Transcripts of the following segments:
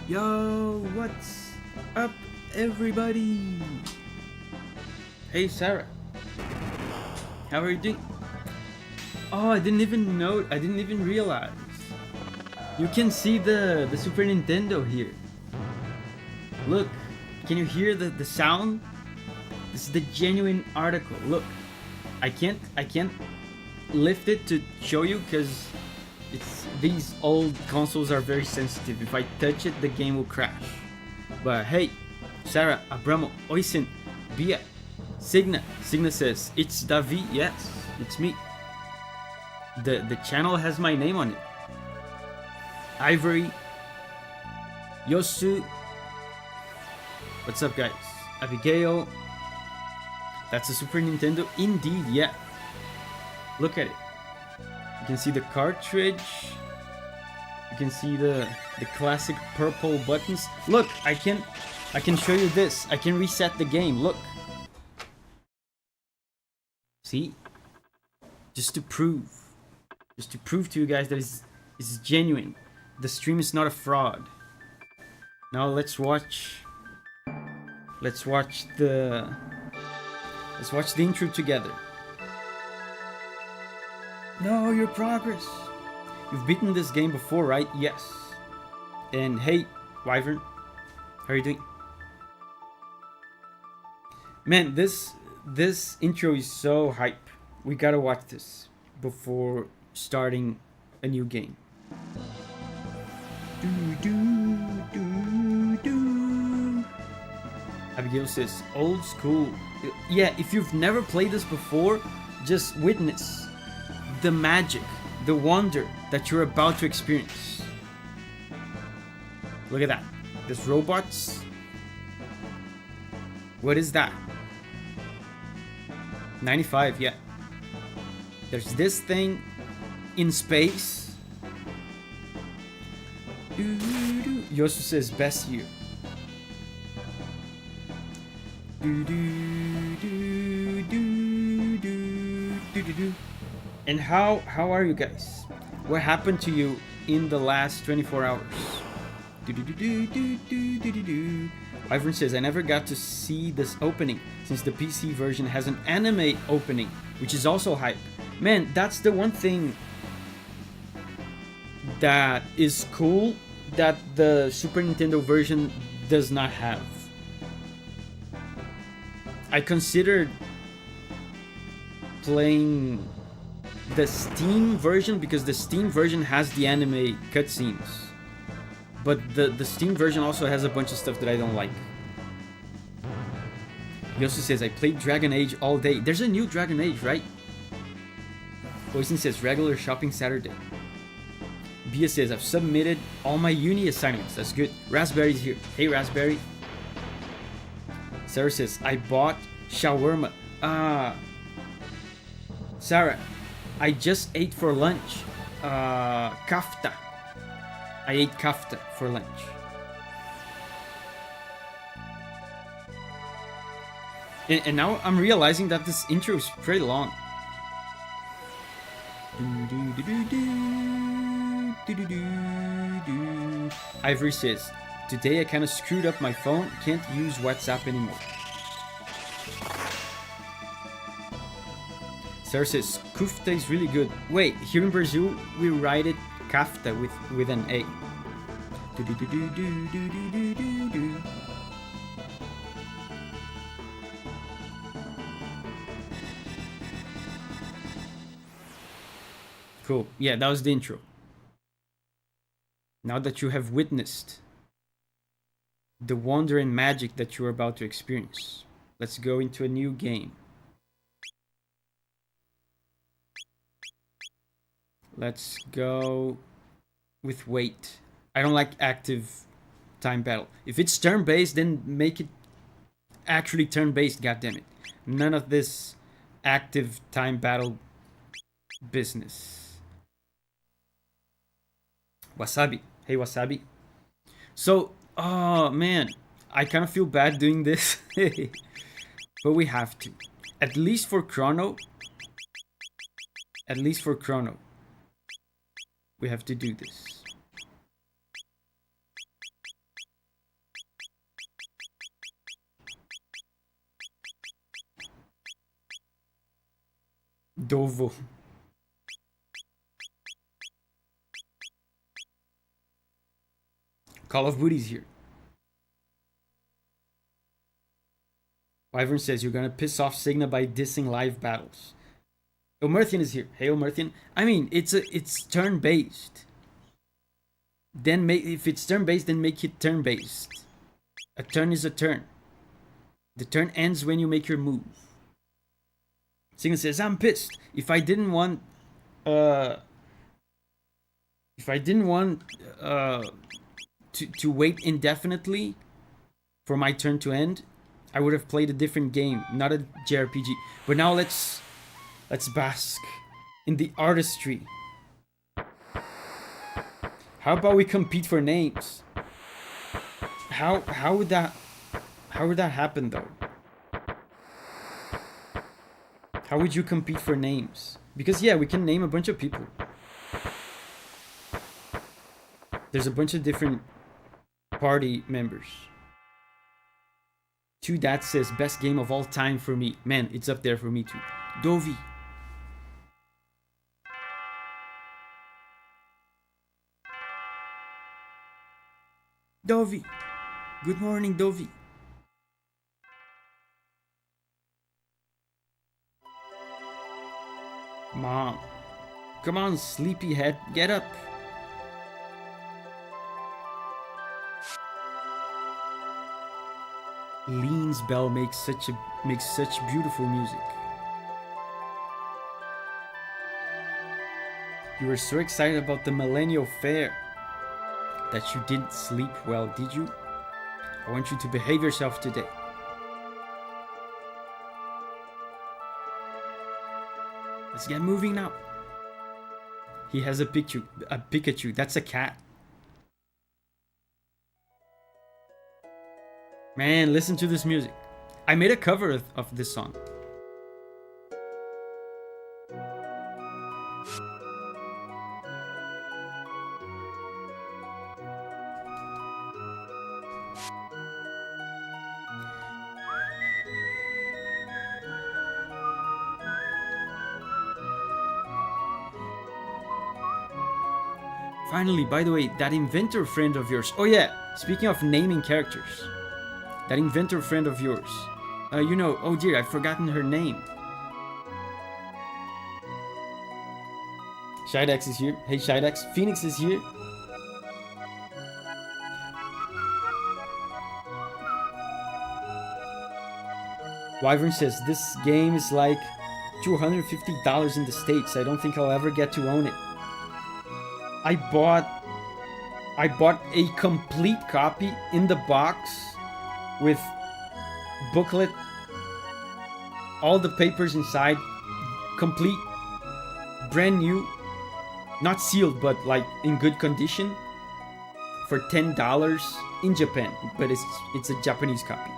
Yo, what's up, everybody? Hey, Sarah. How are you doing? Oh, I didn't even realize. You can see the Super Nintendo here. Look, can you hear the sound? This is the genuine article. Look, I can't lift it to show you because these old consoles are very sensitive. If I touch it, the game will crash. But hey, Sarah, Abramo, Oisin, Bia, Signa says, it's Davi. Yes, it's me. The channel has my name on it. Ivory, Yosu. What's up, guys? Abigail. That's a Super Nintendo indeed, yeah. Look at it. You can see the cartridge. You can see the classic purple buttons. Look, I can show you this. I can reset the game. Look. See? Just to prove to you guys that it's genuine. The stream is not a fraud. Now let's watch the intro together. No, your progress. You've beaten this game before, right? Yes. And hey, Wyvern, how are you doing? Man, this intro is so hype. We gotta watch this before starting a new game. Abigail says, old school. Yeah, if you've never played this before, just witness the magic, the wonder that you're about to experience. Look at that. There's robots. What is that? 95, yeah. There's this thing in space. Yosu says best year. And how are you guys? What happened to you in the last 24 hours? Ivan says, I never got to see this opening since the PC version has an anime opening, which is also hype. Man, that's the one thing that is cool that the Super Nintendo version does not have. I considered playing the Steam version because the Steam version has the anime cutscenes, but the Steam version also has a bunch of stuff that I don't like. He also says, I played Dragon Age all day. There's a new Dragon Age, right? Poison says, regular shopping Saturday. Bia says, I've submitted all my uni assignments. That's good. Raspberry's here. Hey, Raspberry. Sarah says, I bought shawarma. Sarah, I just ate for lunch. Kafta. I ate kafta for lunch. And now I'm realizing that this intro is pretty long. Ivory says, today I kind of screwed up my phone. Can't use WhatsApp anymore. Sarah says, kufta is really good. Wait, here in Brazil, we write it kafta with an A. Cool. Yeah, that was the intro. Now that you have witnessed the wonder and magic that you're about to experience, let's go into a new game. Let's go with wait. I don't like active time battle. If it's turn-based, then make it actually turn-based, goddammit. None of this active time battle business. Wasabi. Hey, Wasabi. So, oh man, I kind of feel bad doing this. But we have to. At least for Chrono, At least for Chrono. We have to do this. Dovo. Call of Duty's here. Wyvern says you're gonna piss off Signa by dissing live battles. Omerthian is here. Hey Omerthian. I mean, it's turn-based. Then if it's turn-based, then make it turn-based. A turn is a turn. The turn ends when you make your move. Signa says, I'm pissed. If I didn't want to wait indefinitely for my turn to end, I would have played a different game, not a JRPG. But now let's bask in the artistry. How about we compete for names? How would that happen though? How would you compete for names? Because yeah, we can name a bunch of people. There's a bunch of different party members. Two Dad says best game of all time for me. Man, it's up there for me too. Davi. Davi. Good morning, Davi. Mom. Come on, sleepyhead. Get up. Lean's bell makes such beautiful music. You were so excited about the Millennial Fair that you didn't sleep well, did you? I want you to behave yourself today. Let's get moving now. He has a Pikachu. That's a cat. Man, listen to this music. I made a cover of this song. Finally, by the way, that inventor friend of yours. Oh yeah, speaking of naming characters. That inventor friend of yours. Oh dear, I've forgotten her name. Shidex is here. Hey Shidex. Phoenix is here. Wyvern says, this game is like $250 in the States. I don't think I'll ever get to own it. I bought a complete copy in the box with booklet, all the papers inside, complete, brand new, not sealed, but like in good condition, for $10 in Japan, but it's a Japanese copy.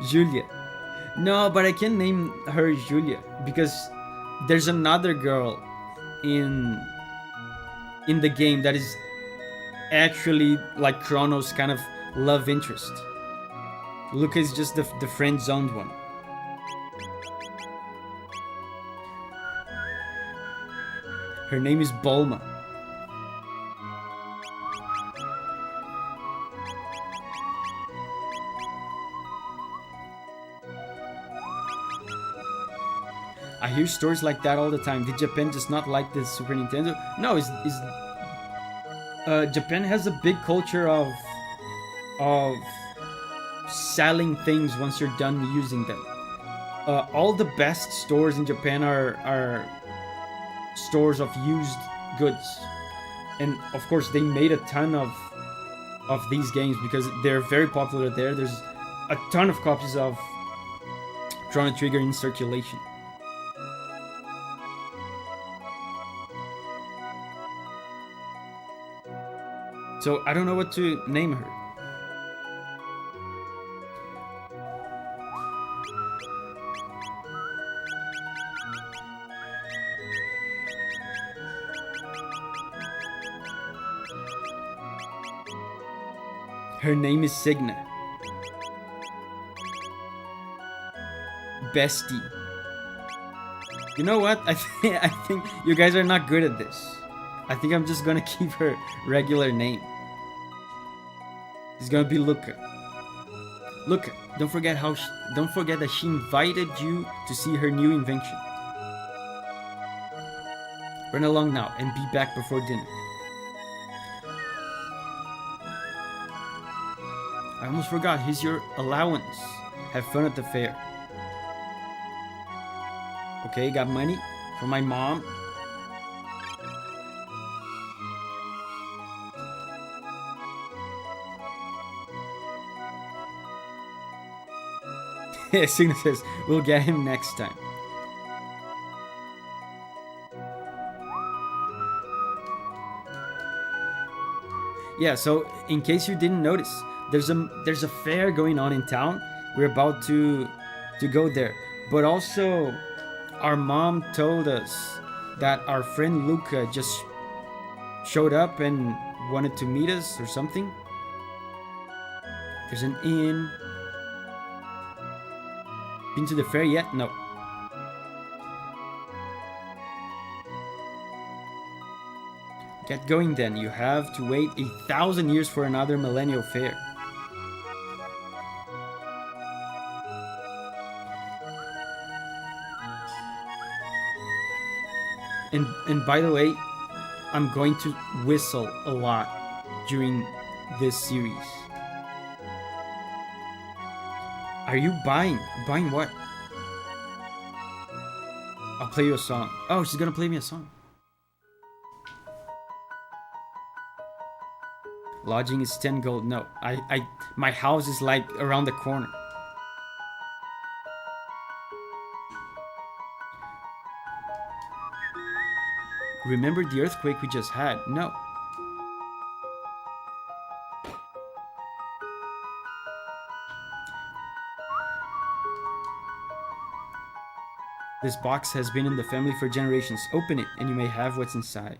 Julia. No, but I can't name her Julia because there's another girl in the game that is actually like Chrono's kind of love interest. Luca is just the friend-zoned one. Her name is Bulma. I hear stories like that all the time. Did Japan just not like the Super Nintendo? No, Japan has a big culture of selling things once you're done using them. All the best stores in Japan are stores of used goods, and of course they made a ton of these games because they're very popular there. There's a ton of copies of Chrono Trigger in circulation. So I don't know what to name her. Her name is Signa. Bestie. You know what? I think you guys are not good at this. I think I'm just gonna keep her regular name. It's gonna be Luca. Luca, don't forget that she invited you to see her new invention. Run along now and be back before dinner. I almost forgot. Here's your allowance. Have fun at the fair. Okay, got money from my mom. Signa says, we'll get him next time. Yeah, so in case you didn't notice, there's a fair going on in town. We're about to go there. But also our mom told us that our friend Luca just showed up and wanted to meet us or something. There's an inn. Been to the fair yet? No. Get going then. You have to wait 1,000 years for another millennial fair. And by the way, I'm going to whistle a lot during this series. Are you buying? Buying what? I'll play you a song. Oh, she's gonna play me a song. Lodging is 10 gold. No, my house is like around the corner. Remember the earthquake we just had? No. This box has been in the family for generations. Open it and you may have what's inside.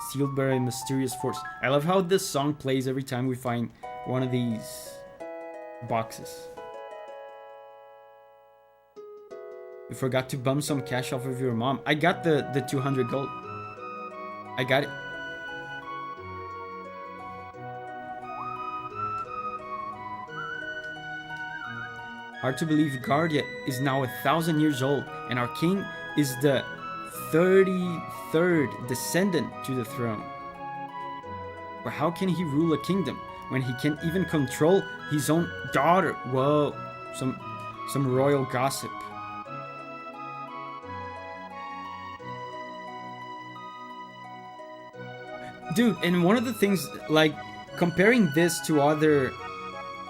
Sealed by a mysterious force. I love how this song plays every time we find one of these boxes. You forgot to bum some cash off of your mom. I got the 200 gold. I got it. Hard to believe Guardia is now 1,000 years old, and our king is the 33rd descendant to the throne. But how can he rule a kingdom when he can't even control his own daughter? Whoa, some royal gossip. Dude, and one of the things, like, comparing this to other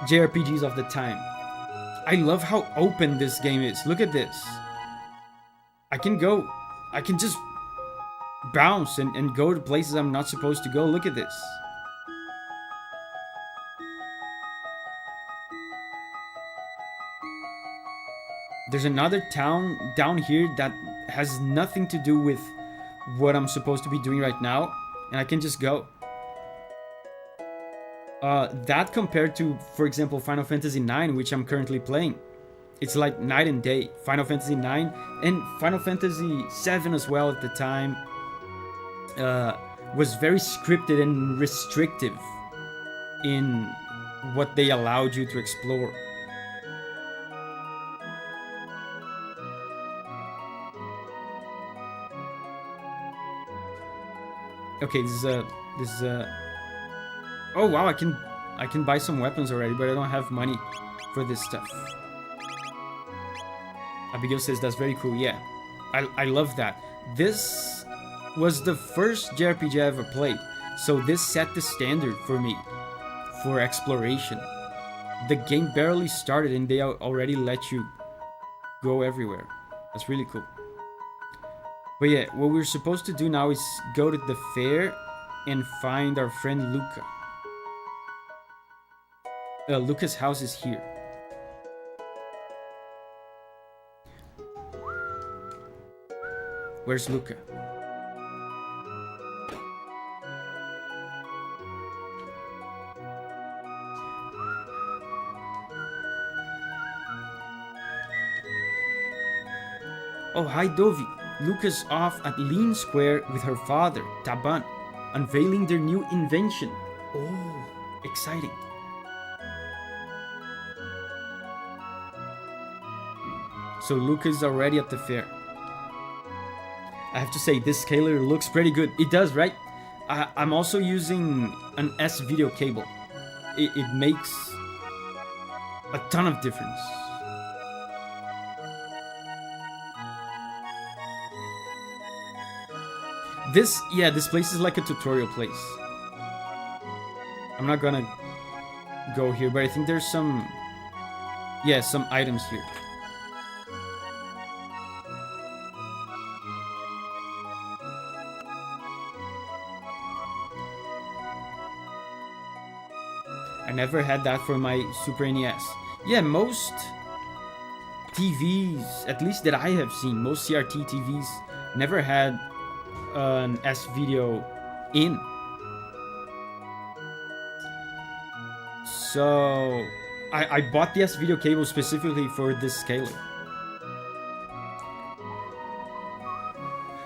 JRPGs of the time, I love how open this game is. Look at this. I can just bounce and go to places I'm not supposed to go. Look at this. There's another town down here that has nothing to do with what I'm supposed to be doing right now, and I can just go. That compared to, for example, Final Fantasy IX, which I'm currently playing, it's like night and day. Final Fantasy IX and Final Fantasy VII as well at the time was very scripted and restrictive in what they allowed you to explore. Okay, this is oh wow, I can buy some weapons already, but I don't have money for this stuff. Abigail says that's very cool. Yeah, I love that. This was the first JRPG I ever played, so this set the standard for me for exploration. The game barely started and they already let you go everywhere. That's really cool. But yeah, what we're supposed to do now is go to the fair and find our friend Luca. Luca's house is here. Where's Luca? Oh, hi Davi. Luca's off at Lean Square with her father, Taban, unveiling their new invention. Oh, exciting. So Luca's already at the fair. I have to say, this scaler looks pretty good. It does, right? I'm also using an S video cable. It makes a ton of difference. This place is like a tutorial place. I'm not gonna go here, but I think there's some items here. I never had that for my Super NES. Yeah, most TVs, at least that I have seen, most CRT TVs never had an S video in. So I bought the S video cable specifically for this scaler.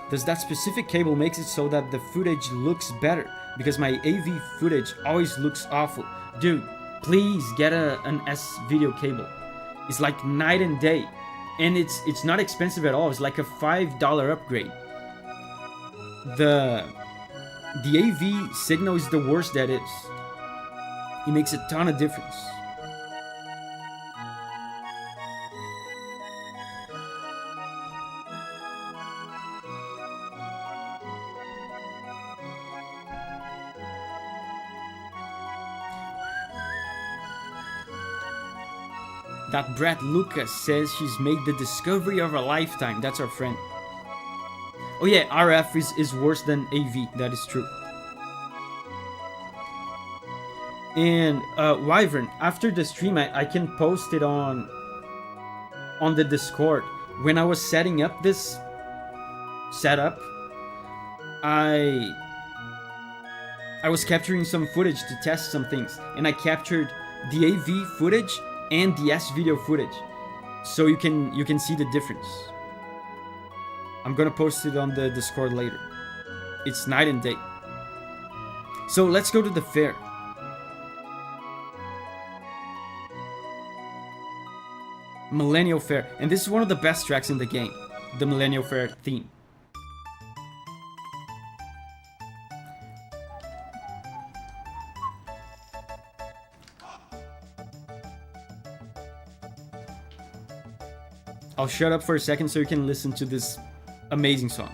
Does that specific cable makes it so that the footage looks better? Because my AV footage always looks awful. Dude, please get an S video cable. It's like night and day, and it's not expensive at all. It's like a $5 upgrade. The AV signal is the worst that is. It makes a ton of difference. That brat Lucas says she's made the discovery of her lifetime. That's our friend. Oh yeah, RF is worse than AV. That is true. And Wyvern, after the stream, I can post it on the Discord. When I was setting up this setup, I was capturing some footage to test some things, and I captured the AV footage and the S video footage, so you can see the difference. I'm gonna post it on the Discord later. It's night and day. So let's go to the fair. Millennial Fair, and this is one of the best tracks in the game, the Millennial Fair theme. I'll shut up for a second so you can listen to this amazing song.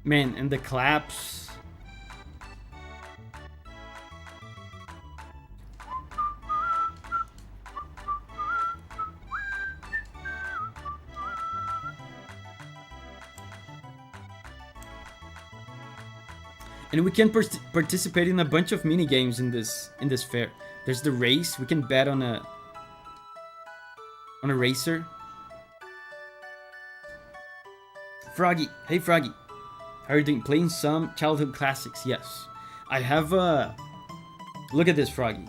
Man, and the claps. And we can participate in a bunch of mini games in this fair. There's the race. We can bet on a racer. Froggy, hey Froggy. How are you doing? Playing some childhood classics, yes. I have a... Look at this, Froggy.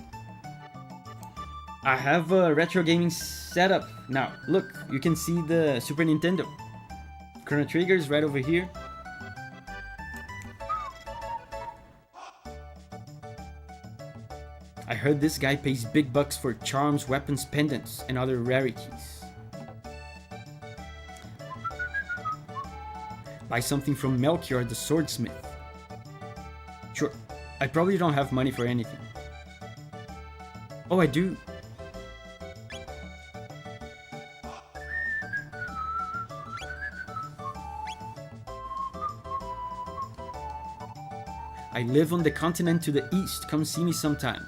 I have a retro gaming setup now. Look, you can see the Super Nintendo. Chrono Trigger's right over here. I heard this guy pays big bucks for charms, weapons, pendants, and other rarities. Buy something from Melchior the swordsmith. Sure, I probably don't have money for anything. Oh, I do. I live on the continent to the east. Come see me sometime.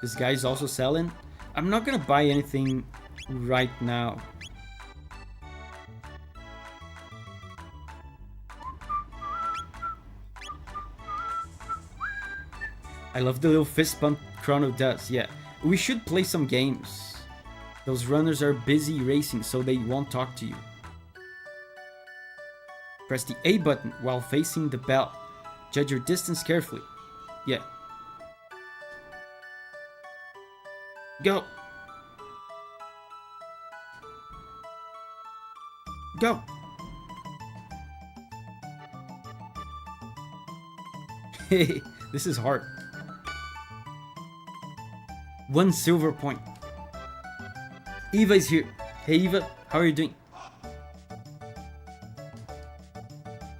This guy is also selling. I'm not gonna buy anything right now. I love the little fist bump Chrono does, yeah. We should play some games. Those runners are busy racing, so they won't talk to you. Press the A button while facing the bell. Judge your distance carefully. Yeah. Go. Go. Hey, this is hard. 1 silver point. Eva is here. Hey Eva, how are you doing?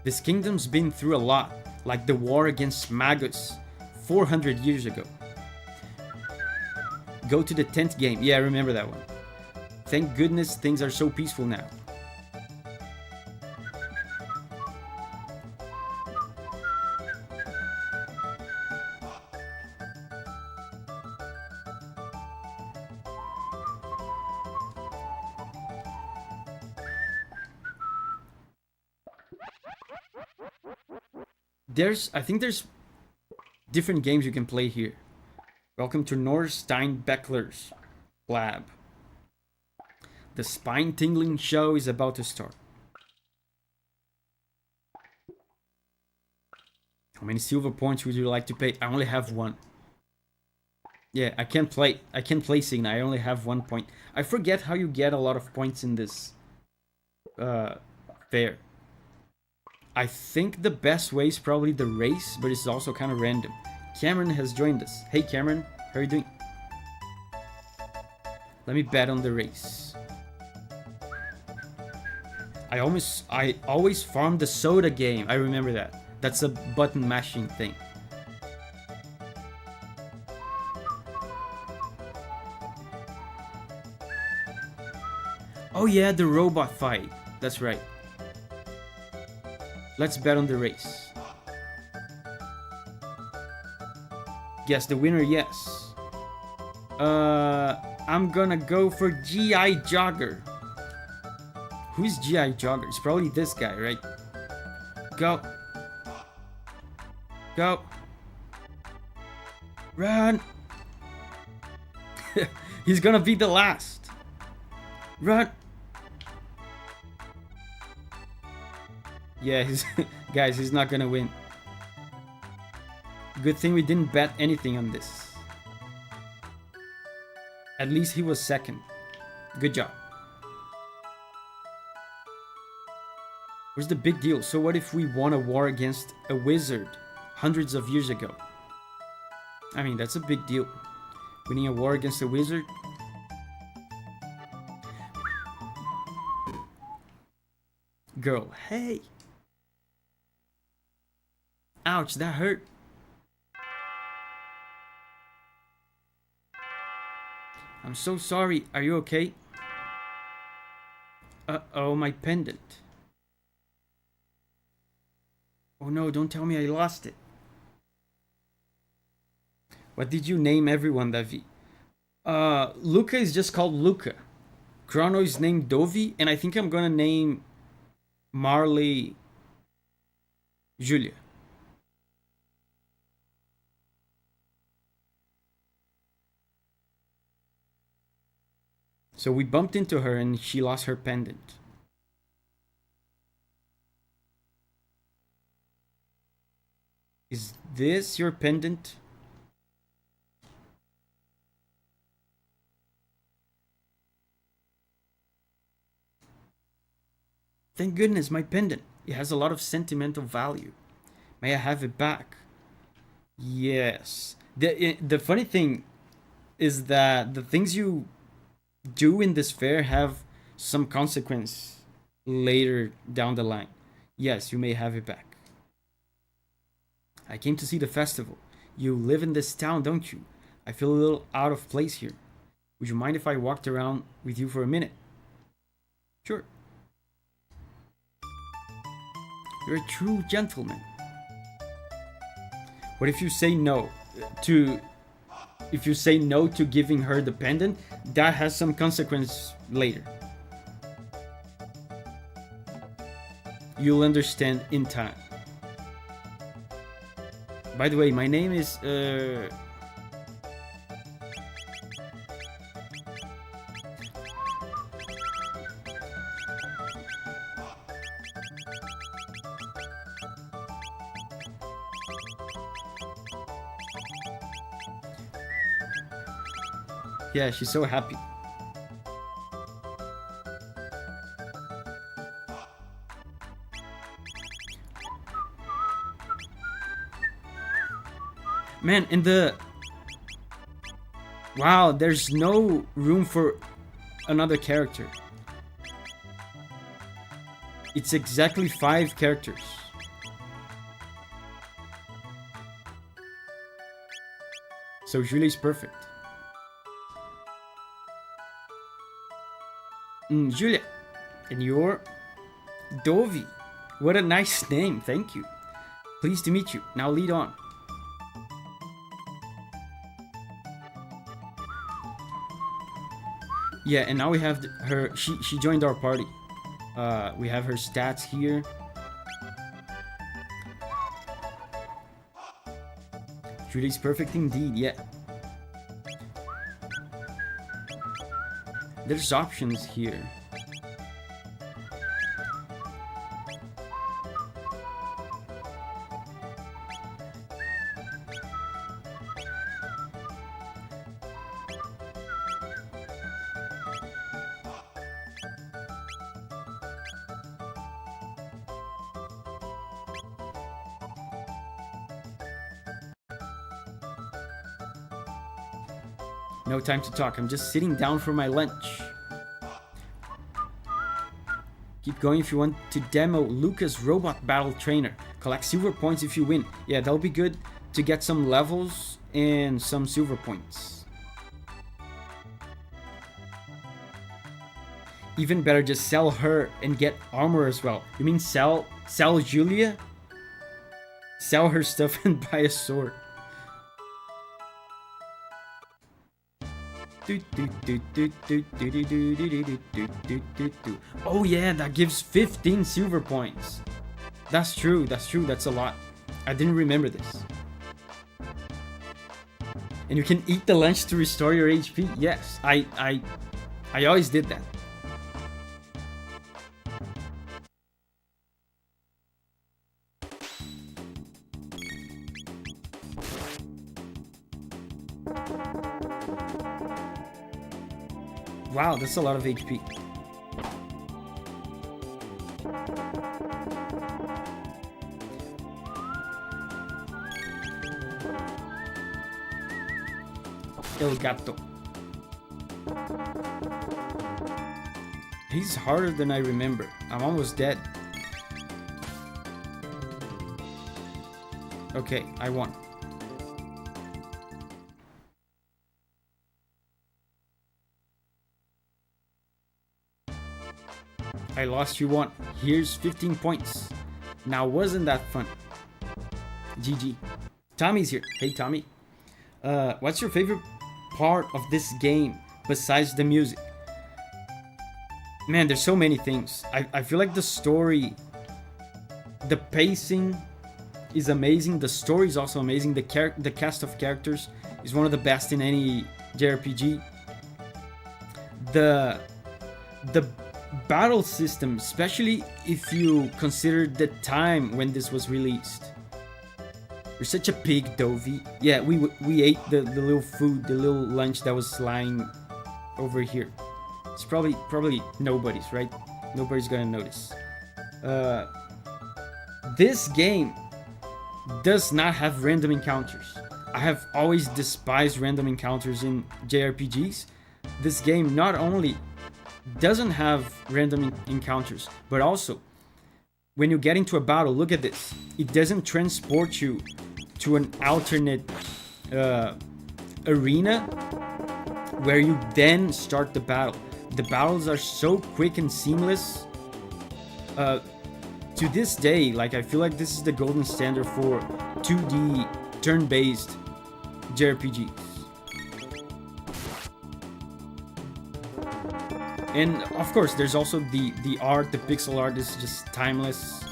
This kingdom's been through a lot, like the war against Magus 400 years ago. Go to the 10th game. Yeah, I remember that one. Thank goodness things are so peaceful now. I think there's different games you can play here. Welcome to Norstein Beckler's lab. The spine-tingling show is about to start. How many silver points would you like to pay? I only have 1. Yeah, I can't play Signa. I only have 1 point. I forget how you get a lot of points in this fair. I think the best way is probably the race, but it's also kind of random. Cameron has joined us. Hey Cameron, how are you doing? Let me bet on the race. I always farmed the soda game. I remember that. That's a button mashing thing. Oh yeah, the robot fight. That's right. Let's bet on the race. Guess the winner, yes. I'm gonna go for GI Jogger. Who's GI Jogger? It's probably this guy, right? Go. Go. Run. He's gonna be the last. Run. Yeah, guys, he's not gonna win. Good thing we didn't bet anything on this. At least he was second. Good job. Where's the big deal? So what if we won a war against a wizard hundreds of years ago? I mean, that's a big deal. Winning a war against a wizard. Girl, hey. Ouch, that hurt. I'm so sorry. Are you okay? Uh-oh, my pendant. Oh no, don't tell me I lost it. What did you name everyone, Davi? Luca is just called Luca. Chrono is named Davi, and I think I'm gonna name Marley Julia. So we bumped into her and she lost her pendant. Is this your pendant? Thank goodness, my pendant. It has a lot of sentimental value. May I have it back? Yes. The funny thing is that the things you do in this fair have some consequence later down the line. Yes, you may have it back. I came to see the festival. You live in this town, don't you? I feel a little out of place here. Would you mind if I walked around with you for a minute? Sure. You're a true gentleman. What if you say no to if you say no to giving her the pendant, that has some consequence later. You'll understand in time. By the way, my name is yeah, she's so happy. Man, in the... Wow, there's no room for another character. It's exactly 5 characters. So Julia's perfect. Julia. And you're... Davi. What a nice name, thank you. Pleased to meet you. Now lead on. Yeah, and now we have her. She joined our party. We have her stats here. Judy's perfect indeed. Yeah. There's options here. No time to talk, I'm just sitting down for my lunch. Keep going if you want to demo Lucas Robot Battle Trainer. Collect silver points if you win. Yeah, that'll be good to get some levels and some silver points. Even better, just sell her and get armor as well. You mean sell Julia? Sell her stuff and buy a sword. Oh yeah, that gives 15 silver points. That's true, that's a lot. I didn't remember this. And you can eat the lunch to restore your HP. Yes, I always did that. Wow, that's a lot of HP. El Gato. He's harder than I remember. I'm almost dead. Okay, I won. I lost, you won. Here's 15 points. Now, wasn't that fun? GG. Tommy's here. Hey, Tommy. What's your favorite part of this game besides the music? Man, there's so many things. I feel like the story, the pacing is amazing. The story is also amazing. The cast of characters is one of the best in any JRPG. The battle system, especially if you consider the time when this was released. You're such a pig, Davi. Yeah, we ate the little food, the little lunch that was lying over here. It's probably nobody's, right? Nobody's gonna notice. This game does not have random encounters. I have always despised random encounters in JRPGs. This game not only doesn't have random encounters, but also when you get into a battle, look at this, it doesn't transport you to an alternate arena where you then start the battle. The battles are so quick and seamless. To this day, like, I feel like this is the golden standard for 2D turn-based JRPGs. And of course, there's also the art. The pixel art is just timeless.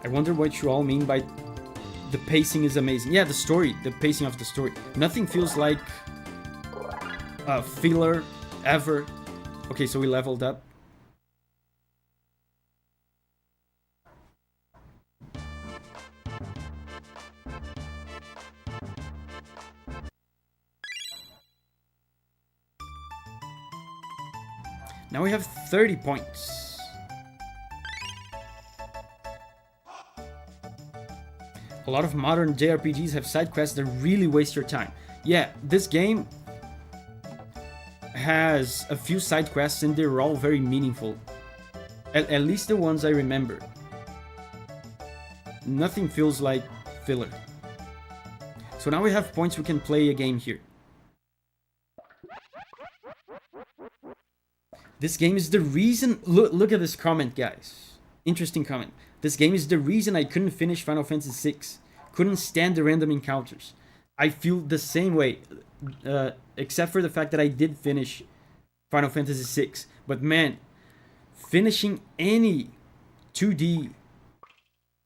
I wonder what you all mean by the pacing is amazing. Yeah, the story, the pacing of the story. Nothing feels like a filler ever. Okay, so we leveled up. Now we have 30 points. A lot of modern JRPGs have side quests that really waste your time. Yeah, this game has a few side quests and they're all very meaningful. At least the ones I remember. Nothing feels like filler. So now we have points, we can play a game here. This game is the reason... Look at this comment, guys. Interesting comment. This game is the reason I couldn't finish Final Fantasy VI. Couldn't stand the random encounters. I feel the same way. Except for the fact that I did finish Final Fantasy VI. But man, finishing any 2D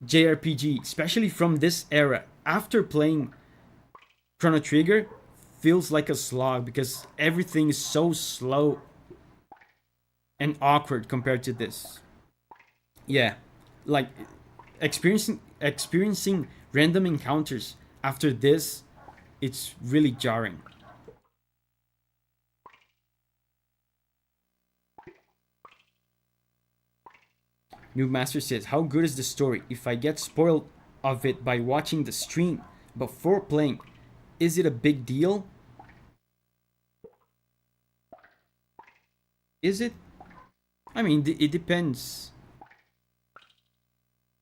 JRPG, especially from this era, after playing Chrono Trigger, feels like a slog because everything is so slow and awkward compared to this. Yeah, like experiencing random encounters after this, it's really jarring. New Master says, how good is the story? If I get spoiled of it by watching the stream before playing, is it a big deal? Is it? I mean, it depends.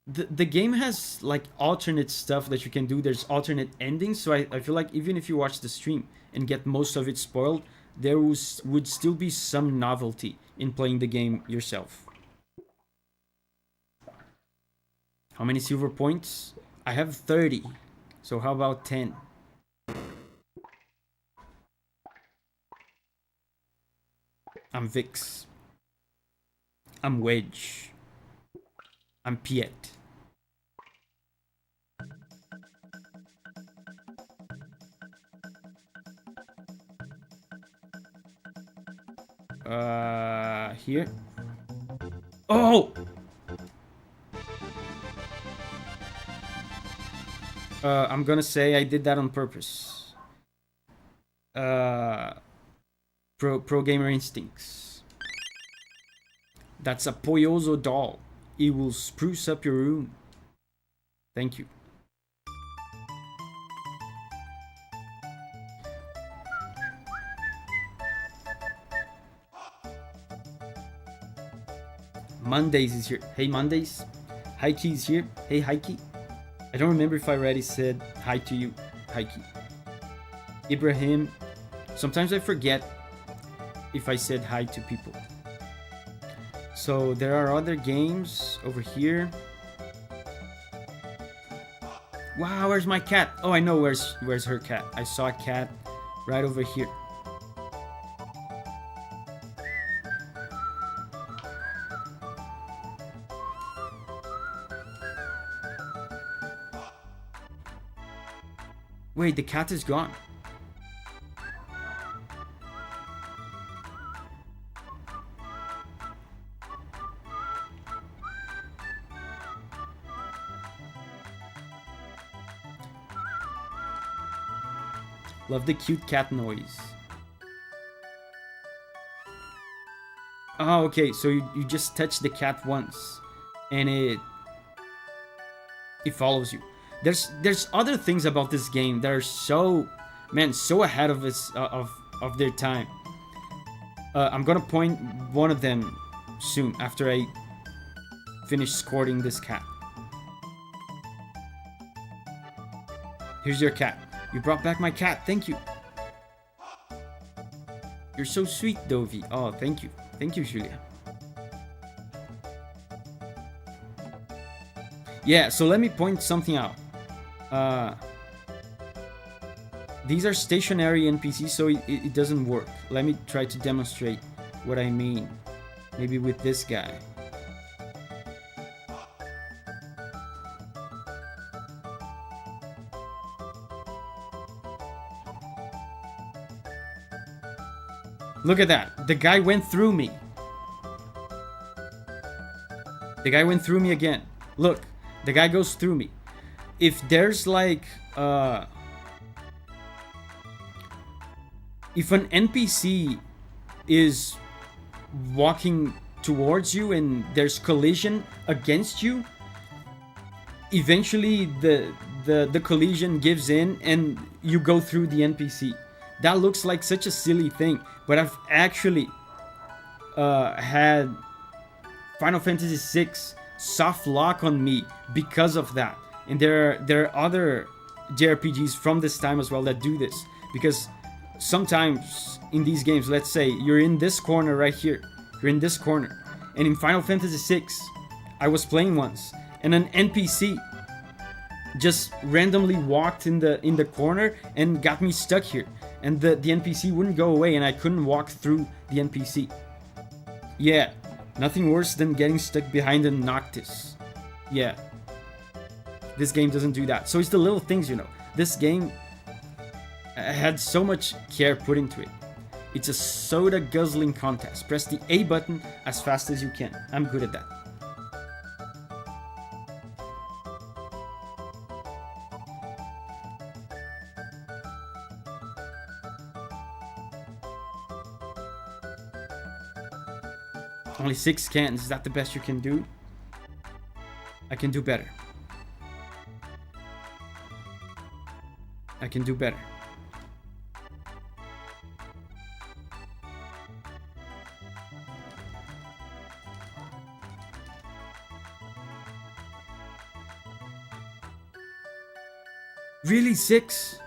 The game has like alternate stuff that you can do. There's alternate endings, so I feel like even if you watch the stream and get most of it spoiled, there would still be some novelty in playing the game yourself. How many silver points? I have 30. So how about 10? I'm Vix. I'm Wedge. I'm Piet. Here. Oh! I'm gonna say I did that on purpose. Pro Gamer Instincts. That's a Poyozo doll. It will spruce up your room. Thank you. Mondays is here. Hey Mondays. Heike is here. Hey Heike. I don't remember if I already said hi to you, Heike. Ibrahim. Sometimes I forget if I said hi to people. So there are other games over here. Wow, where's my cat? Oh, I know where's her cat. I saw a cat right over here. Wait, the cat is gone. Love the cute cat noise. Oh, okay, so you just touch the cat once and it follows you. There's other things about this game that are so ahead of its of their time. I'm gonna point one of them soon after I finish scoring this cat. Here's your cat. You brought back my cat. Thank you. You're so sweet, Davi. Oh, thank you. Thank you, Julia. Yeah, so let me point something out. These are stationary NPCs, so it doesn't work. Let me try to demonstrate what I mean. Maybe with this guy. Look at that. The guy went through me. The guy went through me again. Look, the guy goes through me. If there's like... if an NPC is walking towards you and there's collision against you, eventually the collision gives in and you go through the NPC. That looks like such a silly thing, but I've actually had Final Fantasy VI soft lock on me because of that. And there are other JRPGs from this time as well that do this, because sometimes in these games, let's say you're in this corner right here, you're in this corner, and in Final Fantasy VI, I was playing once, and an NPC just randomly walked in the corner and got me stuck here, and the NPC wouldn't go away, and I couldn't walk through the NPC. Yeah, nothing worse than getting stuck behind a Noctis. Yeah, this game doesn't do that. So it's the little things, you know. This game had so much care put into it. It's a soda guzzling contest. Press the A button as fast as you can. I'm good at that. Only 6 cans. Is that the best you can do? I can do better. I can do better. Really, 6?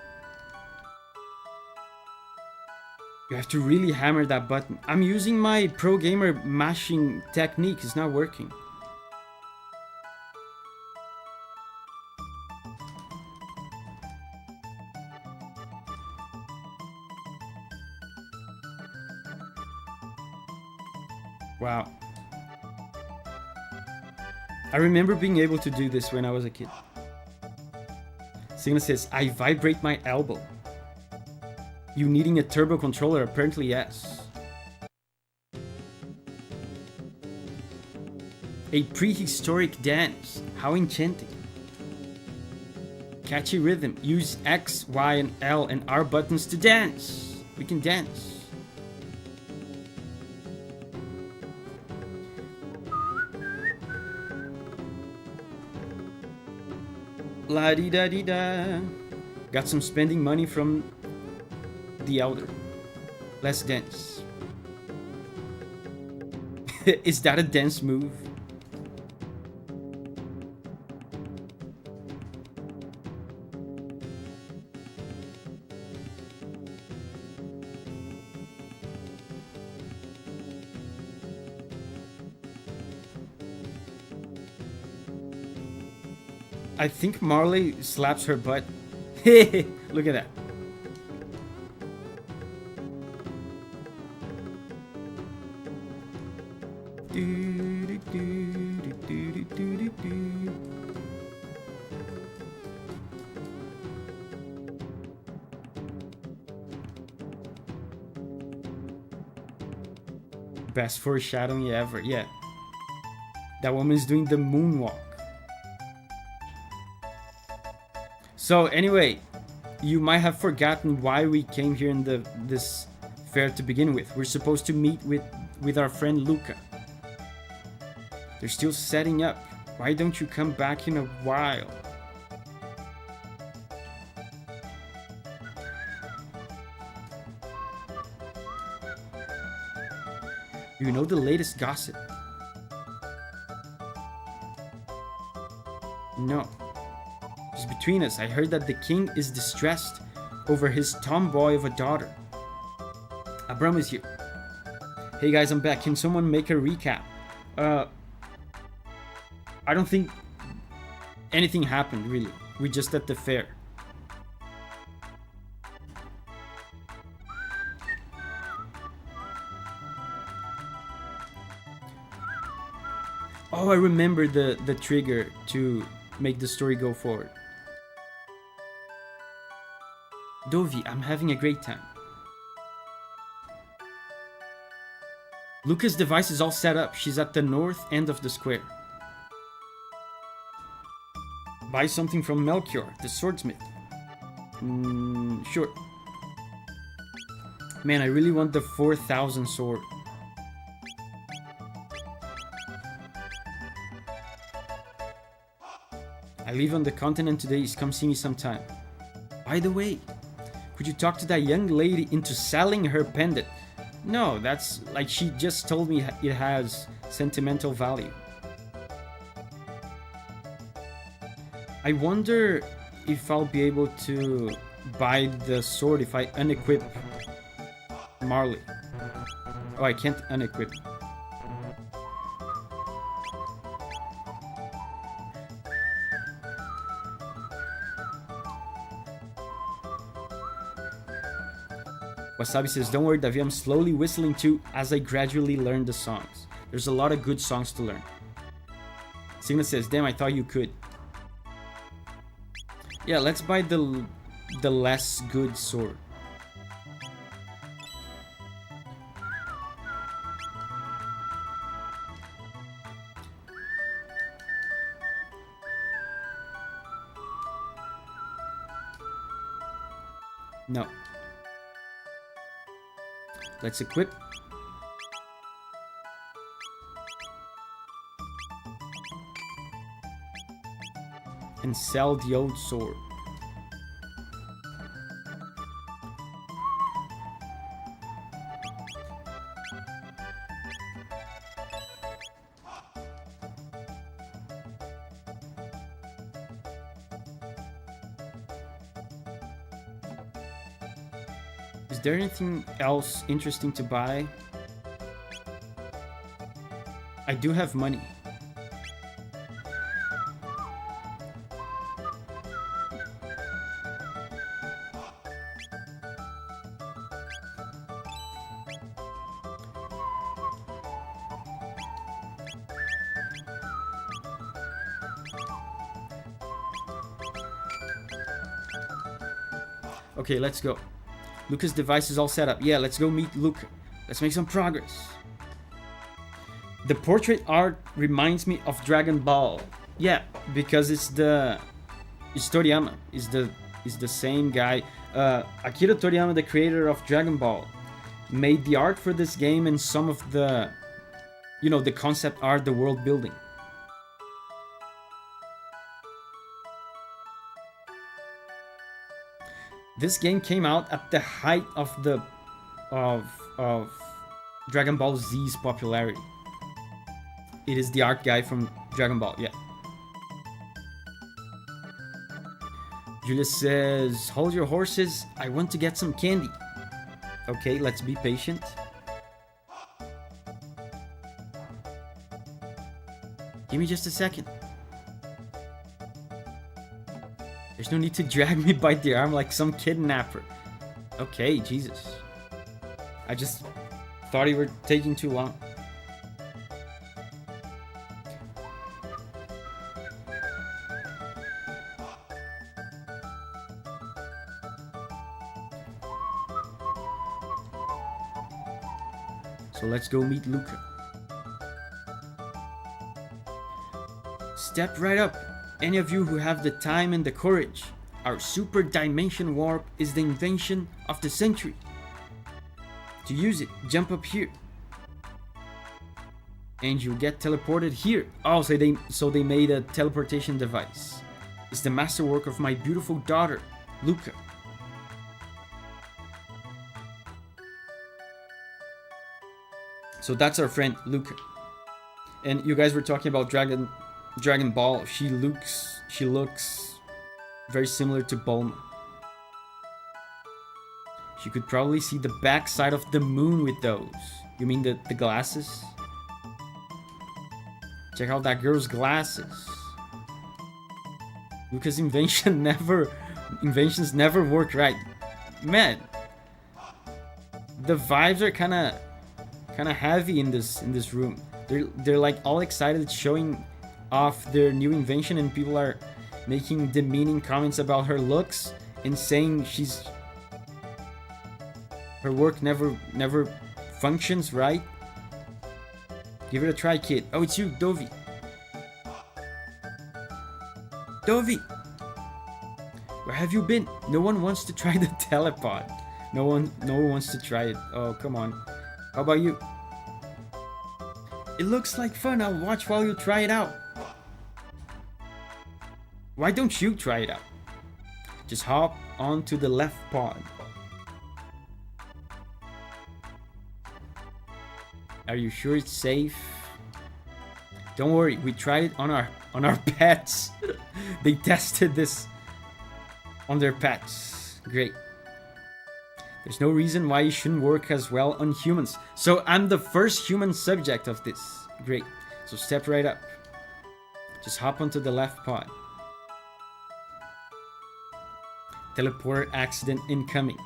You have to really hammer that button. I'm using my pro gamer mashing technique. It's not working. Wow. I remember being able to do this when I was a kid. Sigma says, I vibrate my elbow. You needing a turbo controller? Apparently yes. A prehistoric dance. How enchanting. Catchy rhythm. Use X, Y, and L and R buttons to dance. We can dance. La-di-da-di-da. Got some spending money from the elder. Let's dance. Is that a dance move? I think Marley slaps her butt. Look at that. Best foreshadowing ever. Yeah. That woman's doing the moonwalk. So anyway, you might have forgotten why we came here in this fair to begin with. We're supposed to meet with our friend Luca. They're still setting up. Why don't you come back in a while? You know the latest gossip? No. Just between us, I heard that the king is distressed over his tomboy of a daughter. Abram is here. Hey guys, I'm back. Can someone make a recap? I don't think anything happened, really. We're just at the fair. Oh, I remember the trigger to make the story go forward. Davi, I'm having a great time. Luca's device is all set up. She's at the north end of the square. Buy something from Melchior, the swordsmith. Sure. Man, I really want the 4,000 sword. I leave on the continent today. Come see me sometime. By the way, could you talk to that young lady into selling her pendant? No, that's like she just told me it has sentimental value. I wonder if I'll be able to buy the sword if I unequip Marley. Oh, I can't unequip. Wasabi says, don't worry, Davi, I'm slowly whistling too as I gradually learn the songs. There's a lot of good songs to learn. Signa says, damn, I thought you could. Yeah, let's buy the less good sword. No. Let's equip. And sell the old sword. Is there anything else interesting to buy? I do have money. Okay, let's go. Luca's device is all set up. Yeah, let's go meet Luca. Let's make some progress. The portrait art reminds me of Dragon Ball. Yeah, because it's Toriyama. Is the same guy. Akira Toriyama, the creator of Dragon Ball, made the art for this game and some of the, the concept art, the world building. This game came out at the height of Dragon Ball Z's popularity. It is the art guy from Dragon Ball, yeah. Julia says, hold your horses, I want to get some candy. Okay, let's be patient. Give me just a second. There's no need to drag me by the arm like some kidnapper. Okay, Jesus. I just thought you were taking too long. So let's go meet Luca. Step right up. Any of you who have the time and the courage, our super dimension warp is the invention of the century. To use it, jump up here. And you'll get teleported here. Oh, so they made a teleportation device. It's the masterwork of my beautiful daughter, Luca. So that's our friend, Luca. And you guys were talking about Dragon Ball. She looks very similar to Bulma. She could probably see the backside of the moon with those. You mean the glasses? Check out that girl's glasses. Luca's inventions never work right. Man, the vibes are kind of heavy in this room. They're like all excited showing off their new invention, and people are making demeaning comments about her looks and saying her work never functions right. Give it a try, kid. Oh, it's you, Davi. Davi! Where have you been? No one wants to try the telepod. No one wants to try it. Oh, come on. How about you? It looks like fun. I'll watch while you try it out. Why don't you try it out? Just hop onto the left pod. Are you sure it's safe? Don't worry, we tried it on our pets. They tested this on their pets. Great. There's no reason why it shouldn't work as well on humans. So I'm the first human subject of this. Great. So step right up. Just hop onto the left pod. Teleporter accident incoming.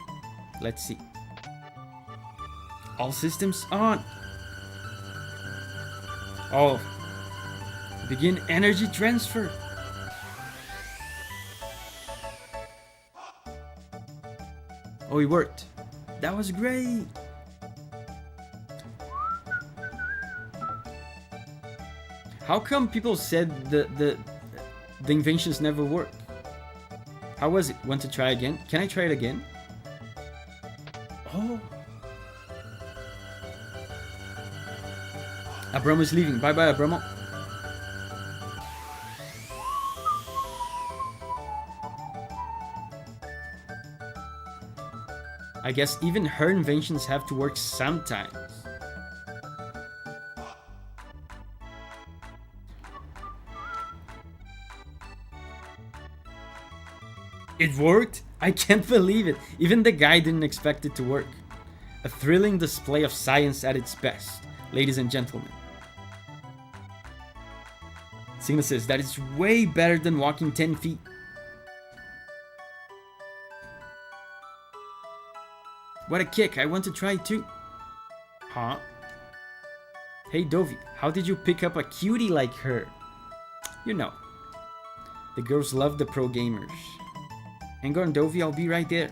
Let's see. All systems on. Oh. Begin energy transfer. Oh, it worked. That was great. How come people said the inventions never work? How was it? Want to try again? Can I try it again? Oh. Abramo is leaving. Bye bye, Abramo. I guess even her inventions have to work sometimes. It worked? I can't believe it. Even the guy didn't expect it to work. A thrilling display of science at its best, ladies and gentlemen. Sigma says that is way better than walking 10 feet. What a kick, I want to try it too. Huh? Hey Davi, how did you pick up a cutie like her? You know, the girls love the pro gamers. Hang on, Davi, I'll be right there.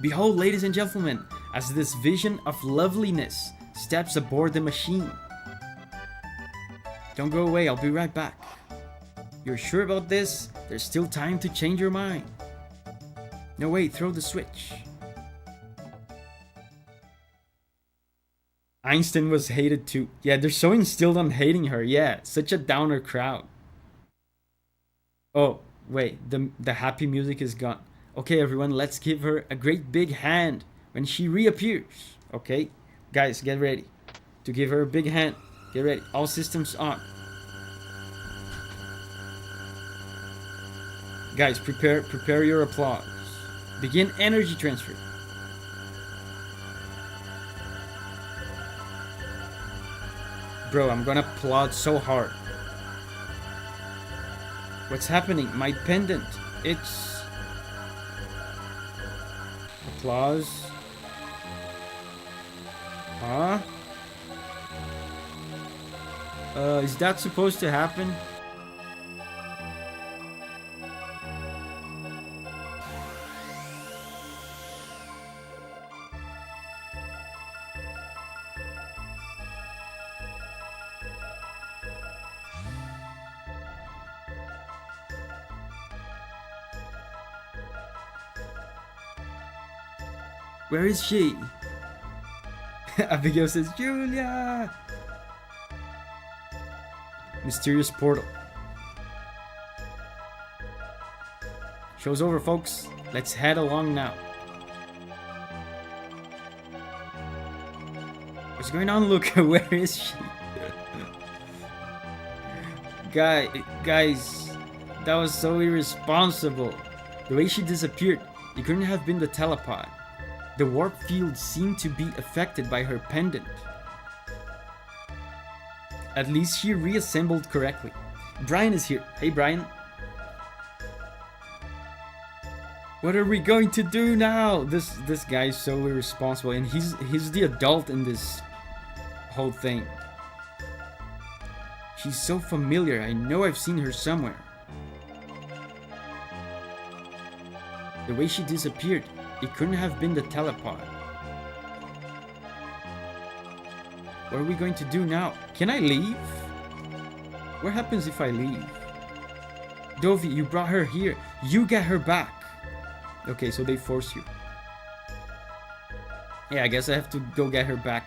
Behold, ladies and gentlemen, as this vision of loveliness steps aboard the machine. Don't go away, I'll be right back. You're sure about this? There's still time to change your mind. No, wait, throw the switch. Einstein was hated too. Yeah, they're so instilled on hating her. Yeah, such a downer crowd. Oh, wait, the happy music is gone. Okay, everyone, let's give her a great big hand when she reappears. Okay, guys, get ready to give her a big hand. Get ready. All systems on. Guys, prepare your applause. Begin energy transfer. Bro, I'm gonna applaud so hard. What's happening? My pendant. It's... Applause. Huh? Is that supposed to happen? Where is she? Abigail says, Julia! Mysterious portal. Show's over, folks. Let's head along now. What's going on, Luca? Where is she? Guys, that was so irresponsible. The way she disappeared, it couldn't have been the telepod. The warp field seemed to be affected by her pendant. At least she reassembled correctly. Brian is here. Hey, Brian. What are we going to do now? This guy is so irresponsible, and he's the adult in this whole thing. She's so familiar. I know I've seen her somewhere. The way she disappeared, it couldn't have been the telepod. What are we going to do now? Can I leave? What happens if I leave? Davi, you brought her here. You get her back. Okay, so they force you. Yeah, I guess I have to go get her back.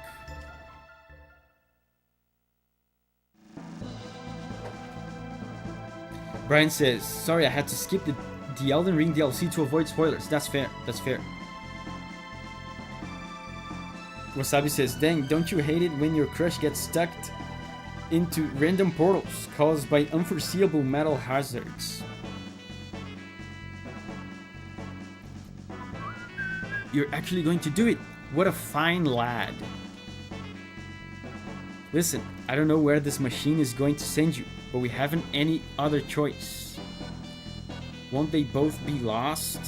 Brian says, sorry, I had to skip the Elden Ring DLC to avoid spoilers. That's fair. That's fair. Wasabi says, dang, don't you hate it when your crush gets stuck into random portals caused by unforeseeable metal hazards? You're actually going to do it. What a fine lad. Listen, I don't know where this machine is going to send you, but we haven't any other choice. Won't they both be lost?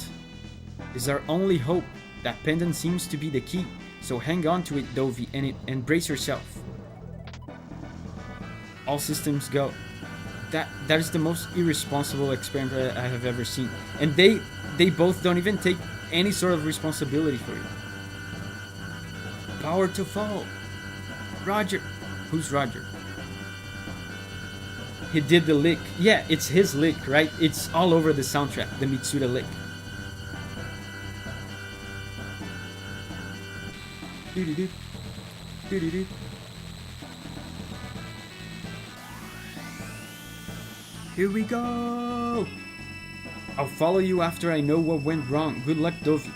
Is our only hope. That pendant seems to be the key, so hang on to it, Davi, and brace yourself. All systems go. That is the most irresponsible experiment I have ever seen. And they both don't even take any sort of responsibility for it. Power to fall. Roger. Who's Roger? He did the lick. Yeah, it's his lick, right? It's all over the soundtrack, the Mitsuda lick. Doo-doo-doo. Doo-doo-doo. Here we go! I'll follow you after I know what went wrong. Good luck, Davi.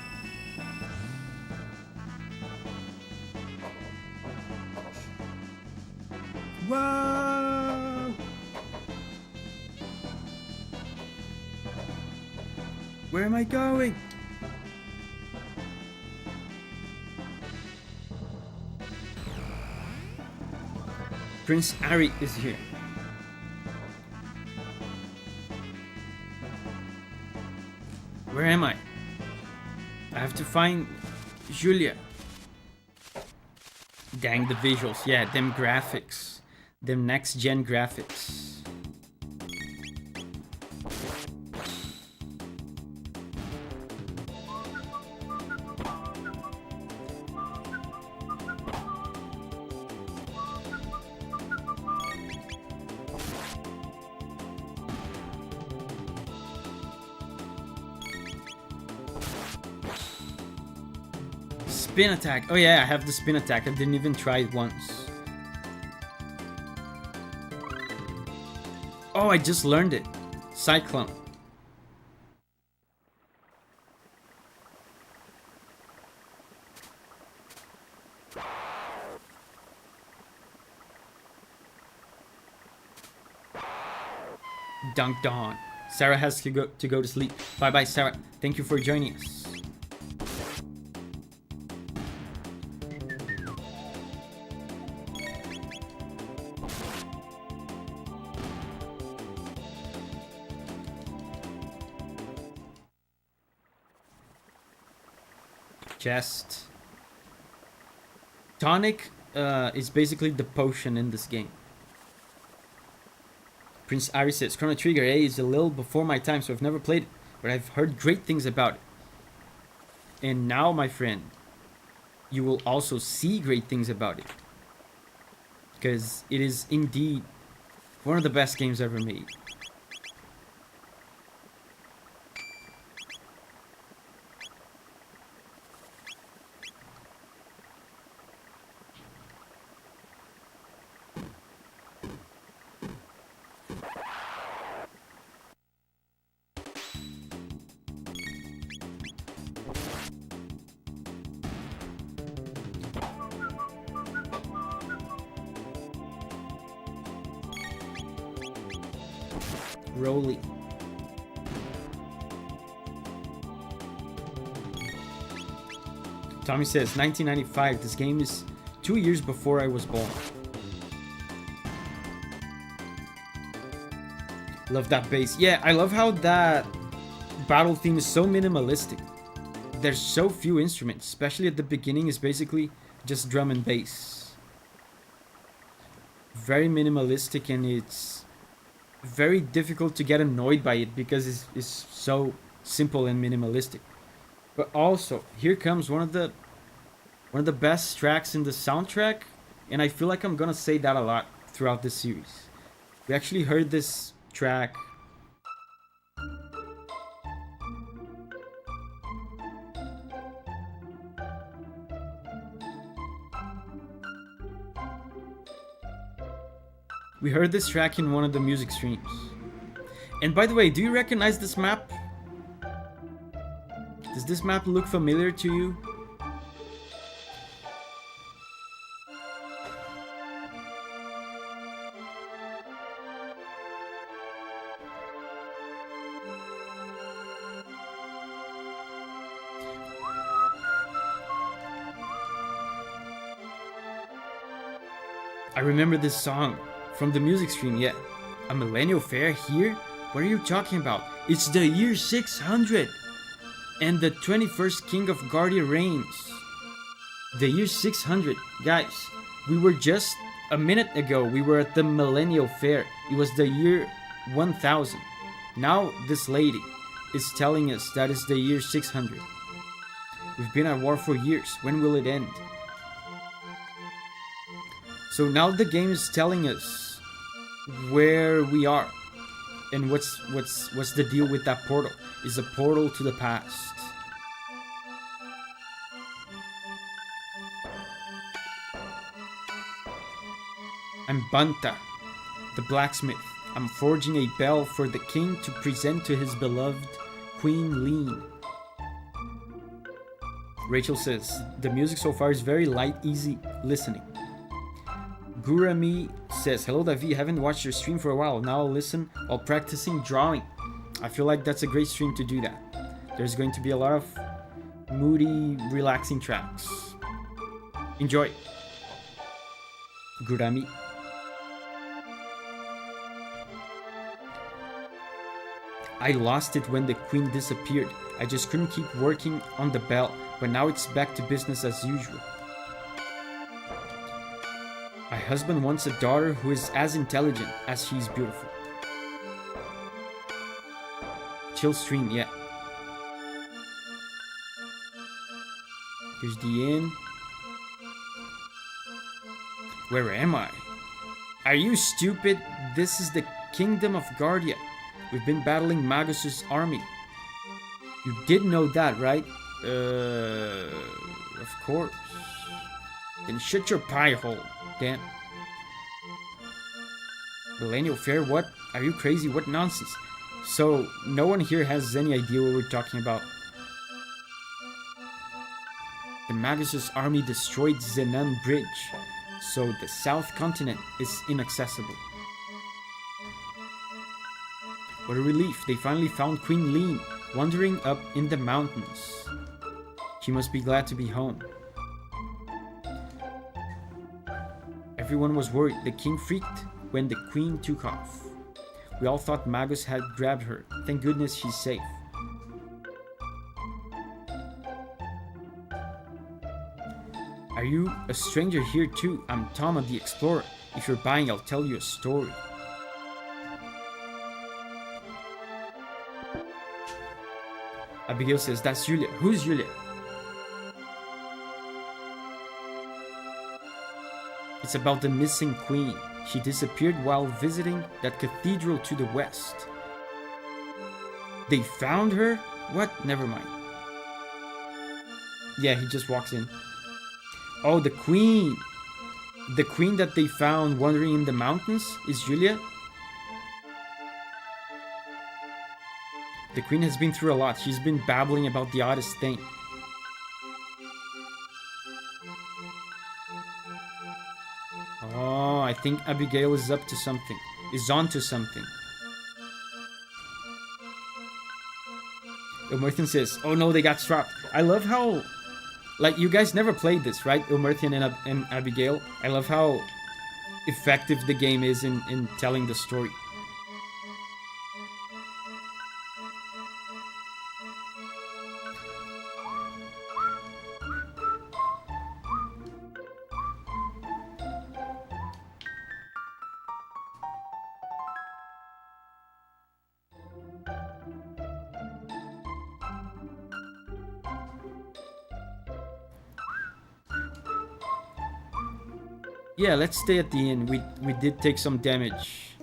Whoa! Where am I going? Prince Ari is here. Where am I? I have to find Julia. Dang, the visuals. Yeah, them graphics. Them next-gen graphics. Spin attack. Oh yeah, I have the spin attack. I didn't even try it once. Oh, I just learned it. Cyclone. Dunked on. Sarah has to go to sleep. Bye bye, Sarah. Thank you for joining us. Chest. Tonic is basically the potion in this game. Prince Ari says, Chrono Trigger A is a little before my time, so I've never played it, but I've heard great things about it. And now, my friend, you will also see great things about it. Because it is indeed one of the best games ever made. Rolly. Tommy says 1995. This game is 2 years before I was born. Love that bass. Yeah, I love how that battle theme is so minimalistic. There's so few instruments, especially at the beginning. Is basically just drum and bass. very minimalistic, and it's very difficult to get annoyed by it because it's so simple and minimalistic. But also, here comes one of the best tracks in the soundtrack, and I feel like I'm gonna say that a lot throughout the series. We actually heard this track. We heard this track in one of the music streams. And by the way, do you recognize this map? Does this map look familiar to you? I remember this song from the music stream, yeah. A millennial fair here? What are you talking about? It's the year 600! And the 21st king of Guardia reigns. The year 600. Guys, we were just a minute ago, we were at the millennial fair. It was the year 1000. Now this lady is telling us that it's the year 600. We've been at war for years. When will it end? So now the game is telling us where we are and what's the deal with that portal. Is a portal to the past. I'm Banta, the blacksmith. I'm forging a bell for the king to present to his beloved Queen Lean. Rachel says, the music so far is very light, easy listening. Gurami says, hello Davi, haven't watched your stream for a while. Now I'll listen while practicing drawing. I feel like that's a great stream to do that. There's going to be a lot of moody, relaxing tracks. Enjoy. Gurami. I lost it when the queen disappeared. I just couldn't keep working on the bell, but now it's back to business as usual. My husband wants a daughter who is as intelligent as she's beautiful. Chill stream, yeah. Here's the inn. Where am I? Are you stupid? This is the kingdom of Guardia. We've been battling Magus's army. You did know that, right? Of course. Then shut your pie hole. Damn. Millennial Fair, what? Are you crazy? What nonsense? So, no one here has any idea what we're talking about. The Magus's army destroyed Zenan Bridge, so the South Continent is inaccessible. What a relief, they finally found Queen Lean, wandering up in the mountains. She must be glad to be home. Everyone was worried. The king freaked when the queen took off. We all thought Magus had grabbed her. Thank goodness she's safe. Are you a stranger here too? I'm Tama the Explorer. If you're buying, I'll tell you a story. Abigail says, that's Julia. Who's Julia? It's about the missing queen. She disappeared while visiting that cathedral to the west. They found her? What? Never mind. Yeah, he just walks in. Oh, the queen. The queen that they found wandering in the mountains is Julia? The queen has been through a lot. She's been babbling about the oddest thing. Oh, I think Abigail is up to something. Is on to something. Ilmerthian says, oh no, they got strapped. I love how... Like, you guys never played this, right? Ilmerthian and Abigail. I love how effective the game is in telling the story. Yeah, let's stay at the inn. We did take some damage.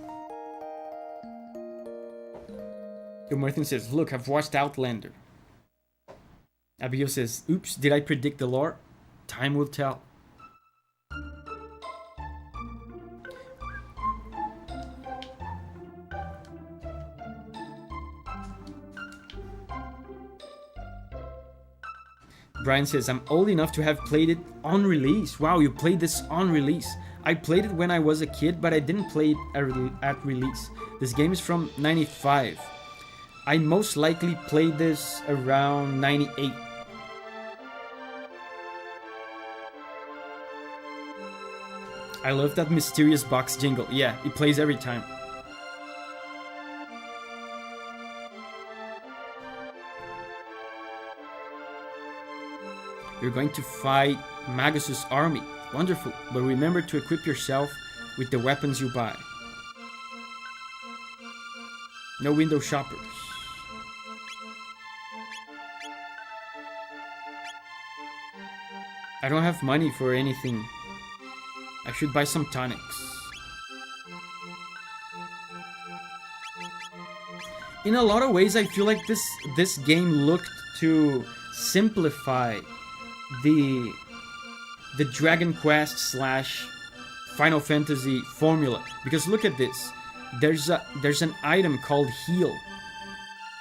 Martin says, look, I've watched Outlander. Abigail says, oops, did I predict the lore? Time will tell. Brian says, I'm old enough to have played it on release. Wow, you played this on release. I played it when I was a kid, but I didn't play it at release. This game is from 95. I most likely played this around 98. I love that mysterious box jingle. Yeah, it plays every time. You're going to fight Magus' army. Wonderful, but remember to equip yourself with the weapons you buy. No window shoppers. I don't have money for anything. I should buy some tonics. In a lot of ways, I feel like this game looked to simplify the Dragon Quest / Final Fantasy formula. Because look at this. There's an item called Heal.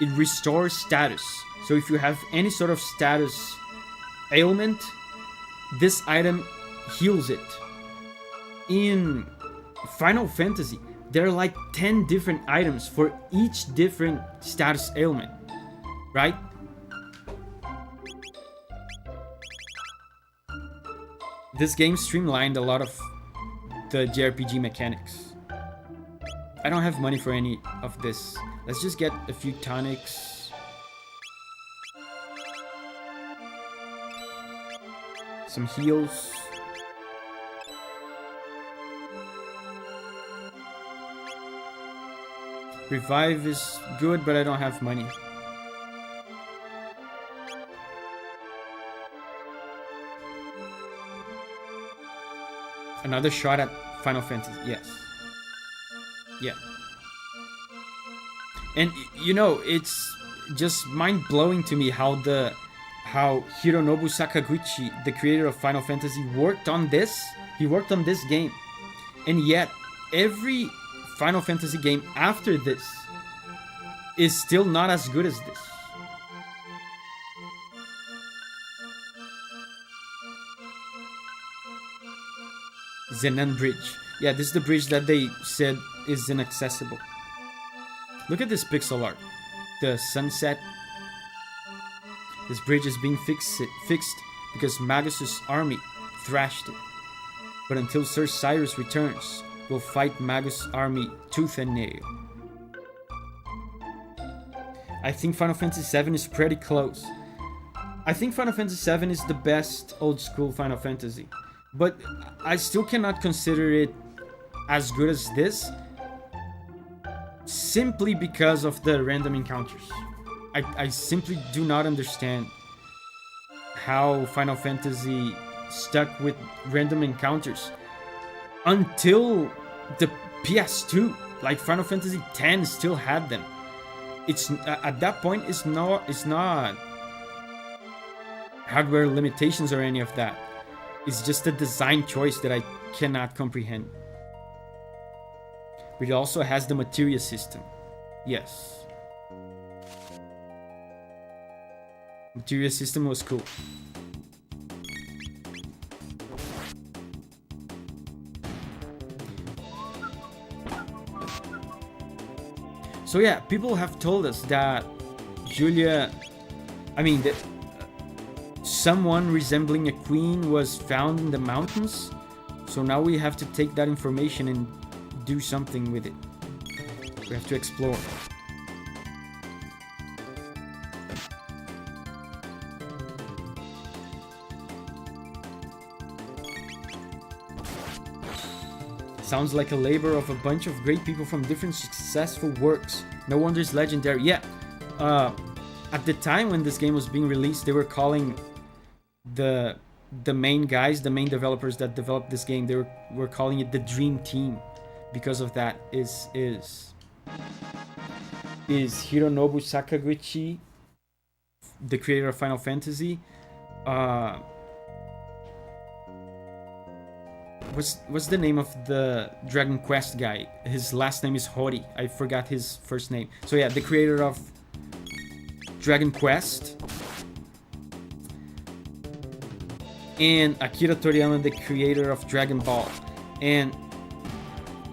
It restores status. So if you have any sort of status ailment, this item heals it. In Final Fantasy, there are like 10 different items for each different status ailment, right? This game streamlined a lot of the JRPG mechanics. I don't have money for any of this. Let's just get a few tonics. Some heals. Revive is good, but I don't have money. Another shot at Final Fantasy, yes. Yeah. And you know, it's just mind-blowing to me how Hironobu Sakaguchi, the creator of Final Fantasy, worked on this. He worked on this game. And yet, every Final Fantasy game after this is still not as good as this. Zenan Bridge. Yeah, this is the bridge that they said is inaccessible. Look at this pixel art. The sunset. This bridge is being fixed because Magus' army thrashed it. But until Sir Cyrus returns, we'll fight Magus' army tooth and nail. I think Final Fantasy VII is pretty close. I think Final Fantasy VII is the best old school Final Fantasy. But I still cannot consider it as good as this, simply because of the random encounters. I simply do not understand how Final Fantasy stuck with random encounters until the PS2. Like Final Fantasy X still had them. It's at that point it's not hardware limitations or any of that. It's just a design choice that I cannot comprehend. But it also has the materia system. Yes. Materia system was cool. So yeah, people have told us that Julia, that someone resembling a queen was found in the mountains. So now we have to take that information and do something with it. We have to explore. Sounds like a labor of a bunch of great people from different successful works. No wonder it's legendary. Yeah, at the time when this game was being released, they were calling the the main guys, the main developers that developed this game, they were calling it the Dream Team because of that. Is Hironobu Sakaguchi, the creator of Final Fantasy. What's the name of the Dragon Quest guy? His last name is Hori. I forgot his first name. So yeah, the creator of Dragon Quest. And Akira Toriyama, the creator of Dragon Ball. And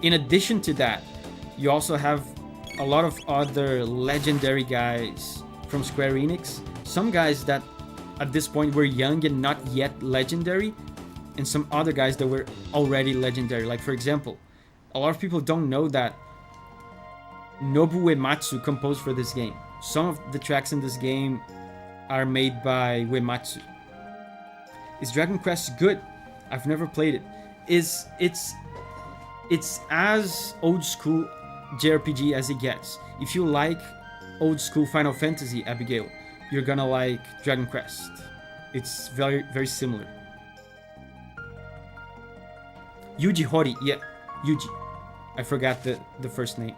in addition to that, you also have a lot of other legendary guys from Square Enix. Some guys that at this point were young and not yet legendary, and some other guys that were already legendary. Like, for example, a lot of people don't know that Nobuo Uematsu composed for this game. Some of the tracks in this game are made by Uematsu. Is Dragon Quest good? I've never played it. It's as old school JRPG as it gets. If you like old school Final Fantasy, Abigail, you're gonna like Dragon Quest. It's very, very similar. Yuji Hori, yeah, Yuji. I forgot the first name.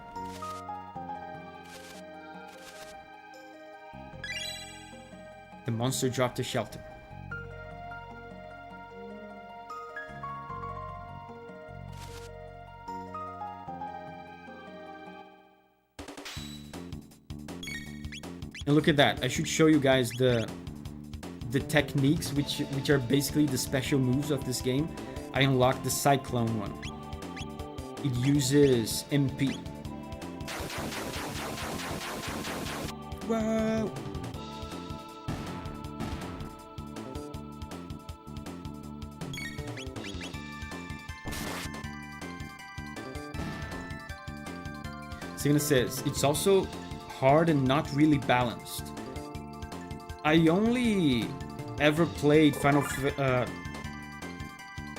The monster dropped a shelter. And look at that. I should show you guys the techniques, which are basically the special moves of this game. I unlocked the Cyclone one. It uses MP. Wow. Signa says, it's also hard and not really balanced. I only ever played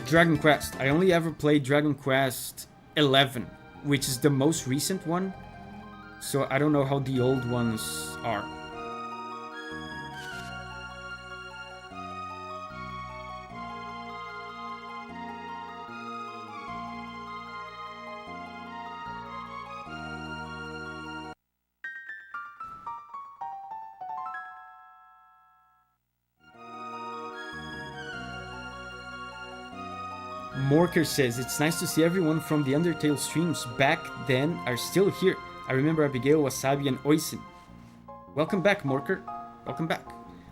Dragon Quest. I only ever played Dragon Quest 11, which is the most recent one. So I don't know how the old ones are. Morker says, it's nice to see everyone from the Undertale streams back then are still here. I remember Abigail, Wasabi, and Oisin. Welcome back, Morker. Welcome back.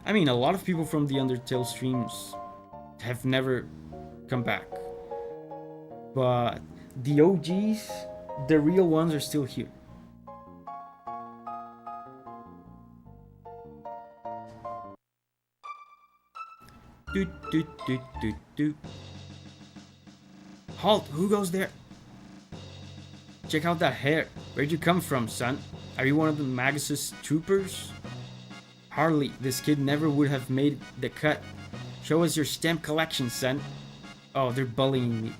I mean, a lot of people from the Undertale streams have never come back. But the OGs, the real ones, are still here. Doot, doot, doot, doot, doot. Halt! Who goes there? Check out that hair. Where'd you come from, son? Are you one of the Magus' troopers? Hardly. This kid never would have made the cut. Show us your stamp collection, son. Oh, they're bullying me.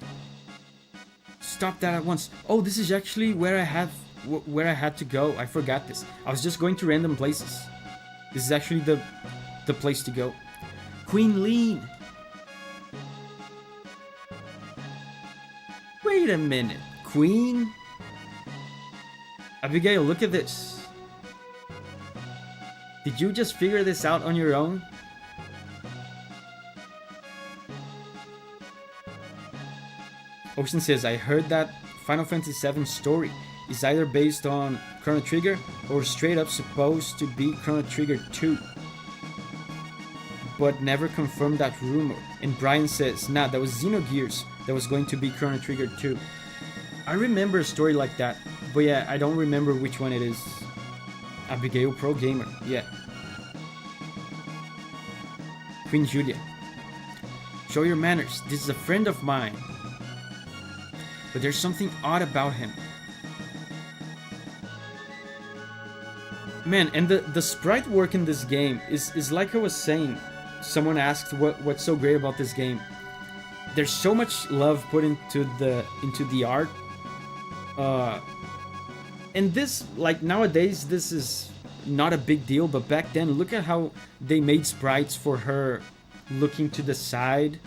Stop that at once. Oh, this is actually where I had to go. I forgot this. I was just going to random places. This is actually the place to go. Queen Lean. Wait a minute, Queen? Abigail, look at this. Did you just figure this out on your own? Ocean says, I heard that Final Fantasy VII story is either based on Chrono Trigger or straight up supposed to be Chrono Trigger 2. But never confirmed that rumor. And Brian says, nah, that was Xenogears that was going to be Chrono Trigger 2. I remember a story like that, but yeah, I don't remember which one it is. Abigail Pro Gamer, yeah. Queen Julia. Show your manners, this is a friend of mine. But there's something odd about him. Man, and the sprite work in this game is like I was saying. Someone asked what's so great about this game. There's so much love put into the art. And this, like nowadays, this is not a big deal, but back then, look at how they made sprites for her looking to the side.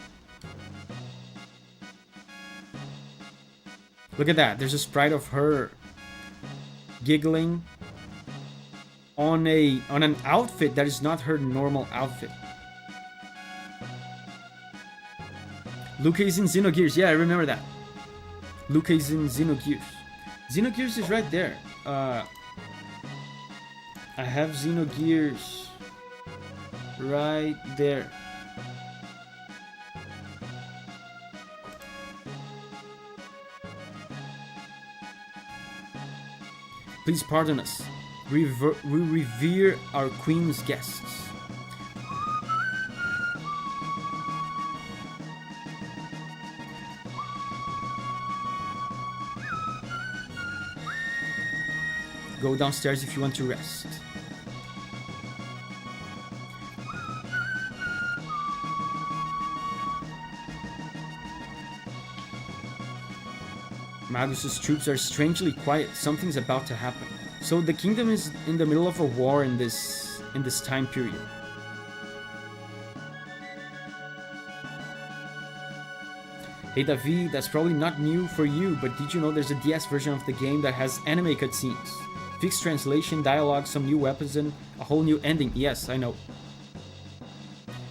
Look at that. There's a sprite of her giggling on an outfit that is not her normal outfit. Luca is in Xenogears. Yeah, I remember that. Luca is in Xenogears. Xenogears is right there. I have Xenogears right there. Please pardon us. We revere our queen's guests. Go downstairs if you want to rest. Magus's troops are strangely quiet. Something's about to happen. So the kingdom is in the middle of a war in this time period. Hey Davi, that's probably not new for you, but did you know there's a DS version of the game that has anime cutscenes? Fixed translation, dialogue, some new weapons, and a whole new ending. Yes, I know.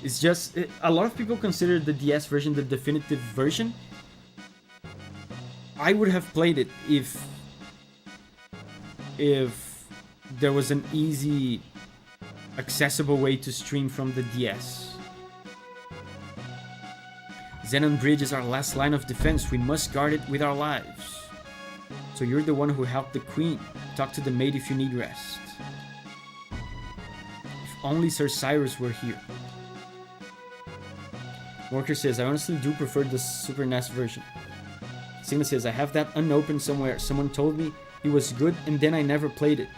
It's just, a lot of people consider the DS version the definitive version. I would have played it if there was an easy, accessible way to stream from the DS. Zenon Bridge is our last line of defense. We must guard it with our lives. So you're the one who helped the queen. Talk to the maid if you need rest. If only Sir Cyrus were here. Worker says, I honestly do prefer the Super NES version. Sigma says, I have that unopened somewhere. Someone told me it was good and then I never played it.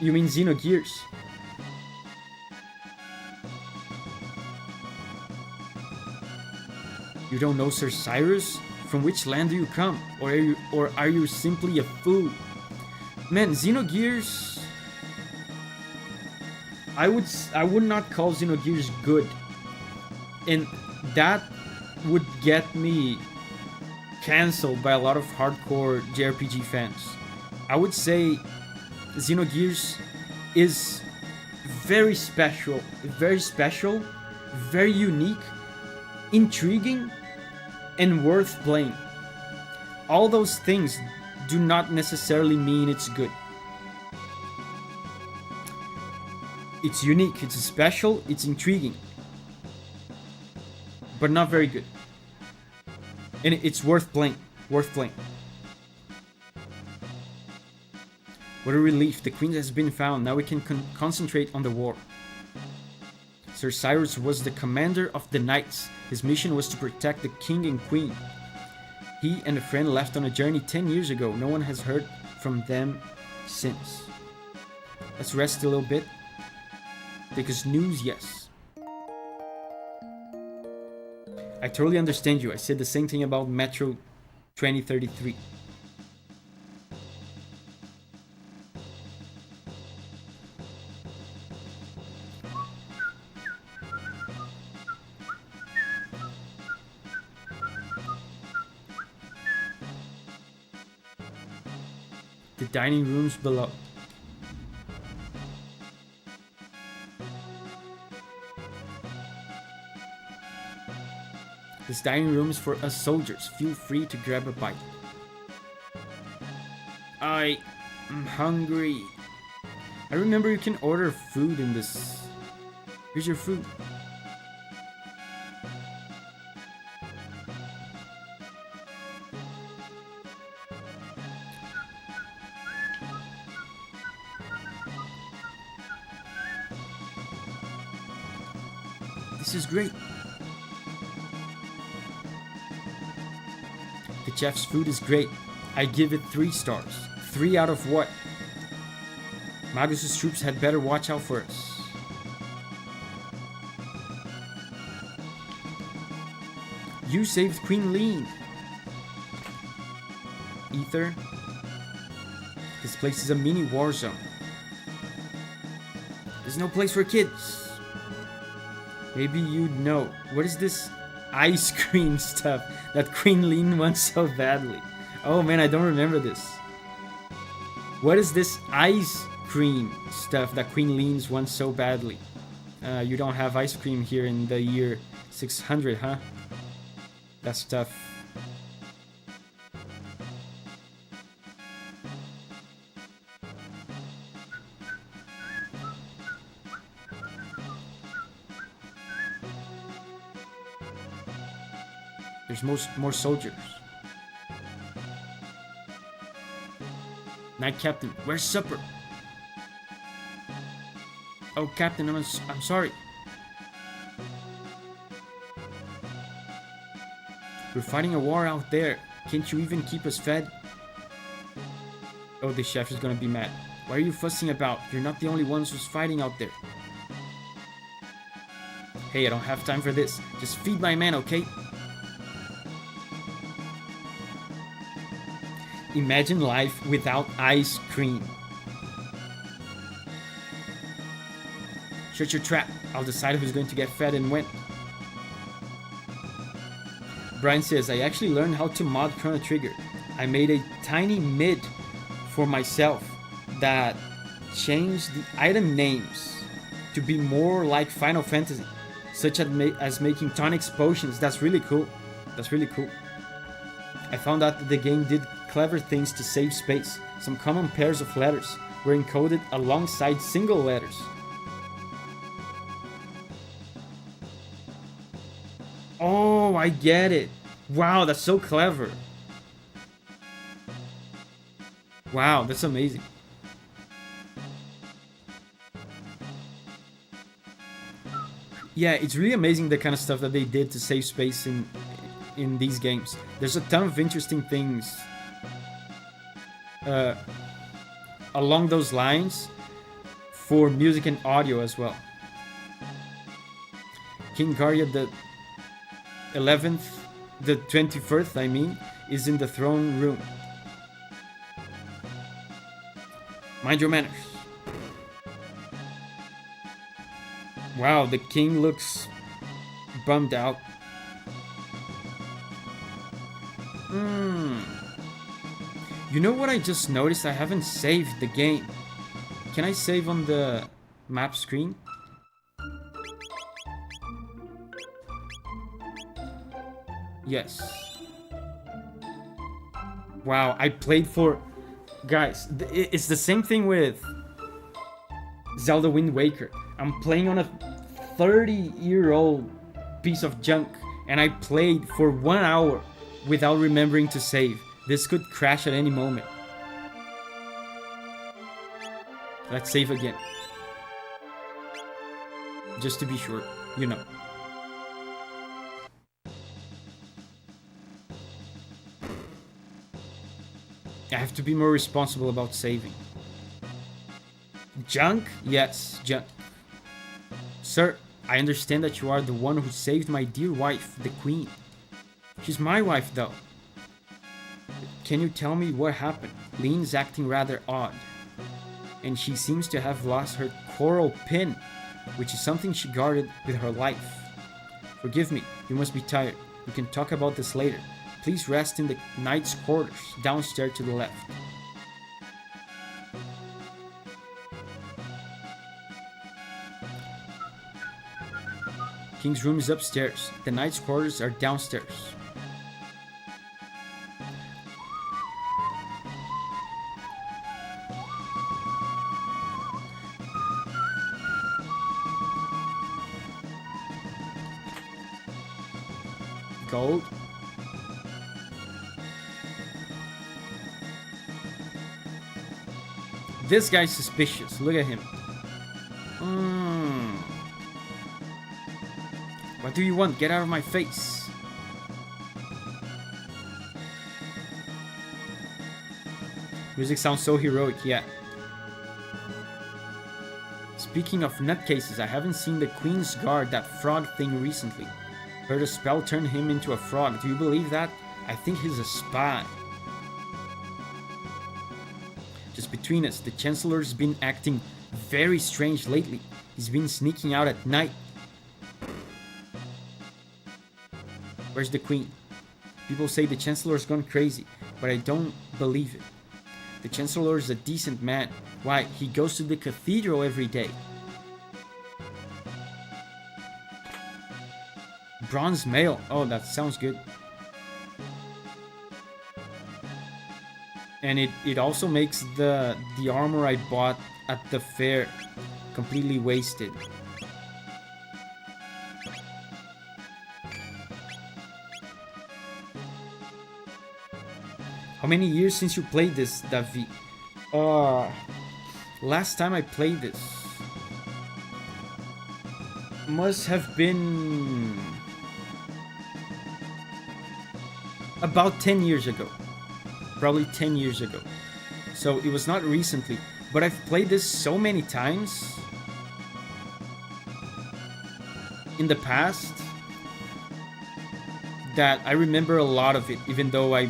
You mean Xenogears? You don't know Sir Cyrus? From which land do you come? Or are you simply a fool? Man, Xenogears... I would not call Xenogears good. And that would get me cancelled by a lot of hardcore JRPG fans. I would say Xenogears is very special, very unique, intriguing, and worth playing. All those things do not necessarily mean it's good. It's unique, it's special, it's intriguing, but not very good. And it's worth playing. What a relief, the queen has been found. Now we can concentrate on the war. Sir Cyrus was the commander of the knights. His mission was to protect the king and queen. He and a friend left on a journey 10 years ago. No one has heard from them since. Let's rest a little bit. Because news, yes. I totally understand you. I said the same thing about Metro 2033. The dining rooms below. This dining room is for us soldiers. Feel free to grab a bite. I am hungry. I remember you can order food in this. Here's your food. This is great. The chef's food is great. I give it 3 stars. 3 out of what? Magus's troops had better watch out for us. You saved Queen Lean. Ether. This place is a mini war zone. There's no place for kids. Maybe you'd know. What is this ice cream stuff that Queen Lean wants so badly? Oh man, I don't remember this. What is this ice cream stuff that Queen Leans wants so badly? You don't have ice cream here in the year 600, huh? That's tough. There's more soldiers. Knight Captain, where's supper? Oh, Captain, I'm sorry. We're fighting a war out there. Can't you even keep us fed? Oh, the chef is gonna be mad. What are you fussing about? You're not the only ones who's fighting out there. Hey, I don't have time for this. Just feed my man, okay? Imagine life without ice cream. Shut your trap. I'll decide who's going to get fed and when. Brian says, I actually learned how to mod Chrono Trigger. I made a tiny mid for myself that changed the item names to be more like Final Fantasy, such as making tonics potions. That's really cool. That's really cool. I found out that the game did clever things to save space. Some common pairs of letters were encoded alongside single letters. Oh, I get it. Wow, that's so clever. Wow, that's amazing. Yeah, it's really amazing the kind of stuff that they did to save space in these games. There's a ton of interesting things along those lines for music and audio as well. King Garya the 21st, I mean, is in the throne room. Mind your manners. Wow, the king looks bummed out. You know what I just noticed? I haven't saved the game. Can I save on the map screen? Yes. Wow, I played for... Guys, it's the same thing with Zelda Wind Waker. I'm playing on a 30-year-old piece of junk, and I played for 1 hour without remembering to save. This could crash at any moment. Let's save again. Just to be sure, you know. I have to be more responsible about saving. Junk? Yes, junk. Sir, I understand that you are the one who saved my dear wife, the queen. She's my wife, though. Can you tell me what happened? Lean's acting rather odd. And she seems to have lost her coral pin, which is something she guarded with her life. Forgive me, you must be tired. We can talk about this later. Please rest in the knight's quarters, downstairs to the left. King's room is upstairs. The knight's quarters are downstairs. Gold. This guy's suspicious. Look at him. What do you want? Get out of my face. Music sounds so heroic, yeah. Speaking of nutcases, I haven't seen the Queen's Guard, that frog thing, recently. Heard a spell turned him into a frog. Do you believe that? I think he's a spy. Just between us, the Chancellor's been acting very strange lately. He's been sneaking out at night. Where's the queen? People say the Chancellor's gone crazy, but I don't believe it. The Chancellor is a decent man. Why? He goes to the cathedral every day. Bronze mail. Oh, that sounds good. And it also makes the armor I bought at the fair completely wasted. How many years since you played this, Davi? Last time I played this must have been about 10 years ago. Probably 10 years ago. So it was not recently, but I've played this so many times in the past that I remember a lot of it, even though I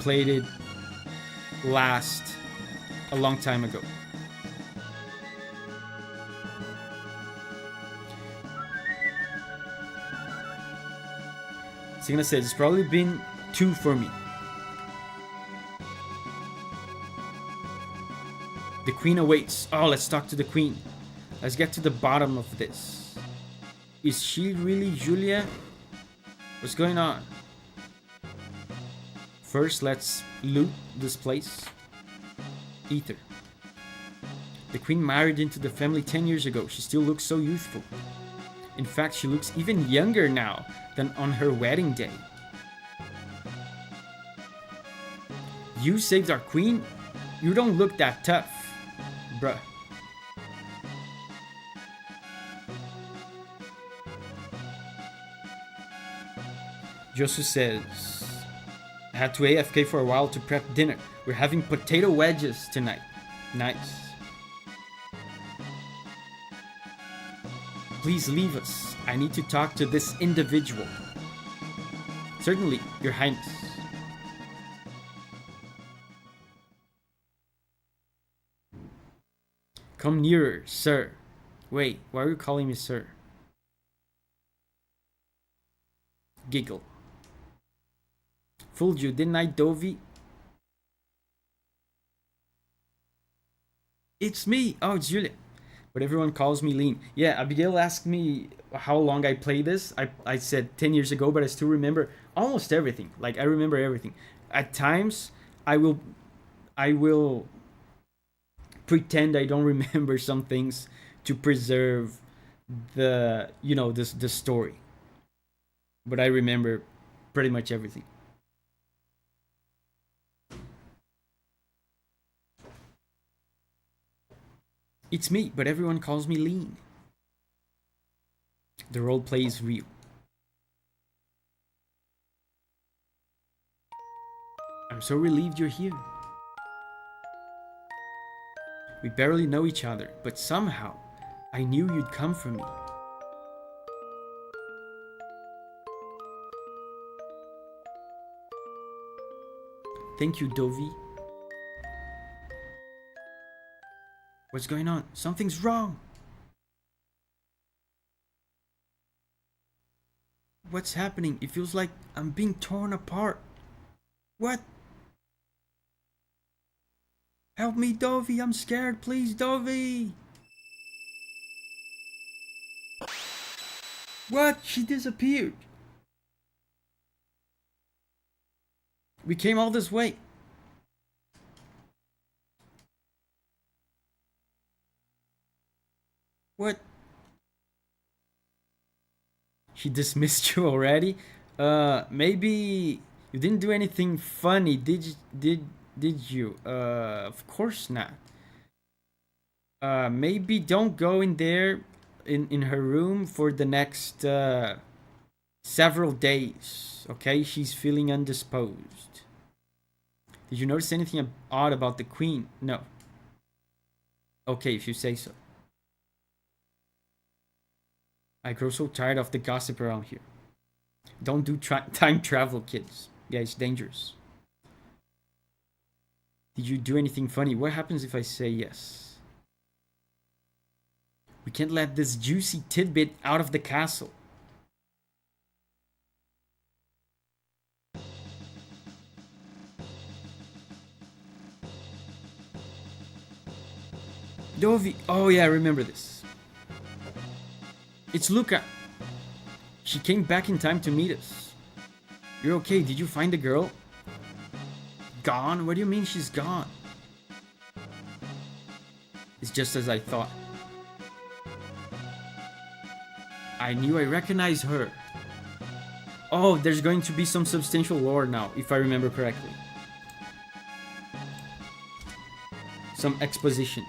played it last a long time ago. Signa said it's probably been 2 for me. The queen awaits. Oh, let's talk to the queen. Let's get to the bottom of this. Is she really Julia? What's going on? First, let's loot this place. Ether. The queen married into the family 10 years ago. She still looks so youthful. In fact, she looks even younger now than on her wedding day. You saved our queen? You don't look that tough, bruh. Josu says, I had to AFK for a while to prep dinner. We're having potato wedges tonight. Nice. Please leave us. I need to talk to this individual. Certainly, Your Highness. Come nearer, sir. Wait, why are you calling me sir? Giggle. Fooled you, didn't I, Davi? It's me. Oh, it's Julia. But everyone calls me Lean. Yeah, Abigail asked me how long I played this. I said 10 years ago, but I still remember almost everything. Like, I remember everything. At times, I will pretend I don't remember some things to preserve the, the story. But I remember pretty much everything. It's me, but everyone calls me Lean. The roleplay is real. I'm so relieved you're here. We barely know each other, but somehow I knew you'd come for me. Thank you, Davi. What's going on? Something's wrong. What's happening? It feels like I'm being torn apart. What? Help me, Davi. I'm scared. Please, Davi. What? She disappeared. We came all this way. What? She dismissed you already? Maybe you didn't do anything funny, did you? Of course not. Maybe don't go in there in her room for the next several days, okay? She's feeling indisposed. Did you notice anything odd about the queen? No. Okay, if you say so. I grow so tired of the gossip around here. Don't do time travel, kids. Yeah, it's dangerous. Did you do anything funny? What happens if I say yes? We can't let this juicy tidbit out of the castle. Davi. Oh yeah, I remember this. It's Luca. She came back in time to meet us. You're okay, did you find the girl? Gone? What do you mean she's gone? It's just as I thought. I knew I recognized her. Oh, there's going to be some substantial lore now, if I remember correctly. Some exposition.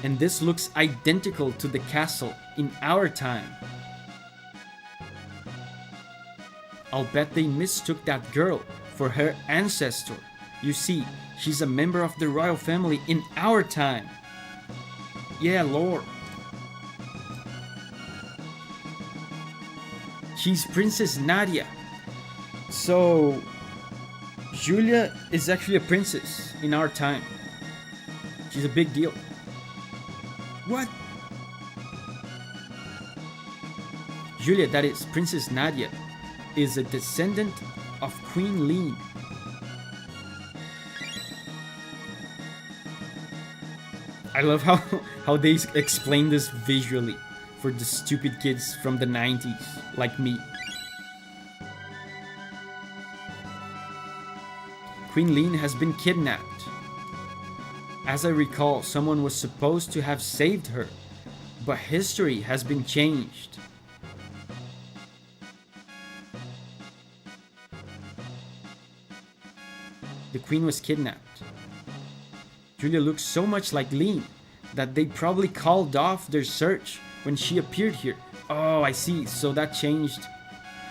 And this looks identical to the castle in our time. I'll bet they mistook that girl for her ancestor. You see, she's a member of the royal family in our time. Yeah, lore. She's Princess Nadia. So, Julia is actually a princess in our time. She's a big deal. What? Julia, that is Princess Nadia, is a descendant of Queen Lean. I love how they explain this visually for the stupid kids from the 90s, like me. Queen Lean has been kidnapped. As I recall, someone was supposed to have saved her, but history has been changed. The queen was kidnapped. Julia looks so much like Lean that they probably called off their search when she appeared here. Oh, I see. So that changed.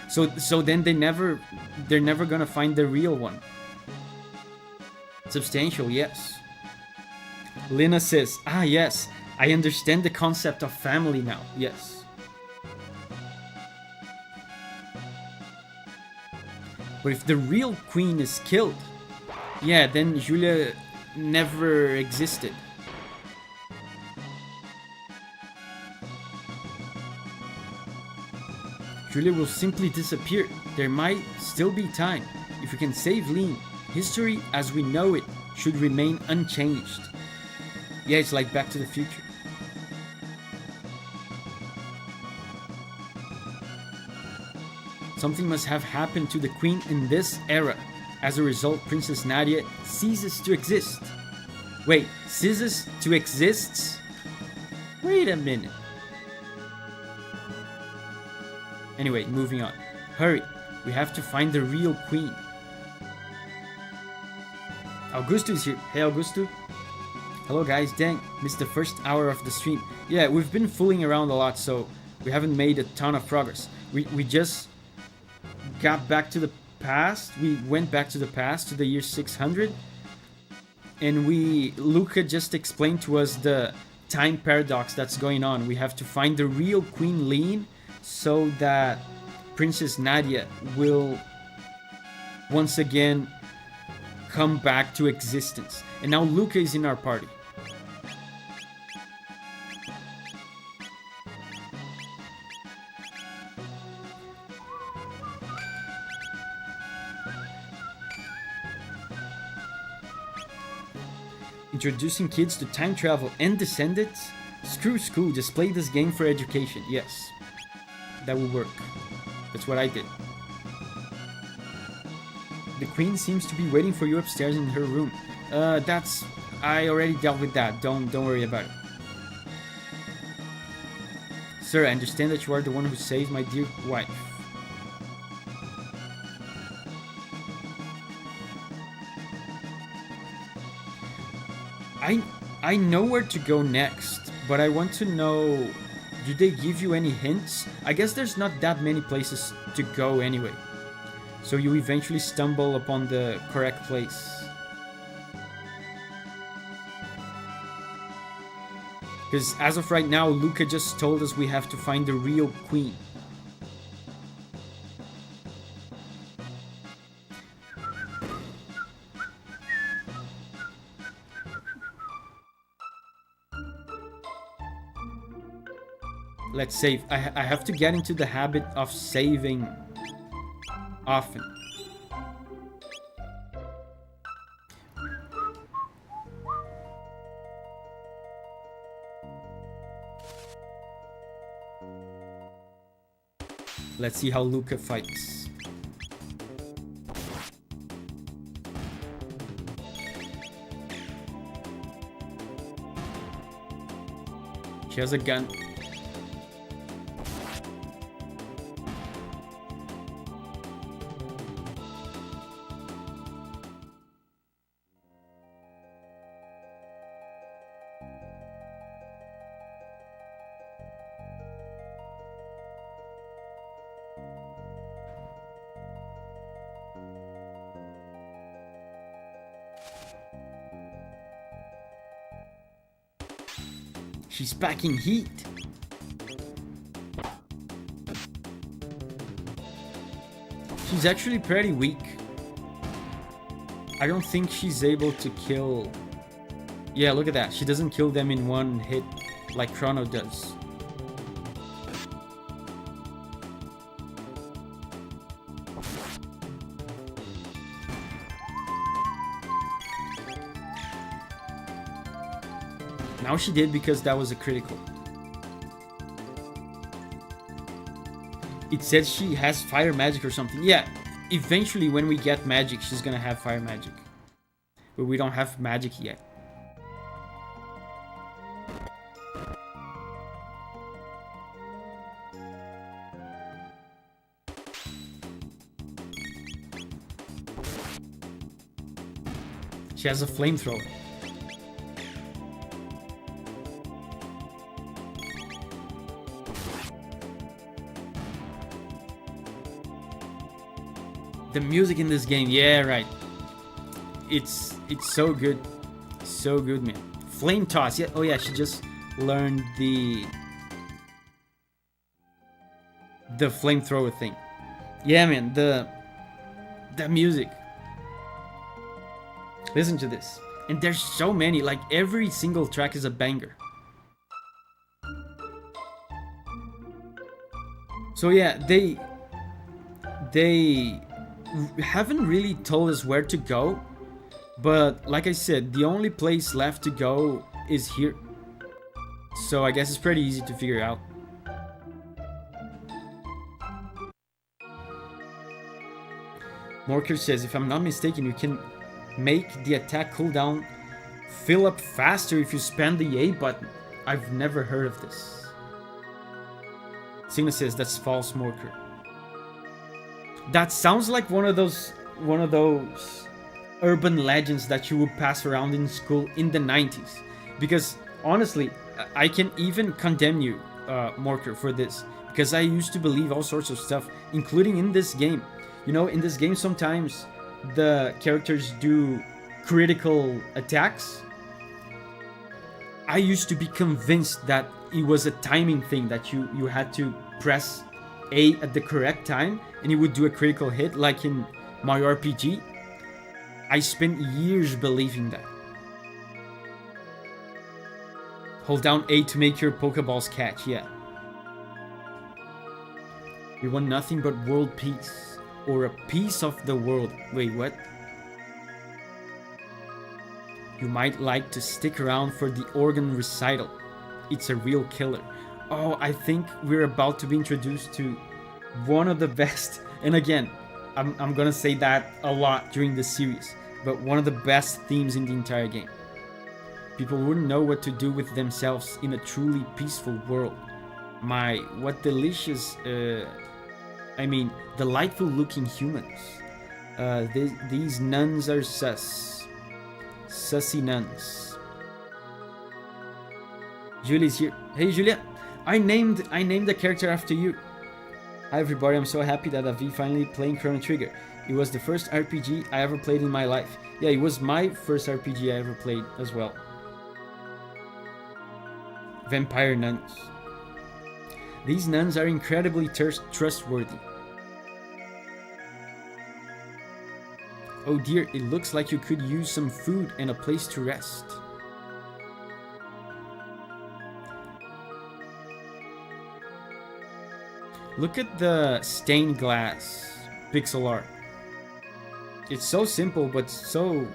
So then they're never gonna find the real one. Substantial, yes. Lena says, ah yes, I understand the concept of family now, yes. But if the real queen is killed, yeah, then Julia never existed. Julia will simply disappear. There might still be time. If we can save Lean, history as we know it should remain unchanged. Yeah, it's like Back to the Future. Something must have happened to the queen in this era. As a result, Princess Nadia ceases to exist. Wait, ceases to exist? Wait a minute. Anyway, moving on. Hurry, we have to find the real queen. Augusto is here. Hey, Augusto. Hello, guys. Dang, missed the first hour of the stream. Yeah, we've been fooling around a lot, so we haven't made a ton of progress. We just got back to the past. We went back to the past, to the year 600. And Luca just explained to us the time paradox that's going on. We have to find the real Queen Lean so that Princess Nadia will once again come back to existence. And now Luca is in our party. Introducing kids to time travel and descendants? Screw school, just play this game for education. Yes, that will work. That's what I did. The queen seems to be waiting for you upstairs in her room. I already dealt with that. Don't worry about it. Sir, I understand that you are the one who saved my dear wife. I know where to go next, but I want to know, do they give you any hints? I guess there's not that many places to go anyway. So you eventually stumble upon the correct place. Because as of right now, Luca just told us we have to find the real queen. Let's save. I have to get into the habit of saving often. Let's see how Luca fights. She has a gun. She's packing heat. She's actually pretty weak. I don't think she's able to kill... Yeah, look at that. She doesn't kill them in one hit like CHRONO does. Now she did because that was a critical. It says she has fire magic or something. Yeah, eventually when we get magic, she's gonna have fire magic. But we don't have magic yet. She has a flamethrower. The music in this game, yeah, right. It's so good. So good, man. Flame toss, yeah. Oh yeah, she just learned the flamethrower thing. Yeah, man, the music. Listen to this. And there's so many, like every single track is a banger. So yeah, they haven't really told us where to go, but like I said, the only place left to go is here. So I guess it's pretty easy to figure out. Morker says, if I'm not mistaken, you can make the attack cooldown fill up faster if you spam the A button. I've never heard of this. Signa says, that's false, Morker. That sounds like one of those urban legends that you would pass around in school in the 90s. Because honestly, I can even condemn you, Morker, for this. Because I used to believe all sorts of stuff, including in this game. You know, in this game sometimes the characters do critical attacks. I used to be convinced that it was a timing thing, that you had to press A at the correct time and he would do a critical hit, like in Mario RPG. I spent years believing that. Hold down A to make your Pokeballs catch, yeah. We want nothing but world peace. Or a piece of the world. Wait, what? You might like to stick around for the organ recital. It's a real killer. Oh, I think we're about to be introduced to one of the best, and again, I'm gonna say that a lot during this series, but one of the best themes in the entire game. People wouldn't know what to do with themselves in a truly peaceful world. My, what delicious, delightful looking humans. These nuns are sus. Sussy nuns. Julie's here. Hey Julia, I named the character after you. Hi everybody, I'm so happy that Davi finally playing Chrono Trigger. It was the first RPG I ever played in my life. Yeah, it was my first RPG I ever played as well. Vampire nuns. These nuns are incredibly trustworthy. Oh dear, it looks like you could use some food and a place to rest. Look at the stained glass pixel art. It's so simple, but so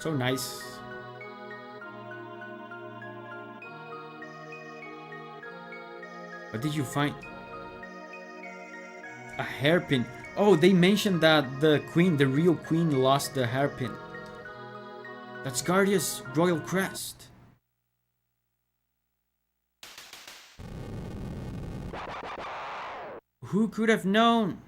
nice. What did you find? A hairpin. Oh, they mentioned that the queen, the real queen, lost the hairpin. That's Guardia's royal crest. Who could have known?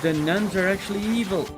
The nuns are actually evil.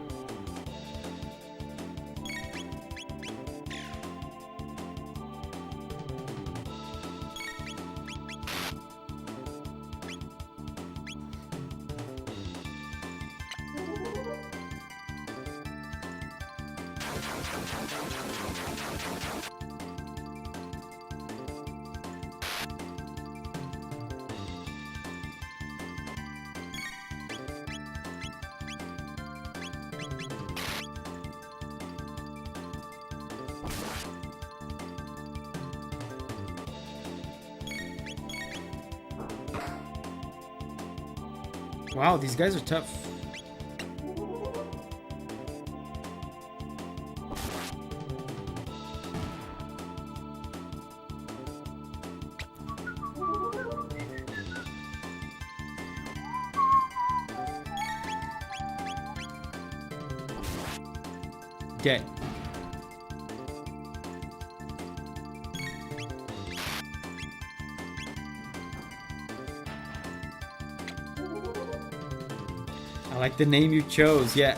Wow, these guys are tough. Dead. I like the name you chose, yeah.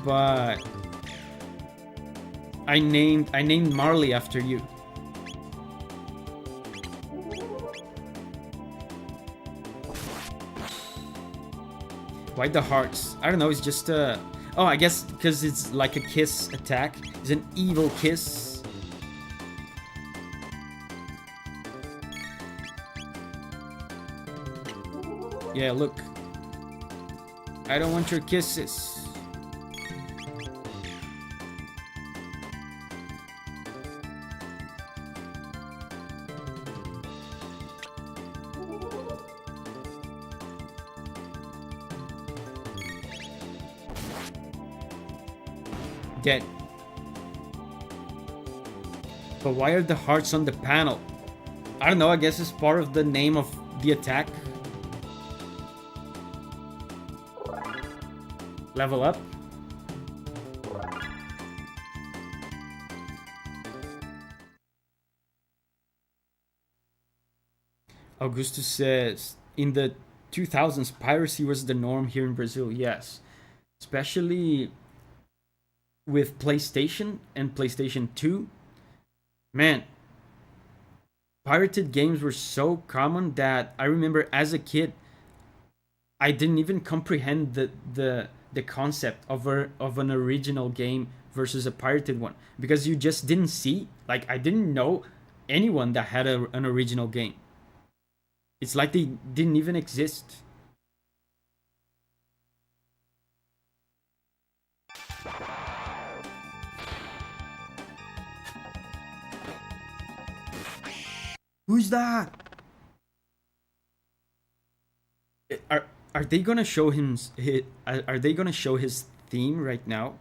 But I named Marley after you. Why the hearts? I don't know, it's just oh, I guess because it's like a kiss attack. It's an evil kiss. Yeah, look. I don't want your kisses. Dead. But why are the hearts on the panel? I don't know, I guess it's part of the name of the attack. Level up. Augustus says, in the 2000s, piracy was the norm here in Brazil. Yes. Especially with PlayStation and PlayStation 2. Man, pirated games were so common that I remember as a kid, I didn't even comprehend the concept of an original game versus a pirated one, because you just didn't see, like, I didn't know anyone that had an original game. It's like they didn't even exist. Who's that? Are they gonna show him? Are they gonna show his theme right now?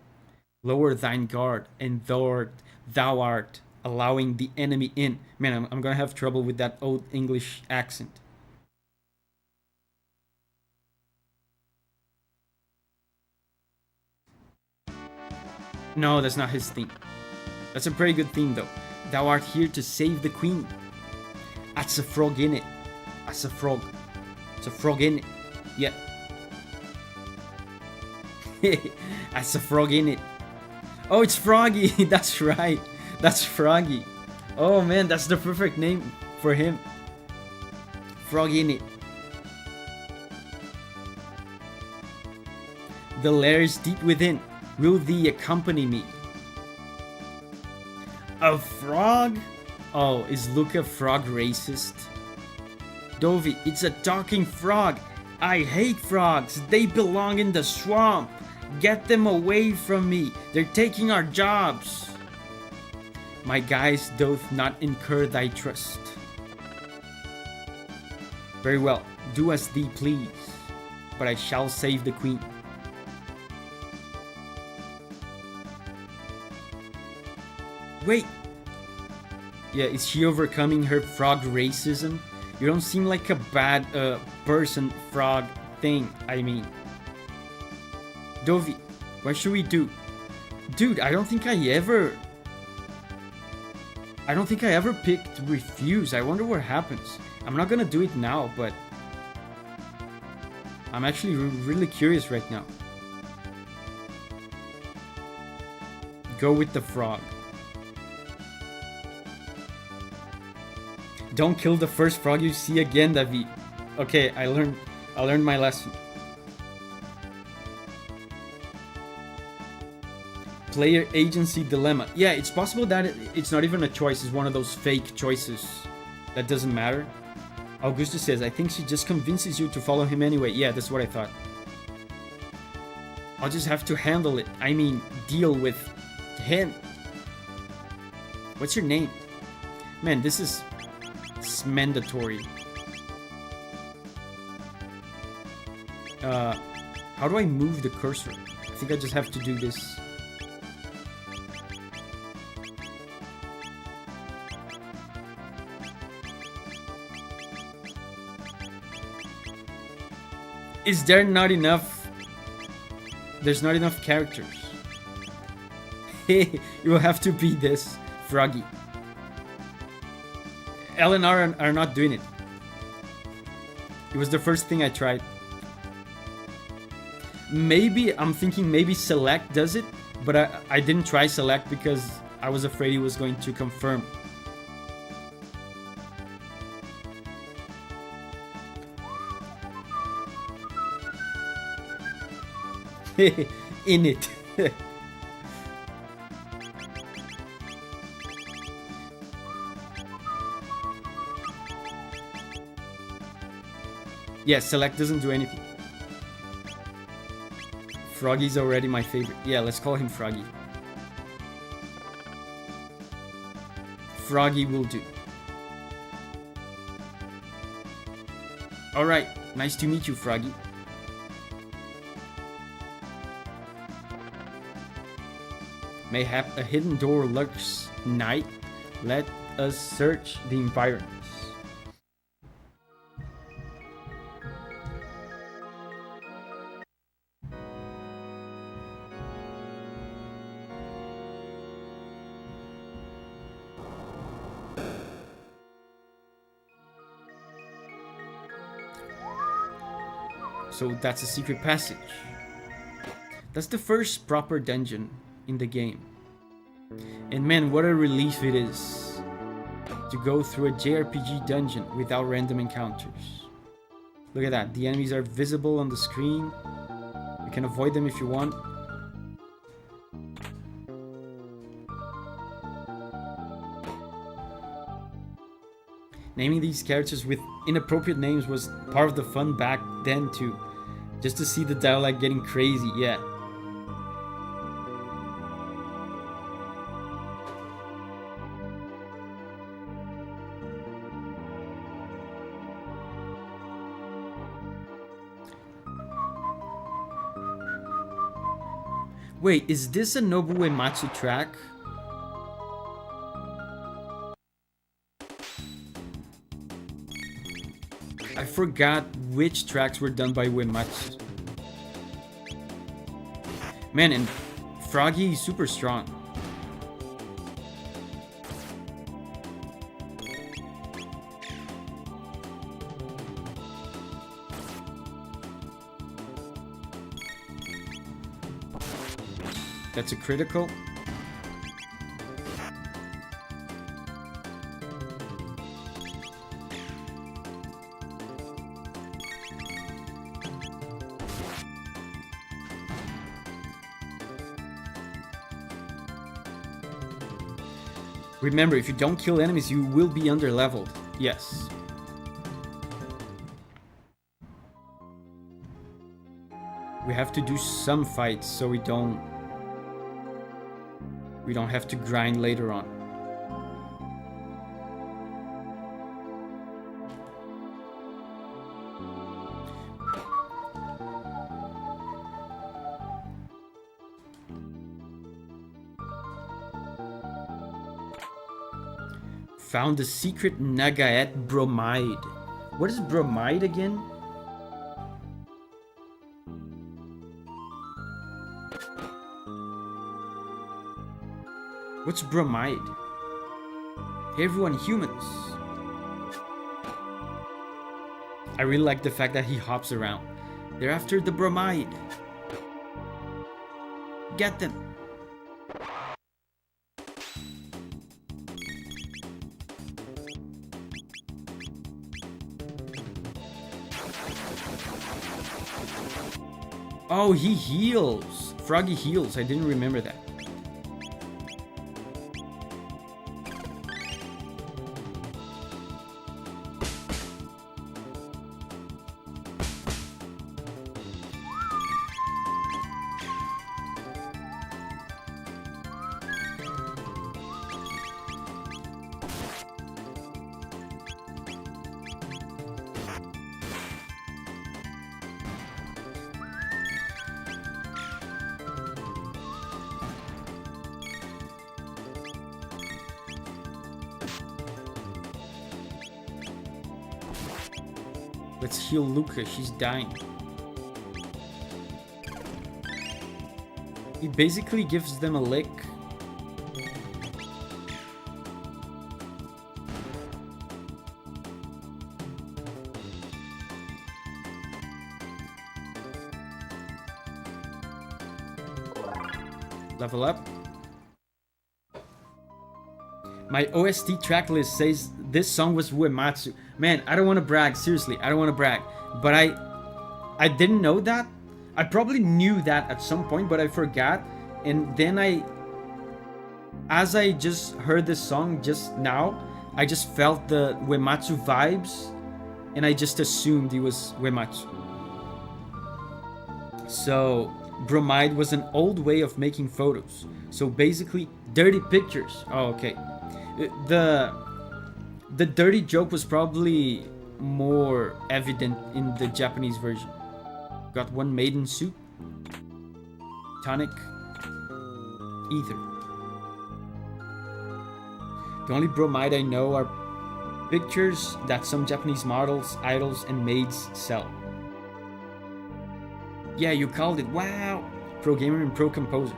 Lower thine guard, and thou art allowing the enemy in. Man, I'm gonna have trouble with that old English accent. No, that's not his theme. That's a pretty good theme though. Thou art here to save the queen. That's a frog in it. That's a frog. It's a frog in it. Yeah. That's a frog in it. Oh, it's Froggy. That's right. That's Froggy. Oh man, that's the perfect name for him. Frog in it. The lair is deep within. Will thee accompany me? A frog? Oh, is Luca frog racist? Davi, it's a talking frog. I hate frogs. They belong in the swamp. Get them away from me. They're taking our jobs. My guys doth not incur thy trust. Very well. Do as thee please. But I shall save the queen. Wait. Yeah, is she overcoming her frog racism? You don't seem like a bad person frog thing, I mean. Davi, what should we do? Dude, I don't think I ever picked refuse. I wonder what happens. I'm not gonna do it now, but I'm actually really curious right now. Go with the frog. Don't kill the first frog you see again, Davi. Okay, I learned my lesson. Player agency dilemma. Yeah, it's possible that it's not even a choice. It's one of those fake choices that doesn't matter. Augusto says, I think she just convinces you to follow him anyway. Yeah, that's what I thought. I'll just have to handle it. I mean, deal with him. What's your name? Man, this is mandatory. How do I move the cursor? I think I just have to do this. Is there not enough? There's not enough characters. Hey, you will have to be this, Froggy. L and R are not doing it. It was the first thing I tried. Maybe, I'm thinking maybe select does it, but I didn't try select because I was afraid it was going to confirm. In it. Yeah, select doesn't do anything. Froggy's already my favorite. Yeah, let's call him Froggy. Froggy will do. Alright, nice to meet you, Froggy. Mayhap a hidden door lurks night. Let us search the environs. So that's a secret passage. That's the first proper dungeon in the game. And man, what a relief it is to go through a JRPG dungeon without random encounters. Look at that, the enemies are visible on the screen. You can avoid them if you want. Naming these characters with inappropriate names was part of the fun back then too. Just to see the dialogue getting crazy, yeah. Wait, is this a Nobu Uematsu track? I forgot which tracks were done by Uematsu. Man, and Froggy is super strong. That's a critical. Remember, if you don't kill enemies, you will be underleveled. Yes. We have to do some fights so we don't have to grind later on. Found the secret Nagaet bromide. What is bromide again? What's bromide? Hey everyone, humans. I really like the fact that he hops around. They're after the bromide. Get them. Oh, he heals. Froggy heals. I didn't remember that. Let's heal Luca, she's dying. He basically gives them a lick. Level up. My OST tracklist says this song was Uematsu. Man, I don't want to brag. Seriously, I don't want to brag. But I didn't know that. I probably knew that at some point, but I forgot. And then as I just heard this song just now, I just felt the Uematsu vibes. And I just assumed it was Uematsu. So, bromide was an old way of making photos. So basically, dirty pictures. Oh, okay. The dirty joke was probably more evident in the Japanese version. Got one maiden soup, tonic, ether. The only bromide I know are pictures that some Japanese models, idols, and maids sell. Yeah, you called it. Wow. Pro gamer and pro composer.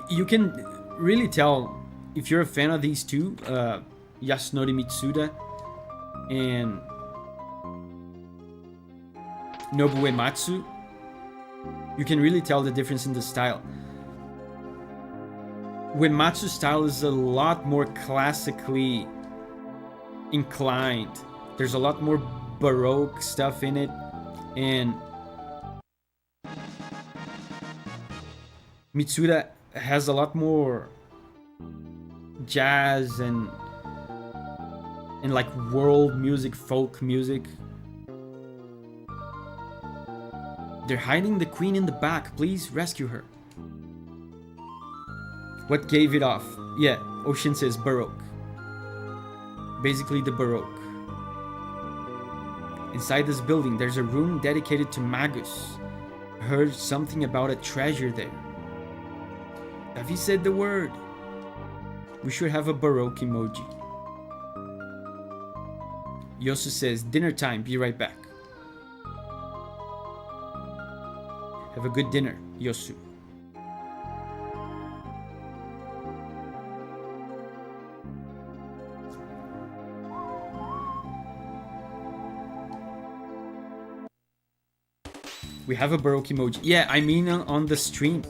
You can really tell if you're a fan of these two, Yasunori Mitsuda and Nobu Uematsu. You can really tell the difference in the style. Uematsu's style is a lot more classically inclined. There's a lot more Baroque stuff in it, and Mitsuda has a lot more jazz and like world music, folk music. They're hiding the queen in the back. Please rescue her. What gave it off? Yeah, Ocean says Baroque. Basically the Baroque. Inside this building, there's a room dedicated to Magus. Heard something about a treasure there. Davi said the word. We should have a Baroque emoji. Yosu says, dinner time, be right back. Have a good dinner, Yosu. We have a Baroque emoji. Yeah, I mean on the stream.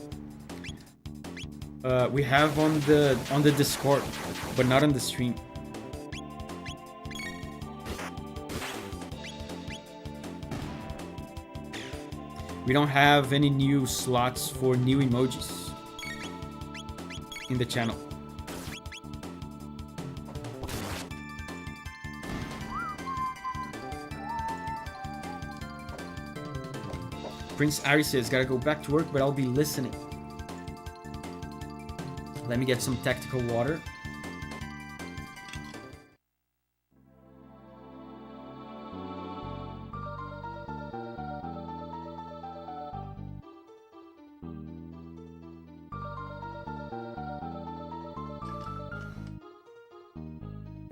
We have on the Discord, but not on the stream. We don't have any new slots for new emojis in the channel. Prince Ari says, gotta go back to work, but I'll be listening. Let me get some tactical water.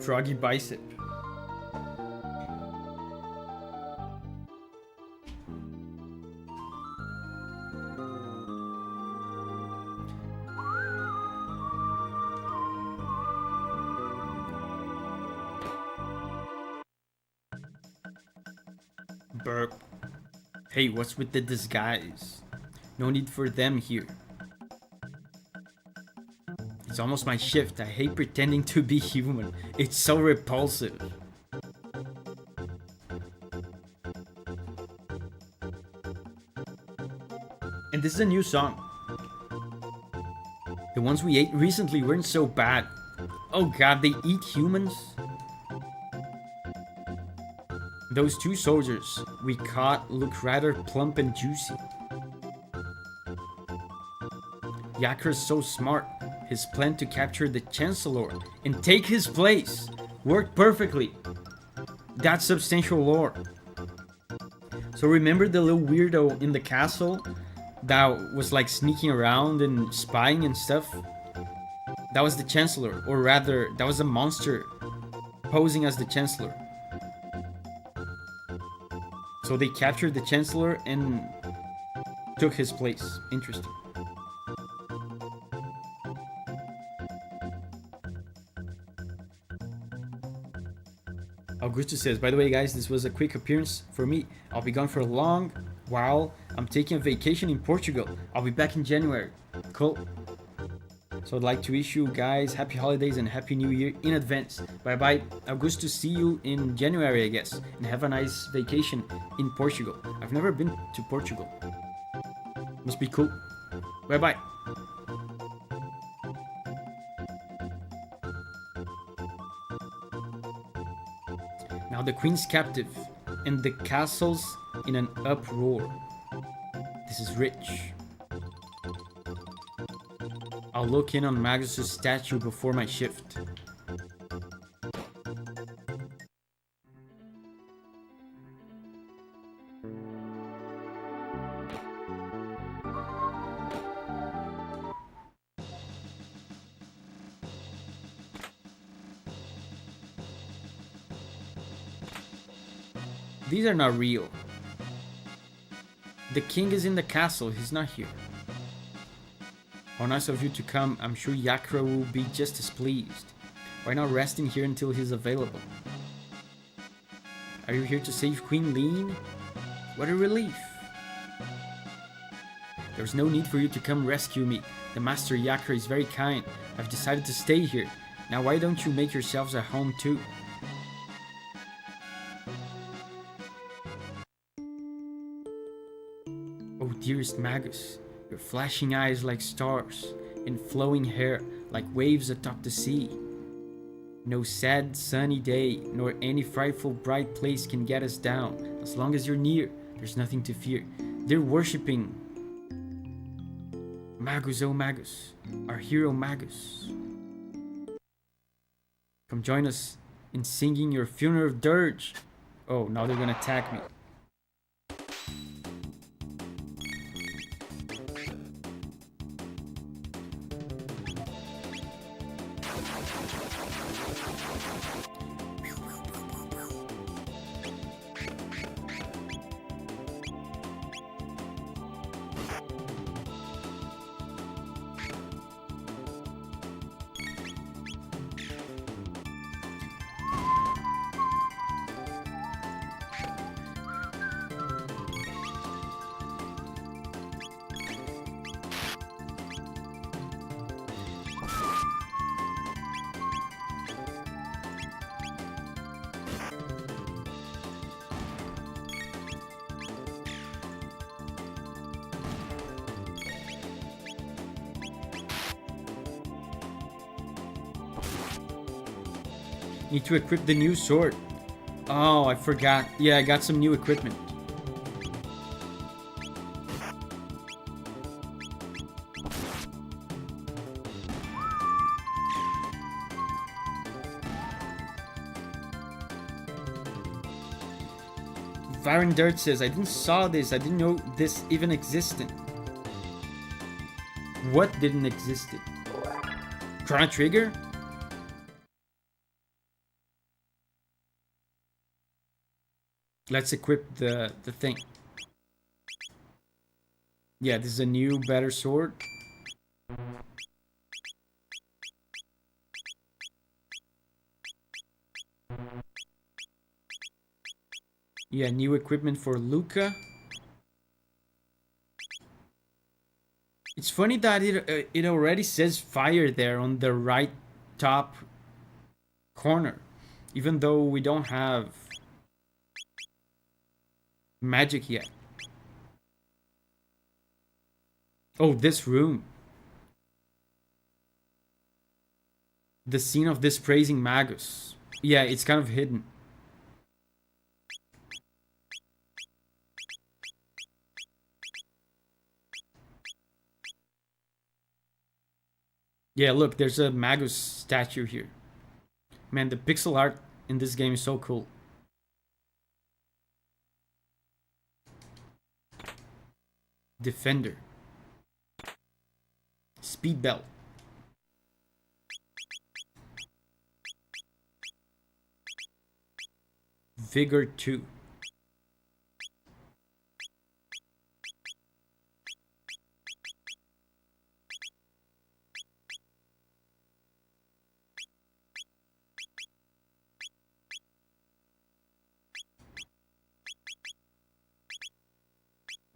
froggy bicep. Burp. Hey, what's with the disguise? No need for them here. It's almost my shift. I hate pretending to be human. It's so repulsive. And this is a new song. The ones we ate recently weren't so bad. Oh god, they eat humans? Those two soldiers we caught look rather plump and juicy. Yakra's so smart. His plan to capture the Chancellor and take his place worked perfectly. That's substantial lore. So remember the little weirdo in the castle that was like sneaking around and spying and stuff? That was the Chancellor, or rather, that was a monster posing as the Chancellor. So they captured the Chancellor and took his place. Interesting. Augustus says, by the way guys, this was a quick appearance for me. I'll be gone for a long while. I'm taking a vacation in Portugal. I'll be back in January. Cool. So I'd like to wish you guys happy holidays and happy new year in advance. Bye bye. Augustus, see you in January I guess. And have a nice vacation in Portugal. I've never been to Portugal. Must be cool. Bye bye. Now the queen's captive, and the castle's in an uproar. This is rich. I'll look in on Magus' statue before my shift. These are not real. The king is in the castle, he's not here. How nice of you to come. I'm sure Yakra will be just as pleased. Why not rest in here until he's available? Are you here to save Queen Lean? What a relief. There's no need for you to come rescue me. The Master Yakra is very kind. I've decided to stay here. Now why don't you make yourselves at home too? Oh dearest Magus, your flashing eyes like stars, and flowing hair like waves atop the sea. No sad sunny day, nor any frightful bright place can get us down. As long as you're near, there's nothing to fear. They're worshipping Magus, oh Magus, our hero Magus. Come join us in singing your funeral dirge. Oh, now they're gonna attack me. Need to equip the new sword. Oh, I forgot. Yeah, I got some new equipment. Varen Dirt says, I didn't saw this. I didn't know this even existed. What didn't exist? Chrono Trigger? Let's equip the thing. Yeah, this is a new, better sword. Yeah, new equipment for Luca. It's funny that it already says fire there on the right top corner, even though we don't have magic yet. Oh, this room. The scene of this praising Magus. Yeah, it's kind of hidden. Yeah, look, there's a Magus statue here. Man, the pixel art in this game is so cool. Defender. Speed belt. Vigor 2.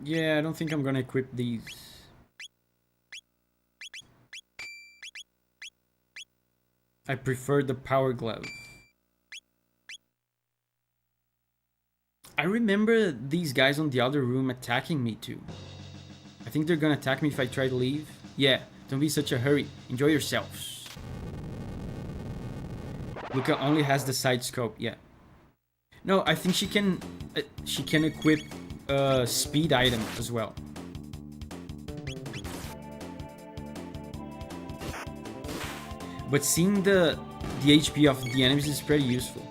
Yeah, I don't think I'm gonna equip these. I prefer the power glove. I remember these guys on the other room attacking me too. I think they're gonna attack me if I try to leave. Yeah, don't be such a hurry. Enjoy yourselves. Luca only has the side scope, yeah. No, I think she can equip a speed item as well. But seeing the HP of the enemies is pretty useful.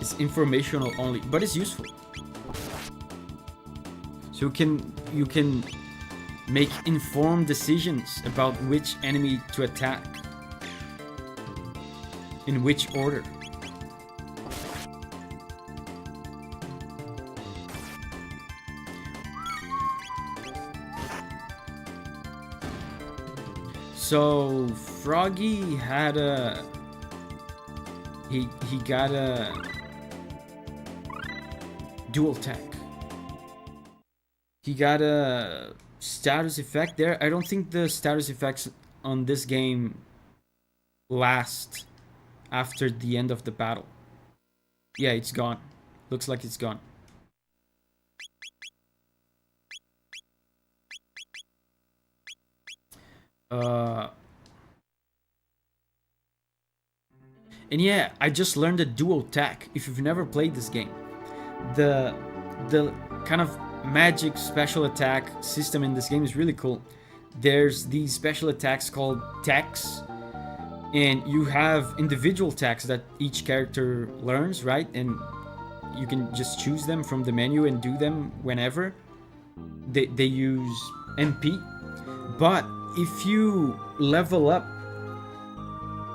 It's informational only, but it's useful. So you can make informed decisions about which enemy to attack, in which order. So Froggy had a he got a dual tech. He got a status effect there. I don't think the status effects on this game last after the end of the battle. Yeah, it's gone. Looks like it's gone. And yeah, I just learned a dual tech. If you've never played this game, the kind of magic special attack system in this game is really cool. There's these special attacks called techs, and you have individual techs that each character learns, right? And you can just choose them from the menu and do them whenever. They use MP, but if you level up,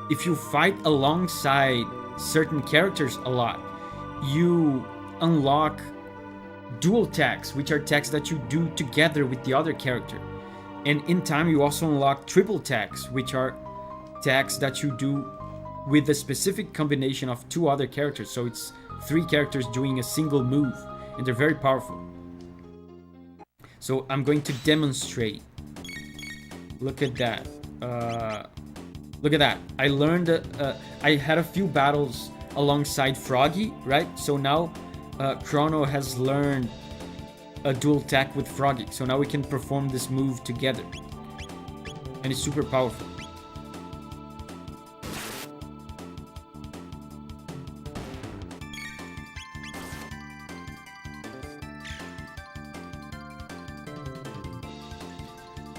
if you fight alongside certain characters a lot, you unlock dual attacks, which are attacks that you do together with the other character. And in time you also unlock triple attacks, which are attacks that you do with a specific combination of two other characters. So it's 3 characters doing a single move, and they're very powerful. So I'm going to demonstrate. Look at that. Look at that. I learned, I had a few battles alongside Froggy, right? So now CHRONO has learned a dual attack with Froggy. So now we can perform this move together. And it's super powerful.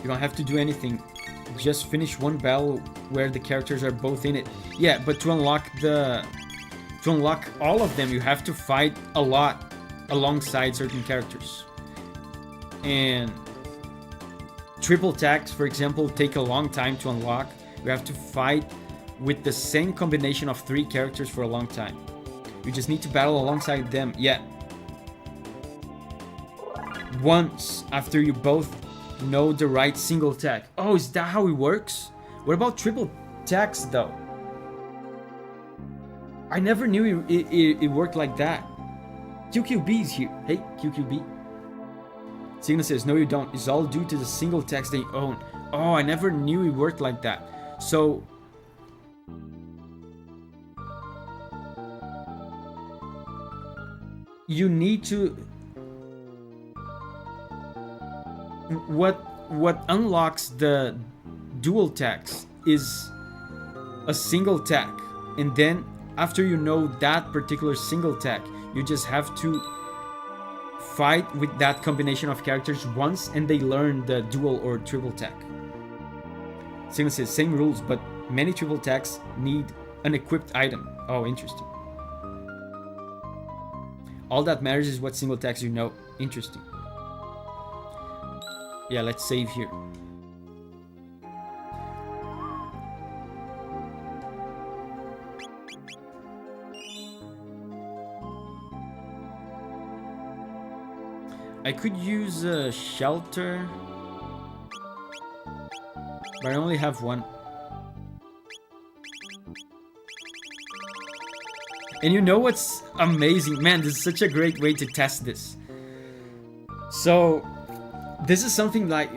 You don't have to do anything. Just finish one battle where the characters are both in it. Yeah, but to unlock all of them, you have to fight a lot alongside certain characters. And triple attacks, for example, take a long time to unlock. You have to fight with the same combination of 3 characters for a long time. You just need to battle alongside them. Yeah. Once after you both know the right single attack. Oh, is that how it works? What about triple attacks though? I never knew it worked like that. QQB is here. Hey, QQB. Signa says, no you don't. It's all due to the single attacks they own. Oh, I never knew it worked like that. So... you need to... What unlocks the dual attacks is a single attack. And then, after you know that particular single attack, you just have to fight with that combination of characters once and they learn the dual or triple attack. Sigma says, same rules, but many triple attacks need an equipped item. Oh, interesting. All that matters is what single attacks you know. Interesting. Yeah, let's save here. I could use a shelter, but I only have one. And you know what's amazing? Man, this is such a great way to test this. So, this is something like,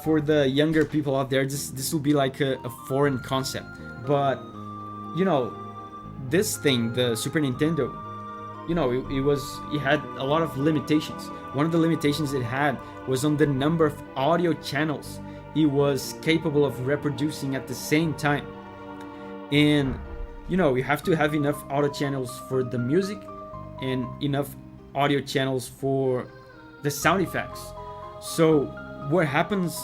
for the younger people out there, this will be like a foreign concept. But, you know, this thing, the Super Nintendo, you know, it had a lot of limitations. One of the limitations it had was on the number of audio channels it was capable of reproducing at the same time. And, you know, you have to have enough audio channels for the music and enough audio channels for the sound effects. So what happens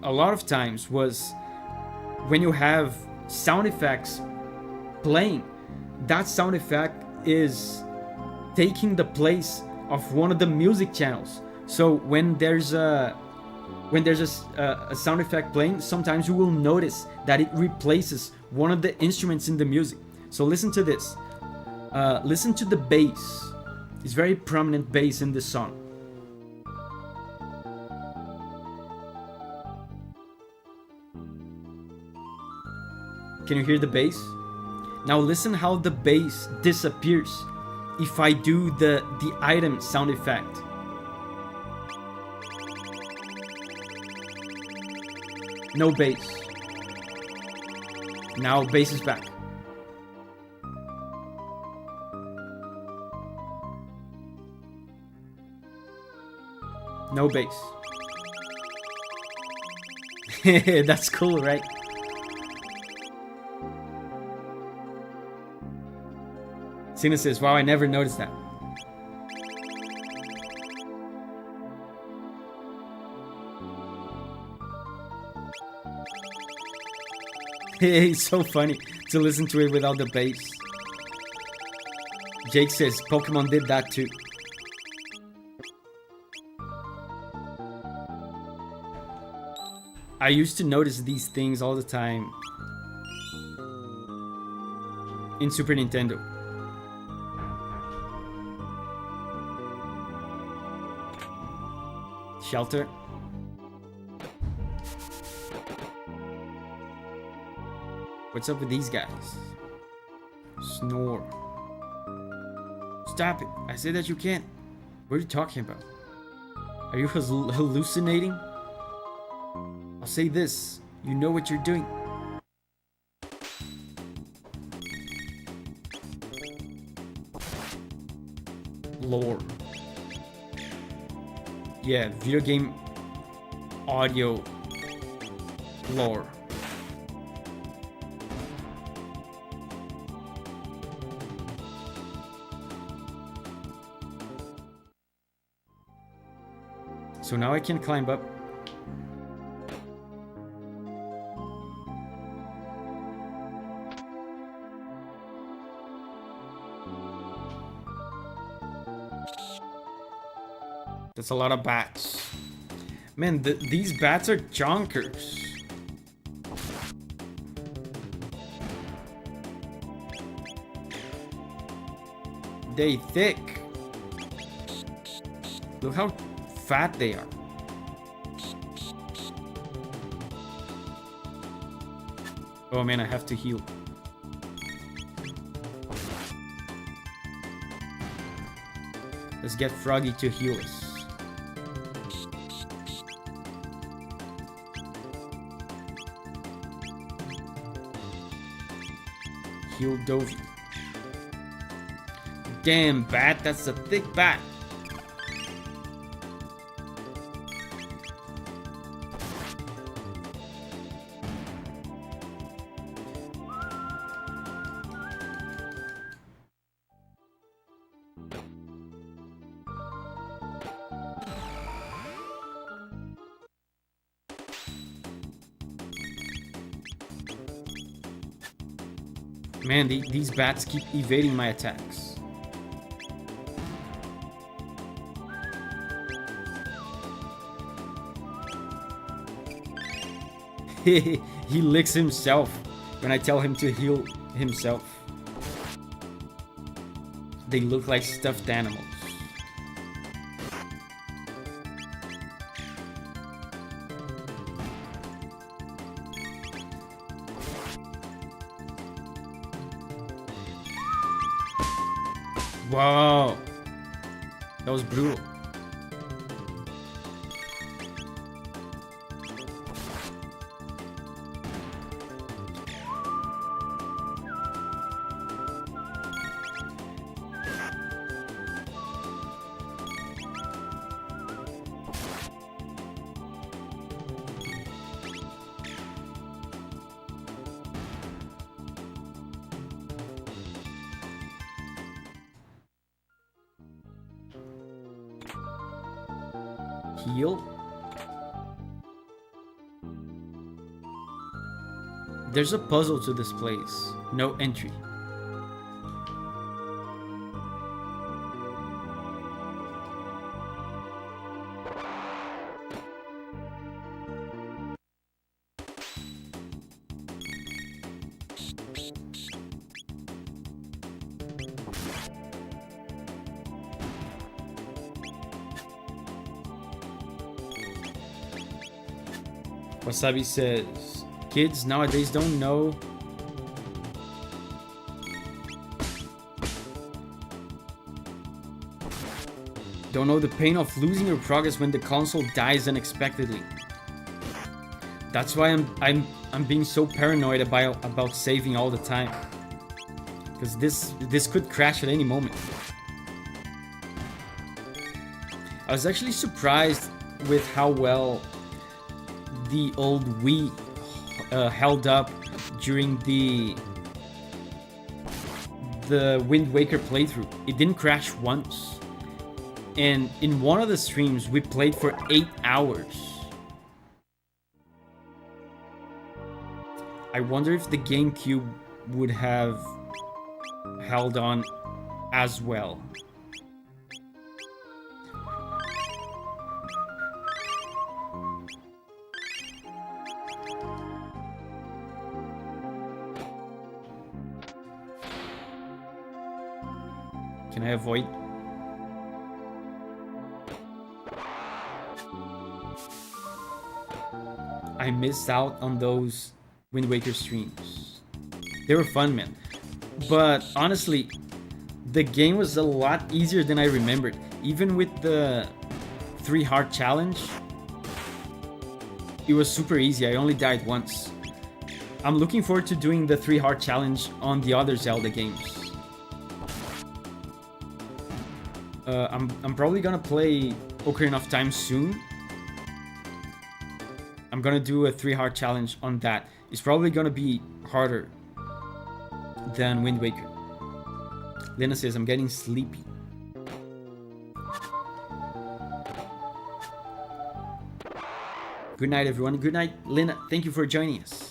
a lot of times was when you have sound effects playing, that sound effect is taking the place of one of the music channels. So when there's a sound effect playing, sometimes you will notice that it replaces one of the instruments in the music. So listen to this. Listen to the bass. It's very prominent bass in this song. Can you hear the bass? Now listen how the bass disappears if I do the item sound effect. No bass. Now bass is back. No bass. That's cool, right? Cena says, wow, I never noticed that. It's so funny to listen to it without the bass. Jake says, Pokemon did that too. I used to notice these things all the time in Super Nintendo. Shelter. What's up with these guys? Snore. Stop it. I said that you can't. What are you talking about? Are you hallucinating? I'll say this. You know what you're doing. Lore. Yeah, video game audio lore. So now I can climb up. That's a lot of bats. Man, these bats are chonkers. They thick. Look how fat they are. Oh man, I have to heal. Let's get Froggy to heal us. Heal Davi. Damn, bat, that's a thick bat. Man, these bats keep evading my attacks. He licks himself when I tell him to heal himself. They look like stuffed animals. Wow, that was brutal. Heal. There's a puzzle to this place. No entry. Wasabi says, kids nowadays don't know the pain of losing your progress when the console dies unexpectedly. That's why I'm being so paranoid about saving all the time. Because this could crash at any moment. I was actually surprised with how well the old Wii held up during the Wind Waker playthrough. It didn't crash once. And in one of the streams, we played for 8 hours. I wonder if the GameCube would have held on as well. Can I avoid? I missed out on those Wind Waker streams. They were fun, man. But honestly, the game was a lot easier than I remembered. Even with the 3 heart challenge, it was super easy. I only died once. I'm looking forward to doing the 3 heart challenge on the other Zelda games. I'm probably gonna play Ocarina of Time soon. I'm gonna do a 3 heart challenge on that. It's probably gonna be harder than Wind Waker. Lena says, I'm getting sleepy. Good night, everyone. Good night, Lena. Thank you for joining us.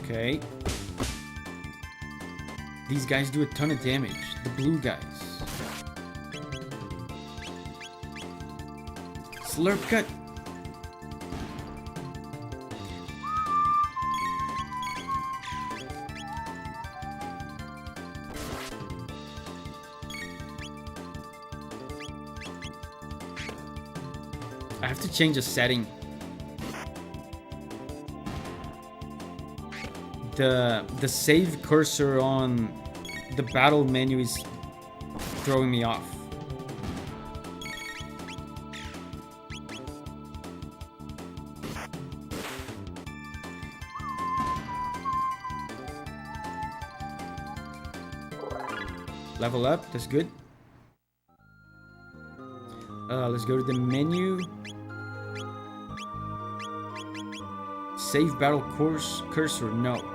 Okay. These guys do a ton of damage. The blue guys. Slurp cut. I have to change a setting. The save cursor on the battle menu is throwing me off. Level up, that's good. Let's go to the menu. Save battle course cursor, no.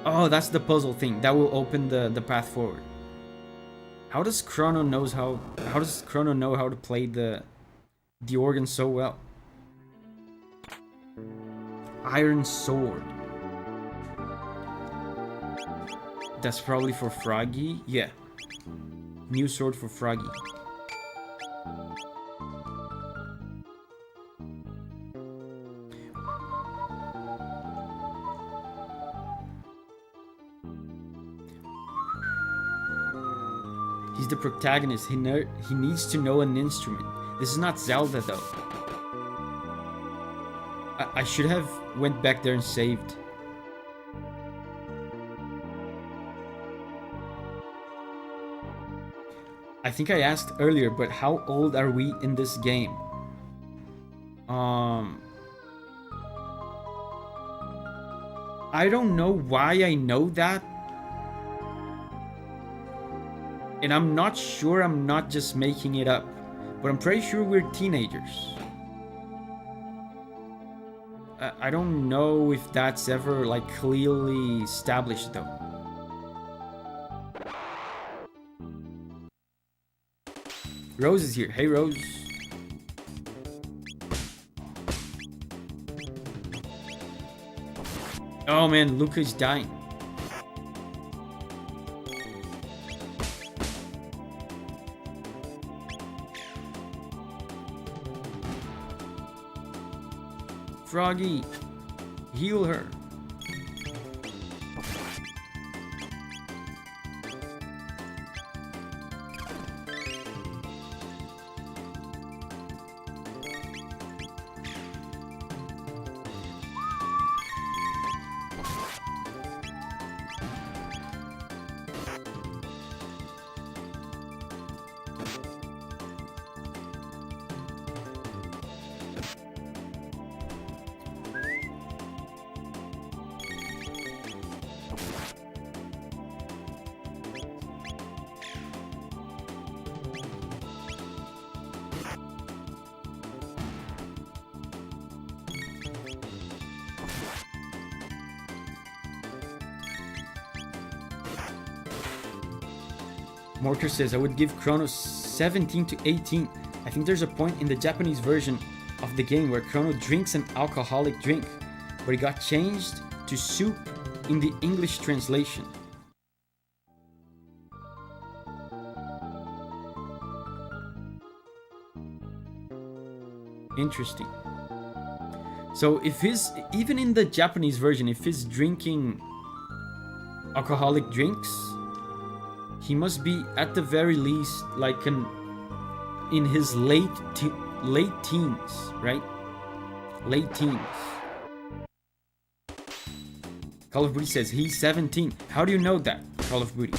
Oh, that's the puzzle thing. That will open the path forward. How does CHRONO know how to play the organ so well? Iron sword. That's probably for Froggy. Yeah. New sword for Froggy. He's the protagonist. He needs to know an instrument. This is not Zelda though. I should have went back there and saved. I think I asked earlier, but how old are we in this game? I don't know why I know that. And I'm not sure I'm not just making it up. But I'm pretty sure we're teenagers. I don't know if that's ever like clearly established though. Rose is here. Hey Rose. Oh man, Luca is dying. Froggy, heal her. Morker says, I would give CHRONO 17 to 18. I think there's a point in the Japanese version of the game where CHRONO drinks an alcoholic drink, but it got changed to soup in the English translation. Interesting. So if even in the Japanese version, if he's drinking alcoholic drinks, he must be at the very least like in his late teens, right? Late teens. Call of Booty says he's 17. How do you know that, Call of Booty?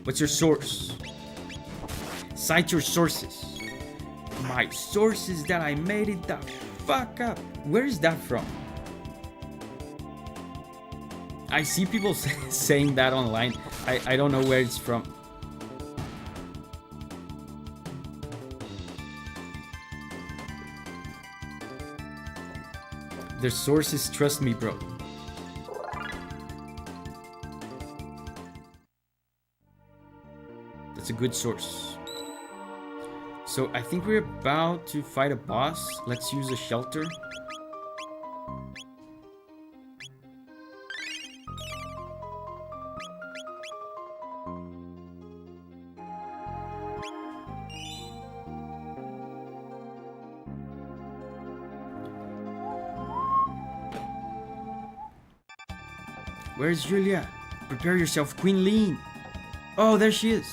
What's your source? Cite your sources. My source is that I made it the fuck up. Where is that from? I see people saying that online. I don't know where it's from. Their sources, trust me, bro. That's a good source. So I think we're about to fight a boss. Let's use a shelter. Where's Julia? Prepare yourself, Queen Lean. Oh, there she is.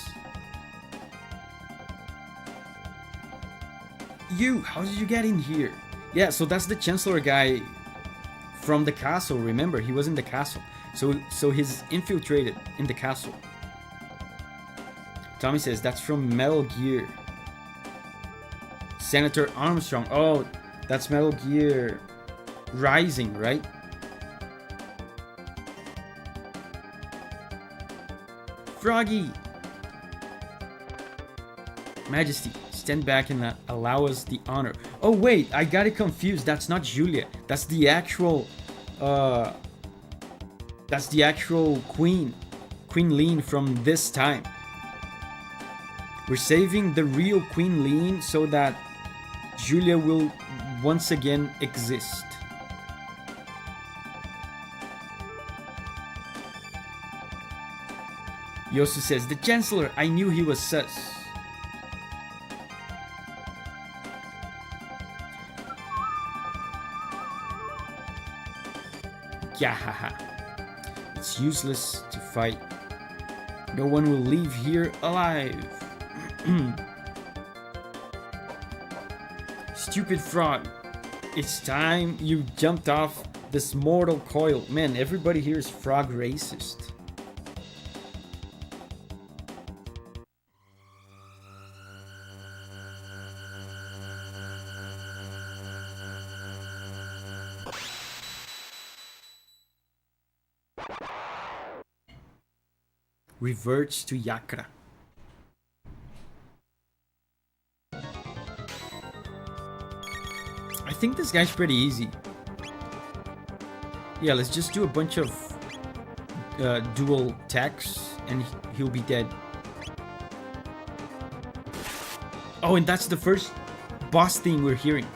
You, how did you get in here? Yeah, so that's the Chancellor guy from the castle. Remember, he was in the castle. So he's infiltrated in the castle. Tommy says that's from Metal Gear. Senator Armstrong. Oh, that's Metal Gear Rising, right? Froggy! Majesty, stand back and allow us the honor. Oh wait, I got it confused. That's not Julia. That's the actual Queen Lean from this time. We're saving the real Queen Lean so that Julia will once again exist. Yosu says, the Chancellor, I knew he was sus. Yahaha. It's useless to fight. No one will leave here alive. Stupid frog. It's time you jumped off this mortal coil. Man, everybody here is frog racist. Reverts to Yakra. I think this guy's pretty easy. Yeah, let's just do a bunch of dual attacks and he'll be dead. Oh, and that's the first boss thing we're hearing.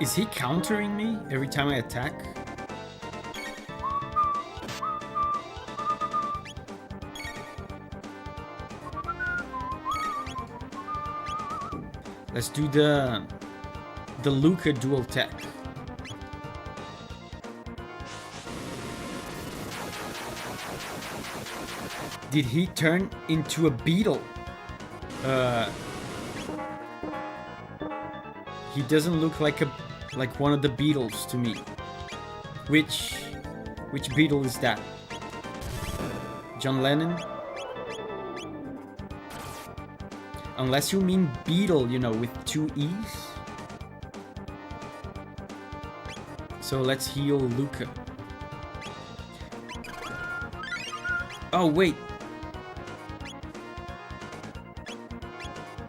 Is he countering me every time I attack? Let's do the Luca dual attack. Did he turn into a beetle? He doesn't look like one of the Beatles to me. Which Beatle is that? John Lennon? Unless you mean Beetle, you know, with 2 E's. So let's heal Luca. Oh wait.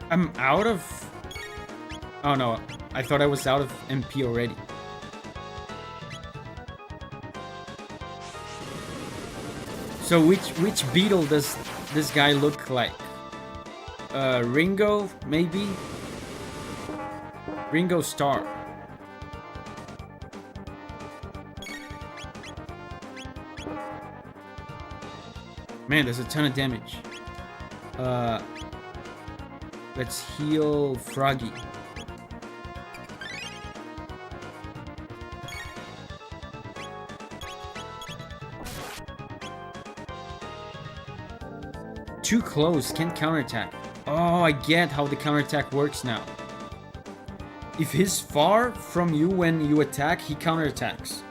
I'm out of... Oh no, I thought I was out of MP already. So which Beatle does this guy look like? Ringo, maybe? Ringo Starr. Man, there's a ton of damage. Let's heal Froggy. Too close, can't counterattack. Oh, I get how the counterattack works now. If he's far from you when you attack, he counterattacks.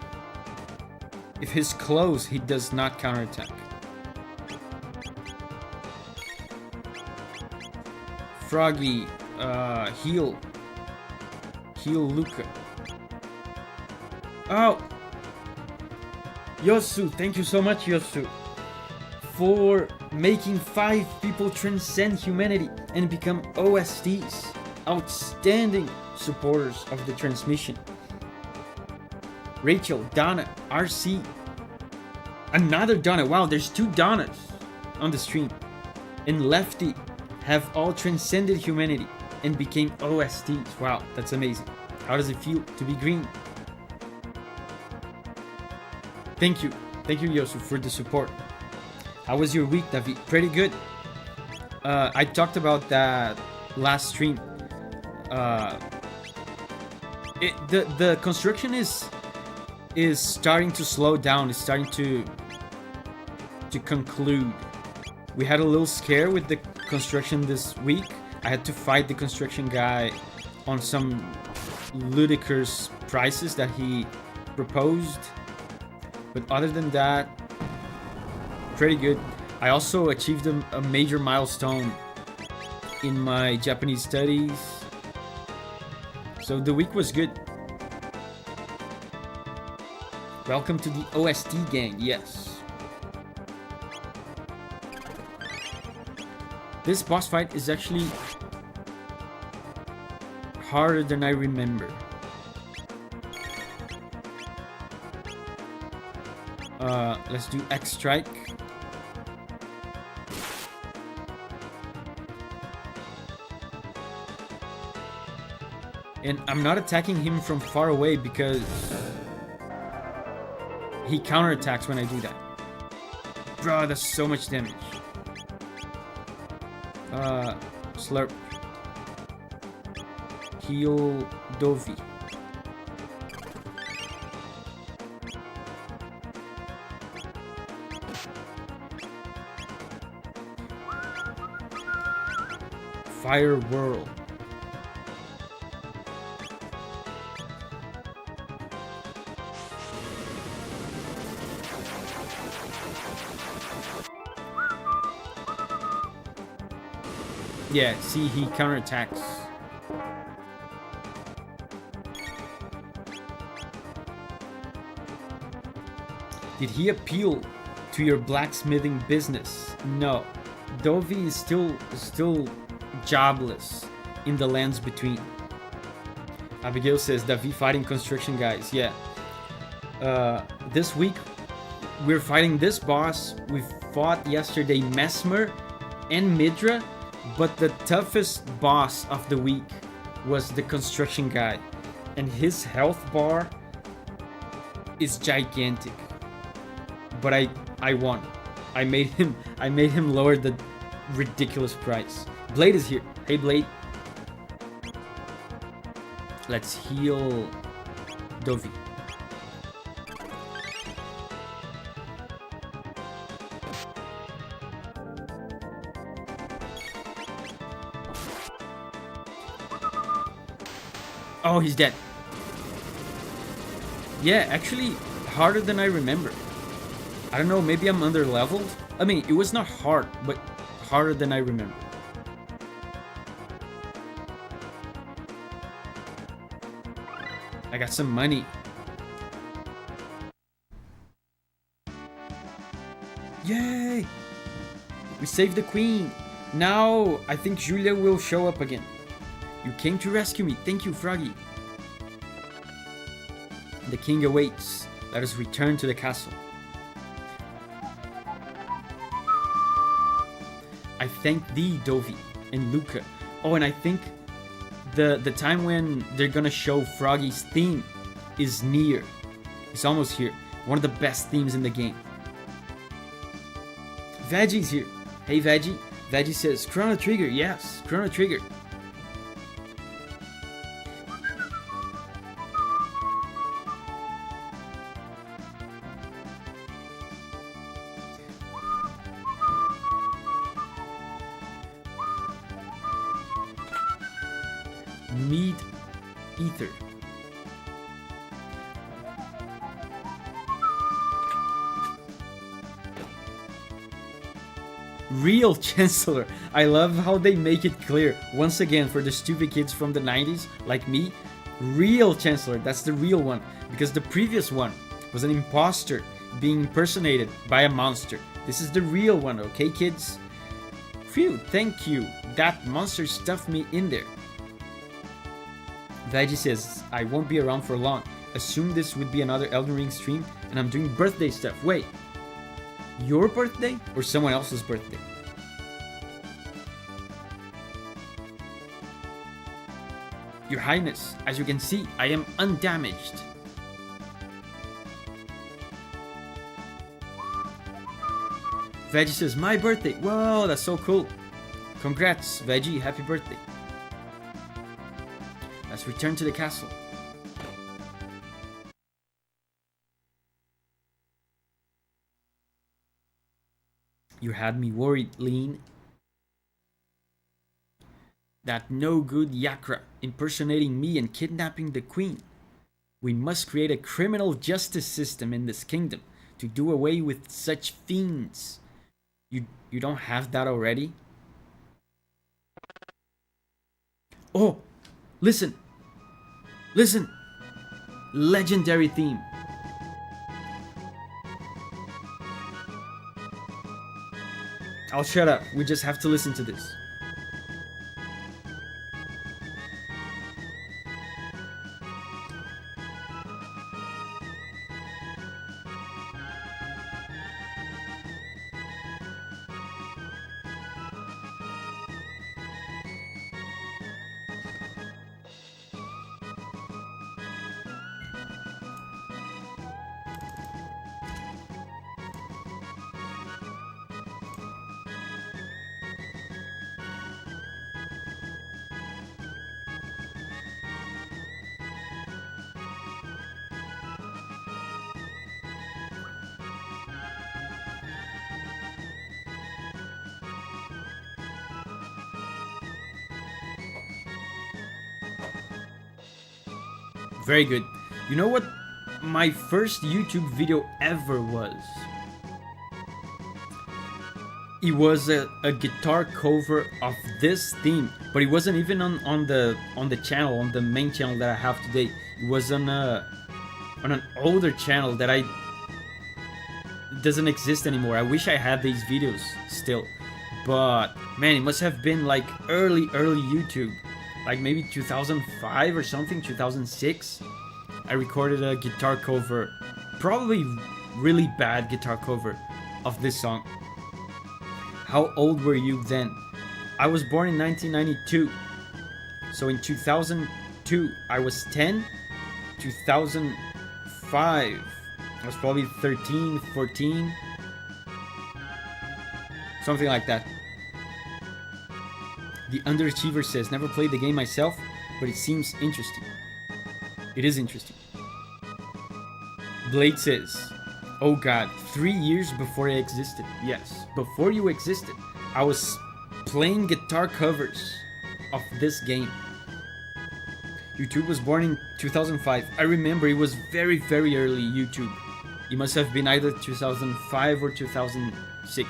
If he's close, he does not counterattack. Froggy, heal Luca. Oh! Yosu, thank you so much, Yosu, for making 5 people transcend humanity and become OSTs. Outstanding supporters of the transmission. Rachel, Donna, RC. Another Donna. Wow, there's 2 Donnas on the stream. And Lefty have all transcended humanity and became OSTs. Wow, that's amazing. How does it feel to be green? Thank you, Yosu, for the support. How was your week, Davi? Pretty good. I talked about that last stream. The construction is starting to slow down. It's starting to conclude. We had a little scare with the construction this week. I had to fight the construction guy on some ludicrous prices that he proposed. But other than that, pretty good. I also achieved a major milestone in my Japanese studies. So the week was good. Welcome to the OST gang, yes. This boss fight is actually harder than I remember. Let's do X Strike. And I'm not attacking him from far away because he counterattacks when I do that. Bro, that's so much damage. Slurp. Heal Davi. Fire Whirl. Yeah, see, he counterattacks. Did he appeal to your blacksmithing business? No. Davi is still jobless in the lands between. Abigail says, Davi fighting construction guys. Yeah. This week, we're fighting this boss. We fought yesterday Mesmer and Midra. But the toughest boss of the week was the construction guy, and his health bar is gigantic. But I won. I made him lower the ridiculous price. Blade is here. Hey Blade. Let's heal Davi. Oh, he's dead. Yeah, actually harder than I remember. I don't know, maybe I'm under leveled. I mean, it was not hard, but harder than I remember. I got some money. Yay! We saved the queen. Now I think Julia will show up again. You came to rescue me. Thank you, Froggy. The king awaits. Let us return to the castle. I thank thee, Davi and Luca. Oh, and I think the time when they're gonna show Froggy's theme is near. It's almost here. One of the best themes in the game. Veggie's here. Hey, Veggie. Veggie says, Chrono Trigger. Yes, Chrono Trigger. Meat Ether. Real Chancellor. I love how they make it clear. Once again, for the stupid kids from the 90s, like me, real Chancellor, that's the real one. Because the previous one was an imposter being impersonated by a monster. This is the real one, okay, kids? Phew, thank you. That monster stuffed me in there. Veggie says, I won't be around for long. assumed this would be another Elden Ring stream, and I'm doing birthday stuff. Wait, your birthday or someone else's birthday? Your Highness, as you can see, I am undamaged. Veggie says, my birthday. Whoa, that's so cool. Congrats, Veggie. Happy birthday. Let's return to the castle. You had me worried, Lean. That no good Yakra impersonating me and kidnapping the queen. We must create a criminal justice system in this kingdom to do away with such fiends. You don't have that already? Oh, listen. Listen. Legendary theme. I'll shut up. We just have to listen to this. Very good. You know what my first YouTube video ever was? It was a guitar cover of this theme, but it wasn't even on the channel, on the main channel that I have today. It was on an older channel that doesn't exist anymore. I wish I had these videos still, but man, it must have been like early YouTube. Like maybe 2005 or something, 2006. I recorded a guitar cover, probably really bad guitar cover of this song. How old were you then? I was born in 1992. So in 2002, I was 10. 2005, I was probably 13, 14. Something like that. The Underachiever says, never played the game myself, but it seems interesting. It is interesting. Blade says, oh god, 3 years before I existed. Yes, before you existed, I was playing guitar covers of this game. YouTube was born in 2005. I remember it was very early YouTube. It must have been either 2005 or 2006.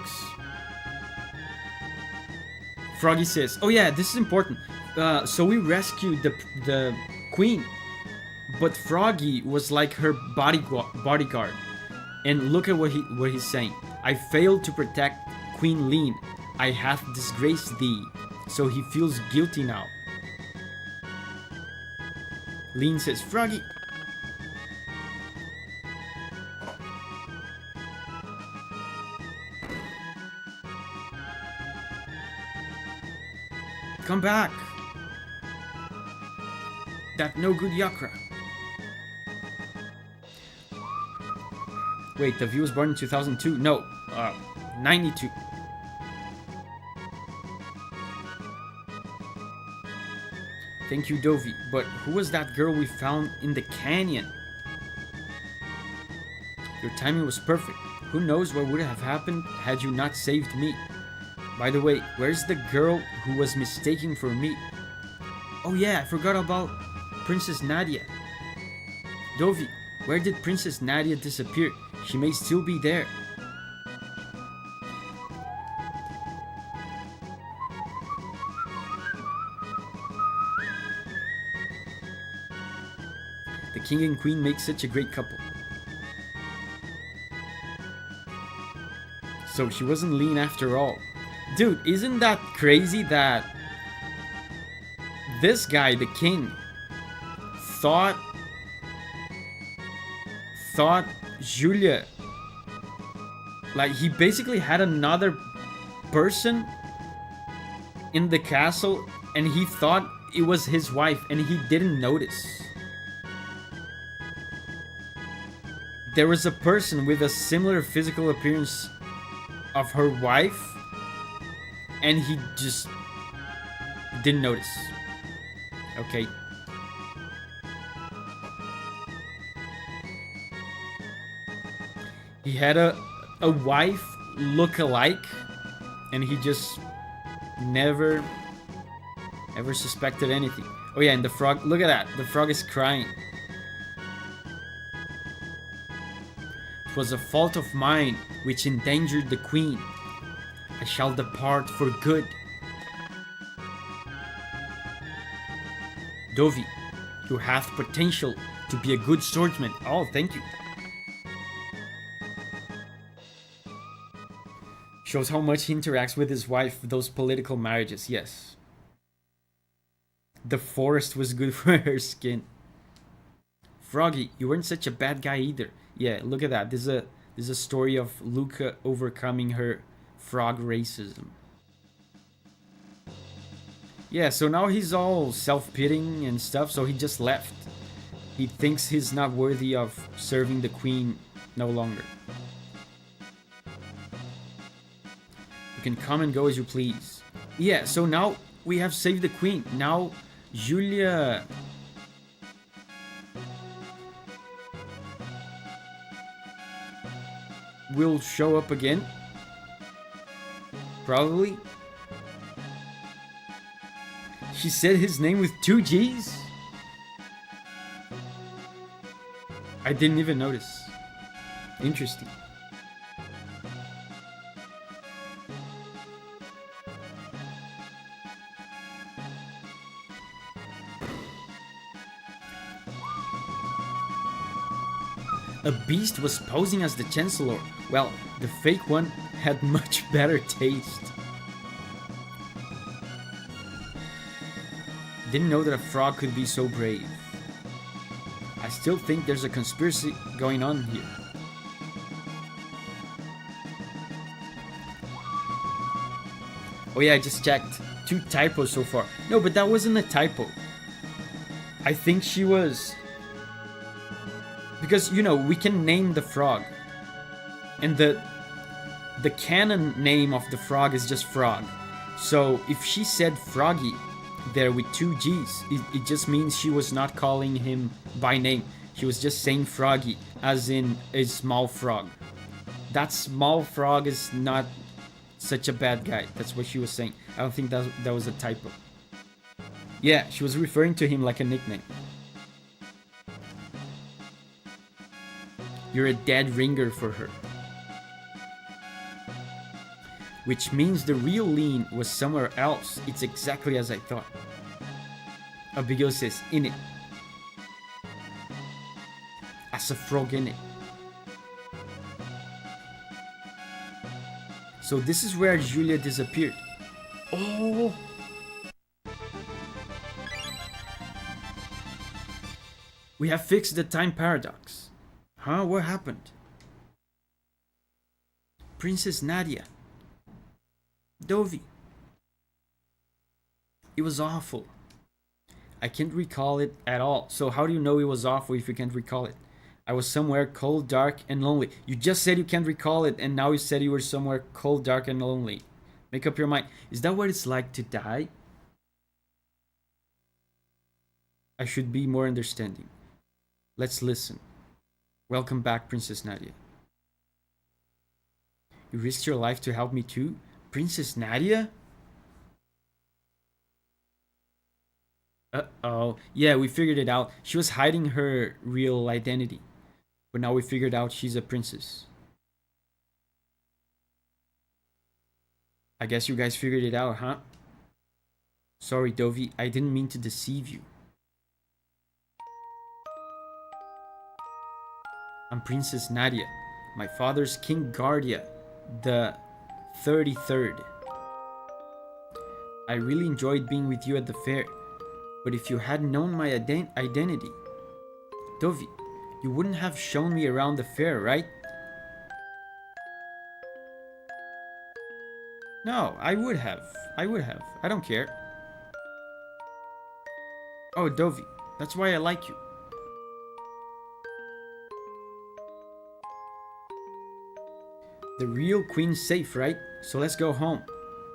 Froggy says, oh yeah, this is important. So we rescued the queen, but Froggy was like her bodyguard. And look at what he's saying. I failed to protect Queen Lean. I hath disgraced thee. So he feels guilty now. Lean says, Froggy. Come back! That no good Yakra. Wait, Davi was born in 2002? No, 92. Thank you, Davi. But who was that girl we found in the canyon? Your timing was perfect. Who knows what would have happened had you not saved me? By the way, where's the girl who was mistaken for me? Oh yeah, I forgot about Princess Nadia. Davi, where did Princess Nadia disappear? She may still be there. The king and queen make such a great couple. So she wasn't Lean after all. Dude, isn't that crazy that this guy, the king, thought thought Julia, like, he basically had another person in the castle, and he thought it was his wife, and he didn't notice. There was a person with a similar physical appearance of her wife, and he just didn't notice. Okay. He had a wife look-alike, and he just never ever suspected anything. Oh yeah, and the frog, look at that. The frog is crying. It was a fault of mine which endangered the queen. I shall depart for good. Davi, you have potential to be a good swordsman. Oh, thank you. Shows how much he interacts with his wife, those political marriages, yes. The forest was good for her skin. Froggy, you weren't such a bad guy either. Yeah, look at that. There's a story of Luca overcoming her frog racism. Yeah, so now he's all self-pitying and stuff, so he just left. He thinks he's not worthy of serving the queen no longer. You can come and go as you please. Yeah, so now we have saved the queen. Now Julia will show up again. Probably. She said his name with 2 G's? I didn't even notice. Interesting. A beast was posing as the Chancellor. Well, the fake one had much better taste. Didn't know that a frog could be so brave. I still think there's a conspiracy going on here. Oh yeah, I just checked. 2 typos so far. No, but that wasn't a typo. I think she was... Because, you know, we can name the frog. And the canon name of the frog is just Frog. So if she said Froggy there with 2 G's, it just means she was not calling him by name. She was just saying Froggy, as in a small frog. That small frog is not such a bad guy. That's what she was saying. I don't think that was a typo. Yeah, she was referring to him like a nickname. You're a dead ringer for her. Which means the real Lean was somewhere else. It's exactly as I thought. Abigail says, in it. As a frog in it. So this is where Julia disappeared. Oh! We have fixed the time paradox. Huh? What happened? Princess Nadia. Davi. It was awful. I can't recall it at all. So how do you know it was awful if you can't recall it? I was somewhere cold, dark, and lonely. You just said you can't recall it, and now you said you were somewhere cold, dark, and lonely. Make up your mind. Is that what it's like to die? I should be more understanding. Let's listen. Welcome back, Princess Nadia. You risked your life to help me too? Princess Nadia? Uh-oh. Yeah, we figured it out. She was hiding her real identity. But now we figured out she's a princess. I guess you guys figured it out, huh? Sorry, Davi. I didn't mean to deceive you. I'm Princess Nadia, my father's King Guardia, the 33rd. I really enjoyed being with you at the fair, but if you had known my identity... Davi, You wouldn't have shown me around the fair, right? No, I would have. I would have. I don't care. Oh, Davi, that's why I like you. The real queen's safe, right? So let's go home.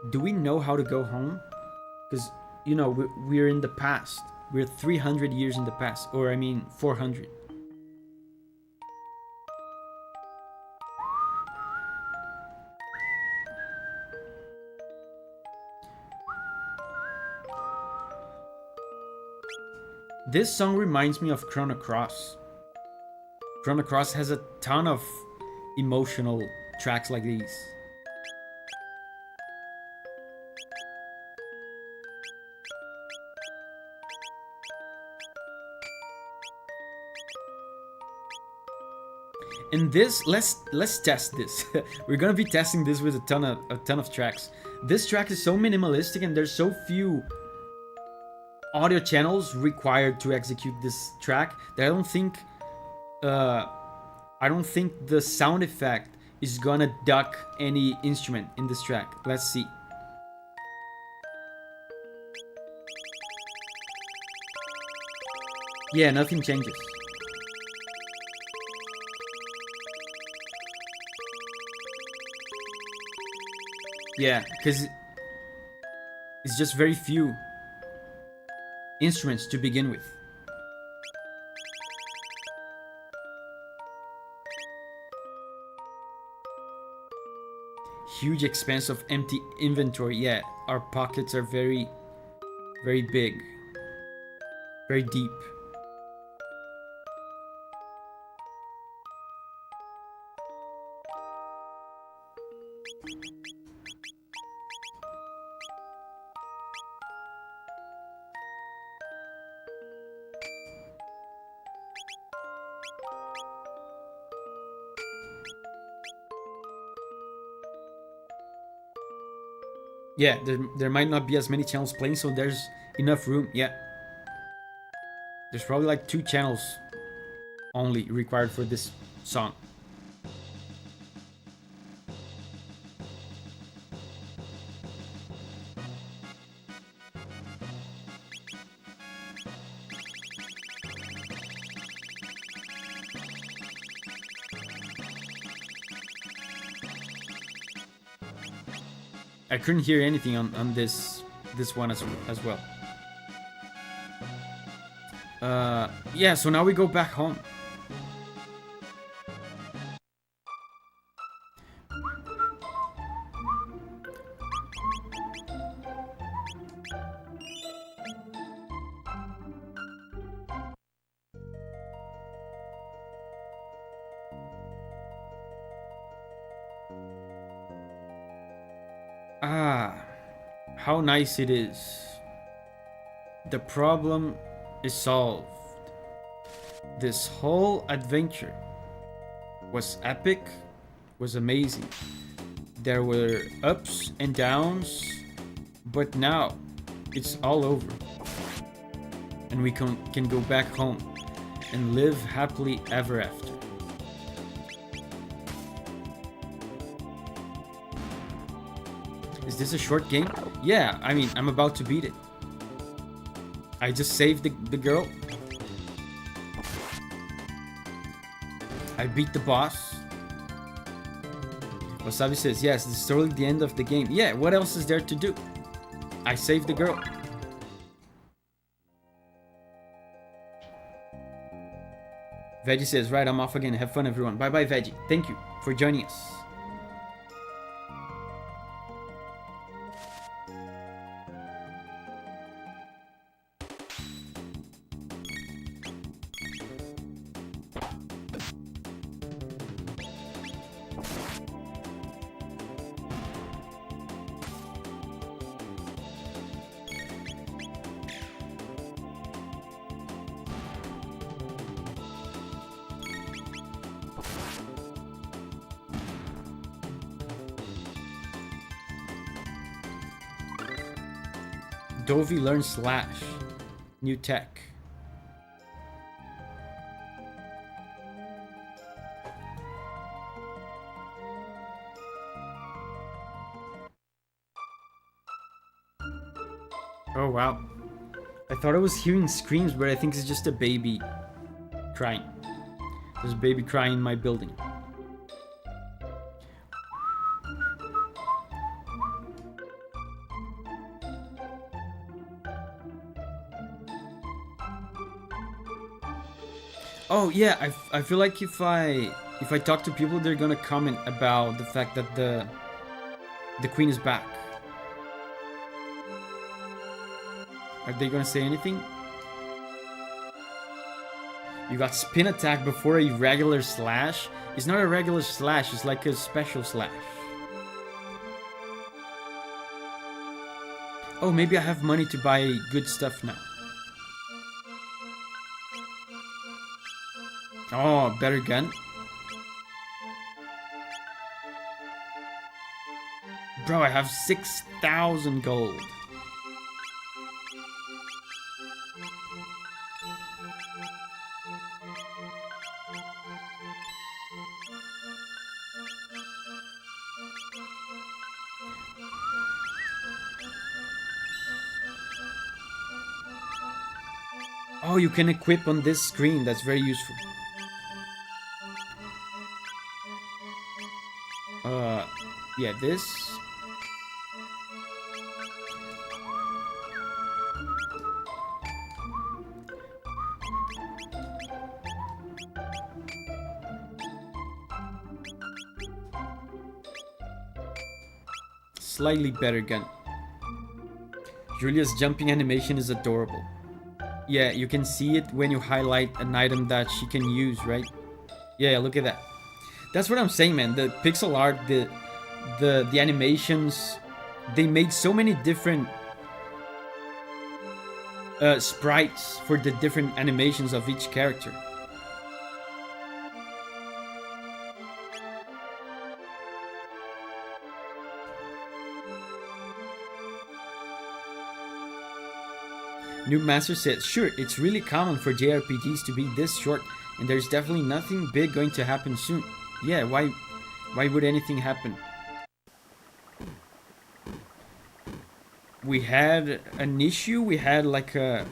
Do we know how to go home? Because, you know, we're in the past. We're 300 years in the past. Or, I mean, 400. This song reminds me of Chrono Cross. Chrono Cross has a ton of emotional tracks like these. And this, let's test this. We're gonna be testing this with a ton of tracks. This track is so minimalistic, and there's so few audio channels required to execute this track that I don't think the sound effect is gonna duck any instrument in this track. Let's see. Yeah, nothing changes. Yeah, because it's just very few instruments to begin with. Huge expanse of empty inventory. Yeah, our pockets are very, very big, very deep. Yeah, there might not be as many channels playing, so there's enough room. Yeah. There's probably like 2 channels only required for this song. I couldn't hear anything on this one as well. Yeah, so now we go back home. Ah, how nice it is. The problem is solved. This whole adventure was epic, was amazing. There were ups and downs, but now it's all over. And we can go back home and live happily ever after. Is this a short game? Yeah, I mean, I'm about to beat it. I just saved the girl. I beat the boss. Wasabi says, yes, this is totally the end of the game. Yeah, what else is there to do? I saved the girl. Veggie says, right, I'm off again. Have fun, everyone. Bye-bye, Veggie. Thank you for joining us. Davi learns Slash. New tech. Oh wow. I thought I was hearing screams, but I think it's just a baby crying. There's a baby crying in my building. Oh yeah, I feel like if I talk to people, they're gonna comment about the fact that the queen is back. Are they gonna say anything? You got spin attack before a regular slash. It's not a regular slash, it's like a special slash. Oh, maybe I have money to buy good stuff now. Oh, better gun. Bro, I have 6,000 gold. Oh, you can equip on this screen. That's very useful. Yeah, this. Slightly better gun. Julia's jumping animation is adorable. Yeah, you can see it when you highlight an item that she can use, right? Yeah, look at that. That's what I'm saying, man. The pixel art, the animations, they made so many different sprites for the different animations of each character. Noob Master says, sure, it's really common for JRPGs to be this short, and there's definitely nothing big going to happen soon. Yeah, why would anything happen? We had an issue, we had like a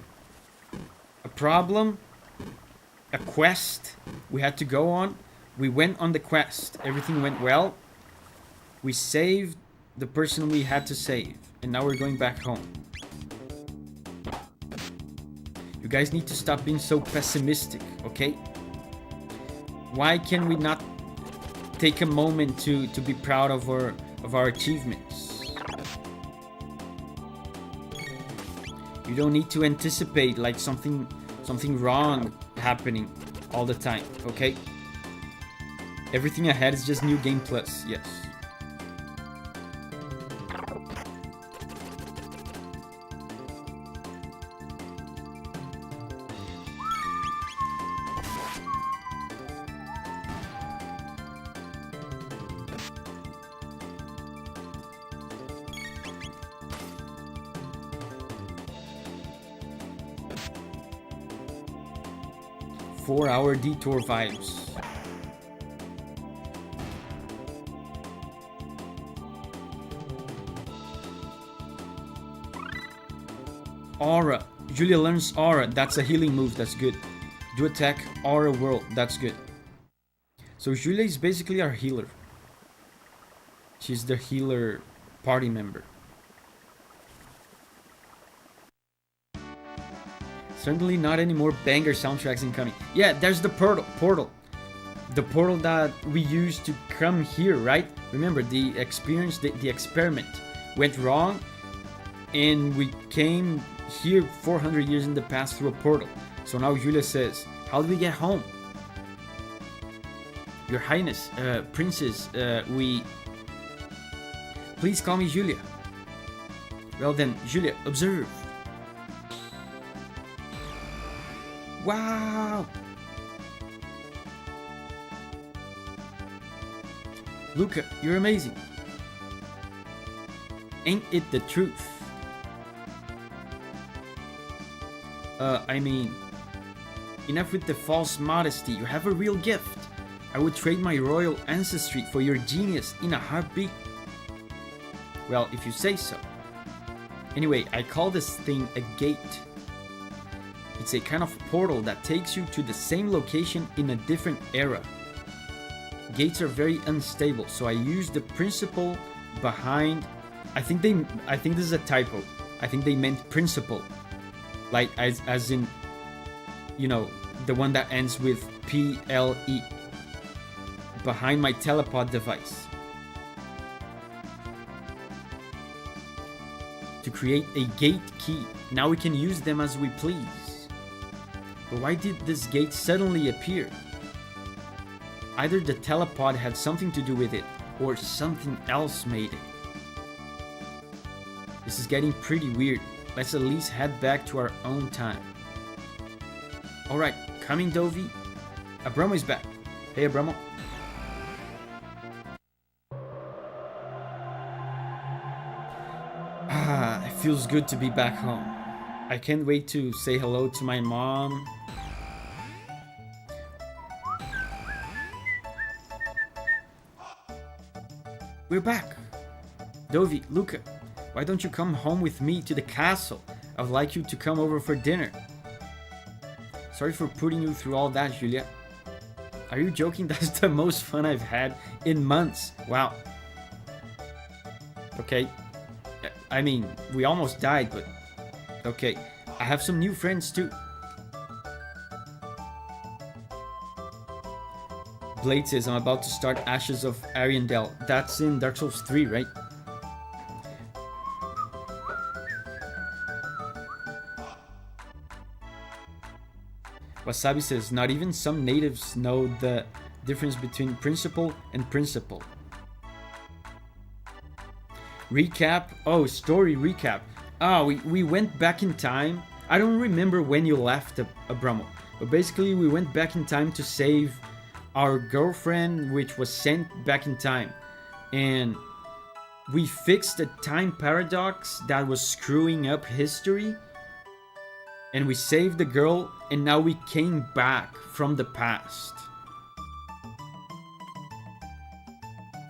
problem, a quest we had to go on. We went on the quest, everything went well. We saved the person we had to save, and now we're going back home. You guys need to stop being so pessimistic, okay? Why can we not take a moment to be proud of our achievements? You don't need to anticipate like something wrong happening all the time, okay? Everything ahead is just new game plus, yes. Four-hour detour vibes. Aura. Julia learns Aura. That's a healing move. That's good. Do attack Aura World. That's good. So Julia is basically our healer. She's the healer party member. Certainly not any more banger soundtracks incoming. Yeah, there's the portal. The portal that we used to come here, right? Remember, the experience, the experiment went wrong, and we came here 400 years in the past through a portal. So now Julia says, how do we get home? Your Highness, Princess, Please call me Julia. Well then, Julia, observe. Wow! Luca, you're amazing. Ain't it the truth? I mean, enough with the false modesty. You have a real gift. I would trade my royal ancestry for your genius in a heartbeat. Well, if you say so. Anyway, I call this thing a gate. It's a kind of portal that takes you to the same location in a different era. Gates are very unstable, so I use the principle behind... I think this is a typo. I think they meant principle. Like as in, you know, the one that ends with PLE. Behind my telepod device. To create a gate key. Now we can use them as we please. But why did this gate suddenly appear? Either the telepod had something to do with it, or something else made it. This is getting pretty weird. Let's at least head back to our own time. Alright, coming Davi. Abramo is back. Hey Abramo. It feels good to be back home. I can't wait to say hello to my mom. We're back. Davi, Luca, why don't you come home with me to the castle? I would like you to come over for dinner. Sorry for putting you through all that, Julia. Are you joking? That's the most fun I've had in months. Wow. Okay. I mean, we almost died, but... Okay. I have some new friends too. Blade says, I'm about to start Ashes of Ariandel. That's in Dark Souls 3, right? Wasabi says, not even some natives know the difference between principle and principle. Recap? Oh, story recap. Ah, we went back in time. I don't remember when you left Abramo, but basically we went back in time to save our girlfriend, which was sent back in time. And we fixed the time paradox that was screwing up history. And we saved the girl, and now we came back from the past.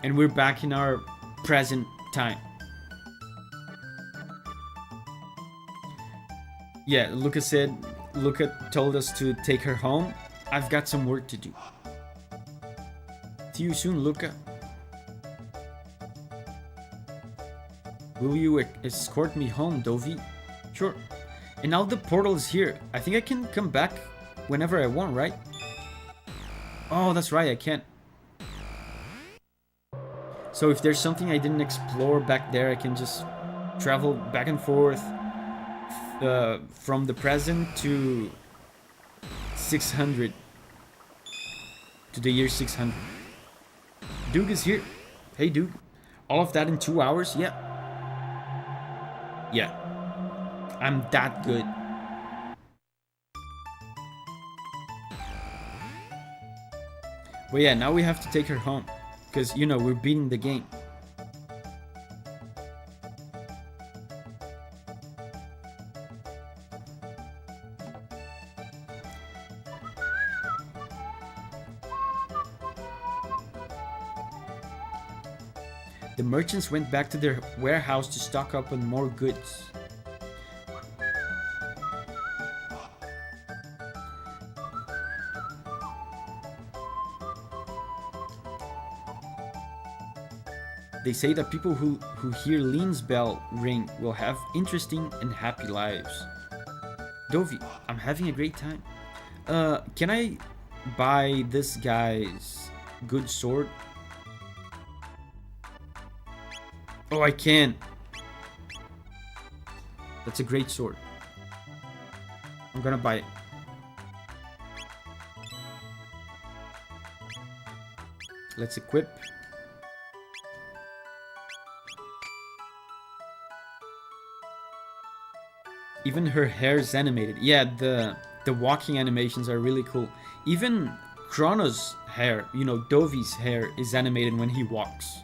And we're back in our present time. Yeah, Luca told us to take her home. I've got some work to do. See you soon, Luca. Will you escort me home, Davi? Sure. And now the portal is here. I think I can come back whenever I want, right? Oh, that's right, I can't. So if there's something I didn't explore back there, I can just travel back and forth from the present to 600. To the year 600. Duke is here. Hey, Duke. All of that in 2 hours? Yeah. Yeah. I'm that good. But yeah, now we have to take her home. Because, you know, we're beating the game. The merchants went back to their warehouse to stock up on more goods. They say that people who hear Lean's bell ring will have interesting and happy lives. Davi, I'm having a great time. Can I buy this guy's good sword? Oh, I can. That's a great sword. I'm gonna buy it. Let's equip. Even her hair is animated. Yeah, the walking animations are really cool. Even CHRONO's hair, you know, Davi's hair is animated when he walks.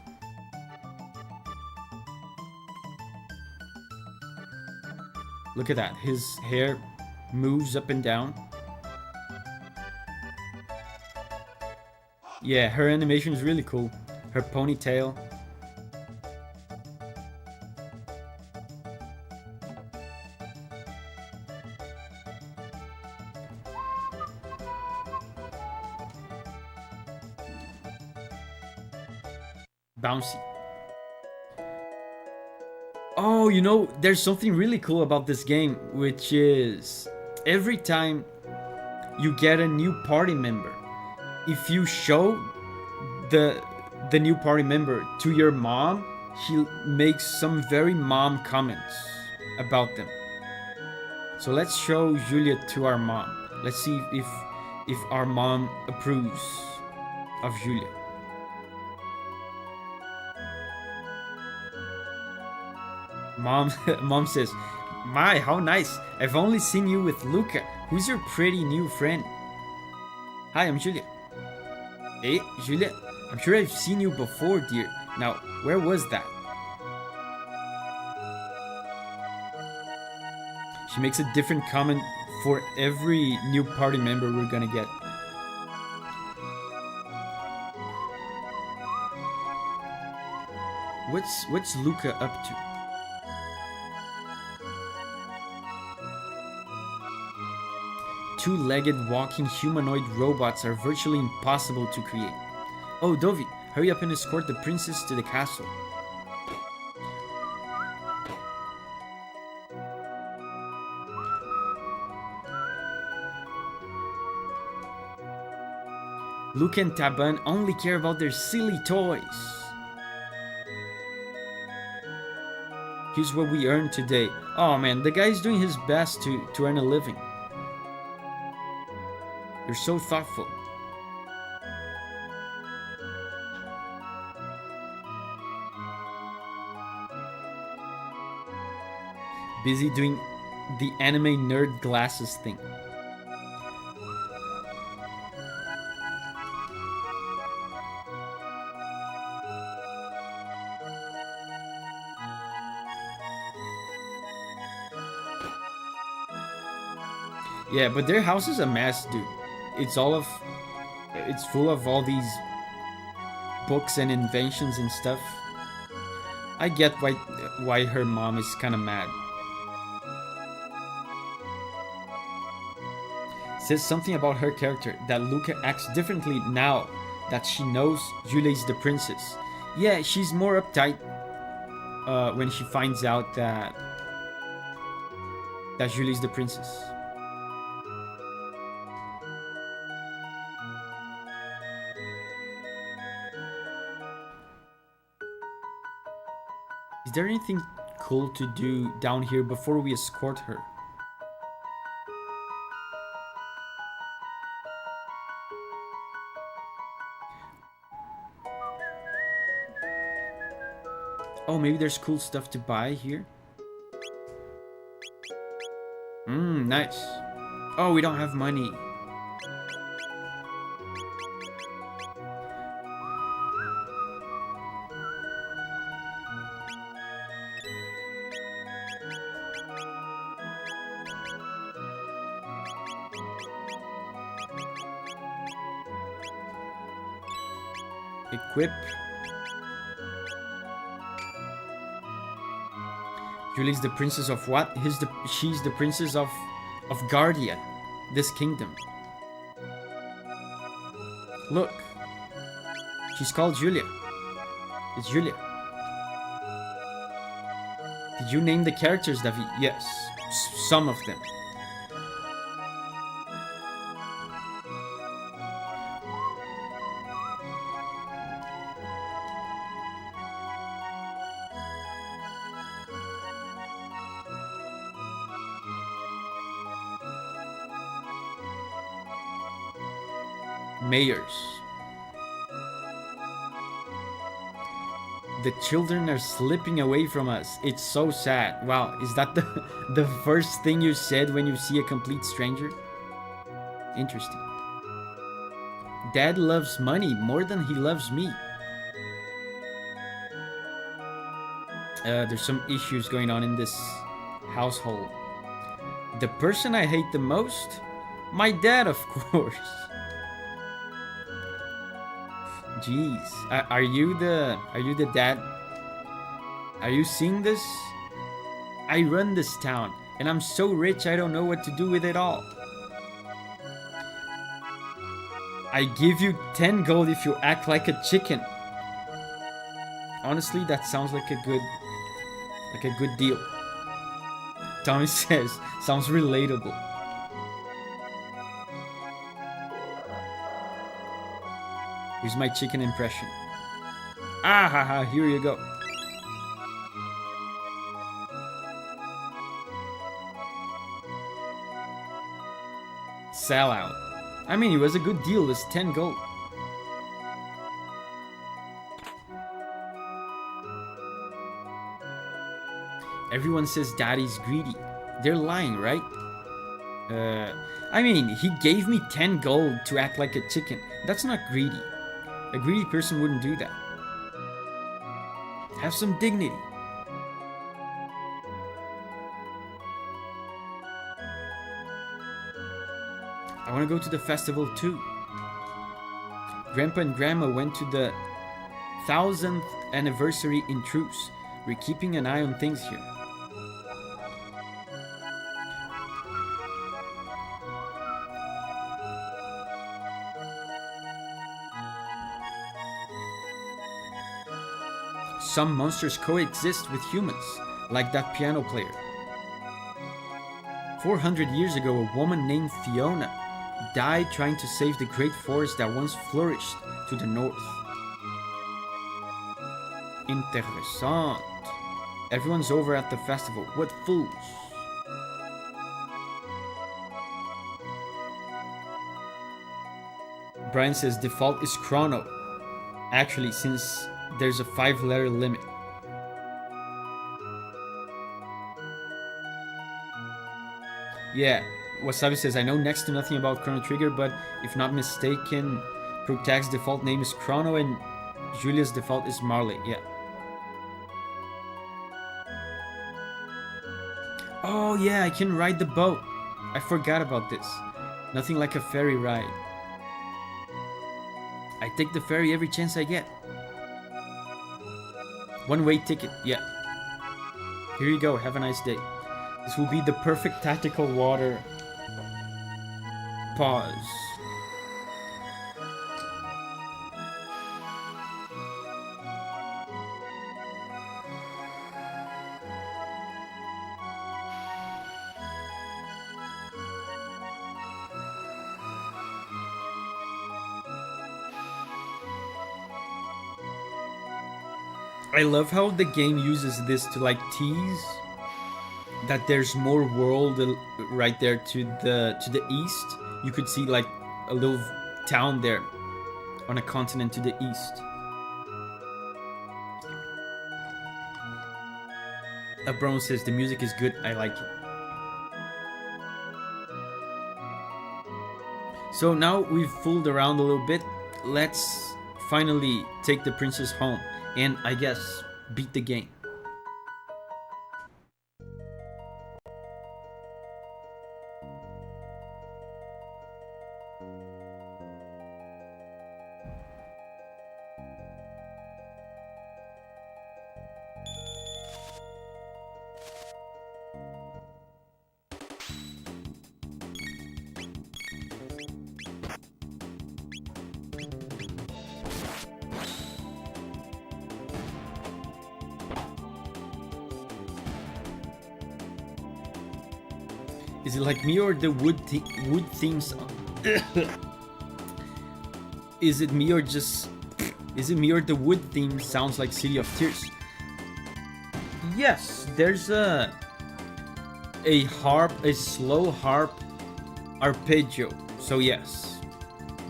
Look at that. His hair moves up and down. Yeah, her animation is really cool. Her ponytail. bouncy. Oh, you know, there's something really cool about this game, which is every time you get a new party member, if you show the new party member to your mom, she makes some very mom comments about them. So let's show Julia to our mom. Let's see if our mom approves of Julia. Mom says, "My, how nice! I've only seen you with Luca. Who's your pretty new friend?" "Hi, I'm Julia." "Hey, Julia, I'm sure I've seen you before, dear. Now, where was that?" She makes a different comment for every new party member we're gonna get. What's Luca up to? Two-legged walking humanoid robots are virtually impossible to create. Oh, Davi, hurry up and escort the princess to the castle. Luca and Taban only care about their silly toys. Here's what we earned today. Oh man, the guy's doing his best to earn a living. You're so thoughtful. Busy doing the anime nerd glasses thing. Yeah, but their house is a mess, dude. It's full of all these books and inventions and stuff. I get why her mom is kind of mad. Says something about her character that Luca acts differently now that she knows Julia is the princess. Yeah, she's more uptight when she finds out that Julia is the princess. Is there anything cool to do down here before we escort her? Oh, maybe there's cool stuff to buy here? Nice. Oh, we don't have money. Equip. Julie's the princess of what? She's the princess of Guardia, this kingdom. Look. She's called Julia. It's Julia. Did you name the characters, Davi? Yes. Some of them. Mayors. The children are slipping away from us. It's so sad. Wow, is that the first thing you said when you see a complete stranger? Interesting. Dad loves money more than he loves me. There's some issues going on in this household. The person I hate the most? My dad, of course. Jeez, are you the dad? Are you seeing this? I run this town, and I'm so rich I don't know what to do with it all. I give you 10 gold if you act like a chicken. Honestly, that sounds like a good deal. Tommy says, sounds relatable. Here's my chicken impression. Ah ha ha, here you go. Sellout. I mean, it was a good deal, it's 10 gold. Everyone says Daddy's greedy. They're lying, right? I mean, he gave me 10 gold to act like a chicken. That's not greedy. A greedy person wouldn't do that. Have some dignity. I want to go to the festival too. Grandpa and Grandma went to the 1000th anniversary in truce. We're keeping an eye on things here. Some monsters coexist with humans, like that piano player. 400 years ago, a woman named Fiona died trying to save the great forest that once flourished to the north. Interessant. Everyone's over at the festival. What fools. Brian says default is CHRONO. Actually, since there's a 5-letter limit. Yeah, Wasabi says, I know next to nothing about Chrono Trigger, but if not mistaken, Protag's default name is Chrono and Julia's default is Marley. Yeah. Oh yeah, I can ride the boat. I forgot about this. Nothing like a ferry ride. I take the ferry every chance I get. One-way ticket, yeah. Here you go, have a nice day. This will be the perfect tactical water. Pause. I love how the game uses this to like tease that there's more world right there to the east. You could see like a little town there on a continent to the east. Abron says the music is good, I like it. So now we've fooled around a little bit. Let's finally take the princess home and I guess beat the game. Is it like me or the wood theme song? Is it me or the wood theme sounds like City of Tears? Yes, there's a slow harp arpeggio. So yes,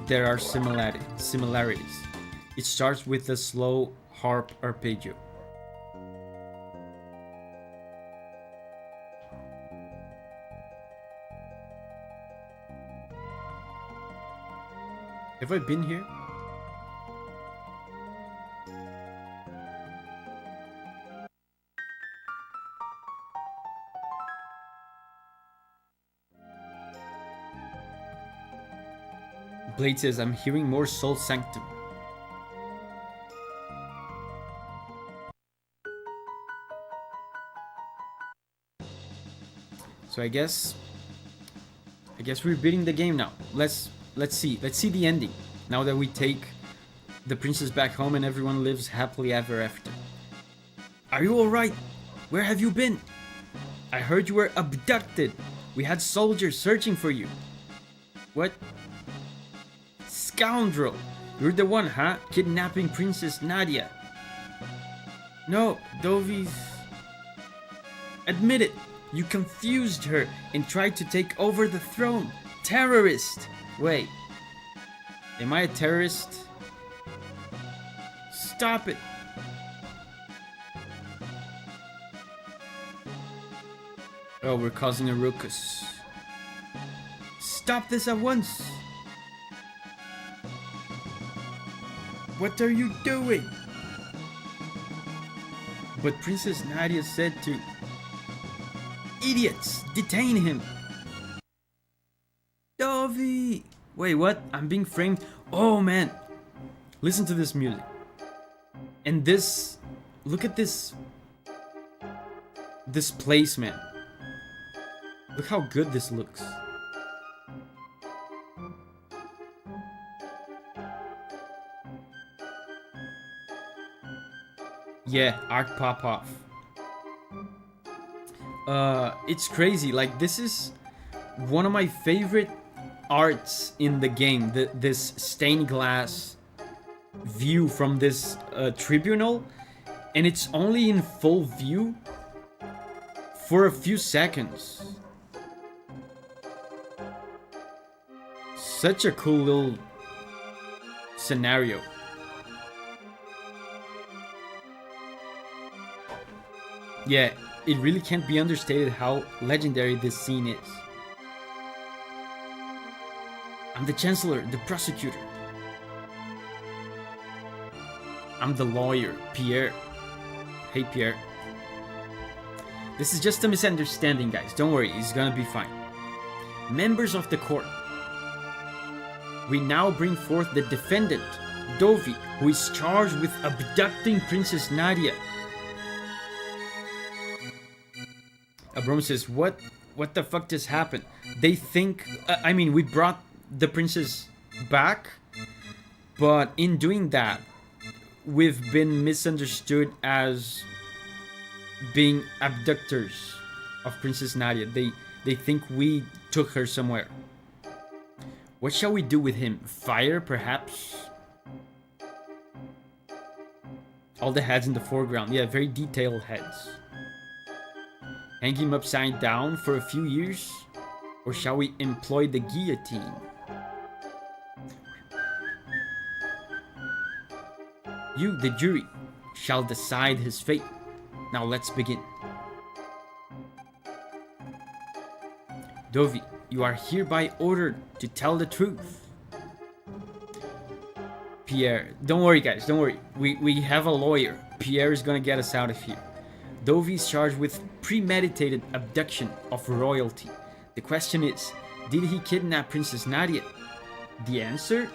there are similarities. It starts with a slow harp arpeggio. Have I been here? Blade says, I'm hearing more Soul Sanctum. So I guess we're beating the game now. Let's see the ending. Now that we take the princess back home and everyone lives happily ever after. Are you alright? Where have you been? I heard you were abducted. We had soldiers searching for you. What? Scoundrel! You're the one, huh? Kidnapping Princess Nadia. No, Davi's... Admit it! You confused her and tried to take over the throne. Terrorist! Wait. Am I a terrorist? Stop it! Oh, we're causing a ruckus. Stop this at once! What are you doing? But Princess Nadia said to... Idiots! Detain him! Davi! Wait, what? I'm being framed? Oh man! Listen to this music. And this... Look at this... This placement. Look how good this looks. Yeah, Arc Pop-Off. It's crazy. Like, this is one of my favorite arts in the game. This stained glass view from this tribunal. And it's only in full view for a few seconds. Such a cool little scenario. Yeah, it really can't be understated how legendary this scene is. I'm the Chancellor, the Prosecutor. I'm the lawyer, Pierre. Hey, Pierre. This is just a misunderstanding, guys. Don't worry, it's gonna be fine. Members of the court. We now bring forth the defendant, Davi, who is charged with abducting Princess Nadia. Abram says, what the fuck just happened? They think, we brought the princess back, but in doing that, we've been misunderstood as being abductors of Princess Nadia. They think we took her somewhere. What shall we do with him? Fire, perhaps? All the heads in the foreground. Yeah, very detailed heads. Hang him upside down for a few years? Or shall we employ the guillotine? You, the jury, shall decide his fate. Now let's begin. Davi, you are hereby ordered to tell the truth. Pierre, don't worry guys, don't worry. We have a lawyer. Pierre is gonna get us out of here. Davi is charged with premeditated abduction of royalty. The question is, did he kidnap Princess Nadia? The answer?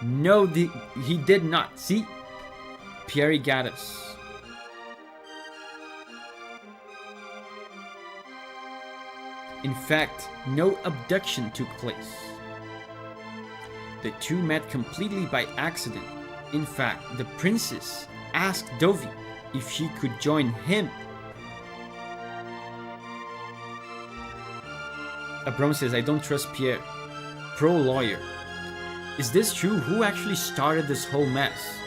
No, he did not. See? Pierre got us. In fact, no abduction took place. The two met completely by accident. In fact, the princess asked Davi if she could join him. Abram says, I don't trust Pierre. Pro-lawyer. Is this true? Who actually started this whole mess?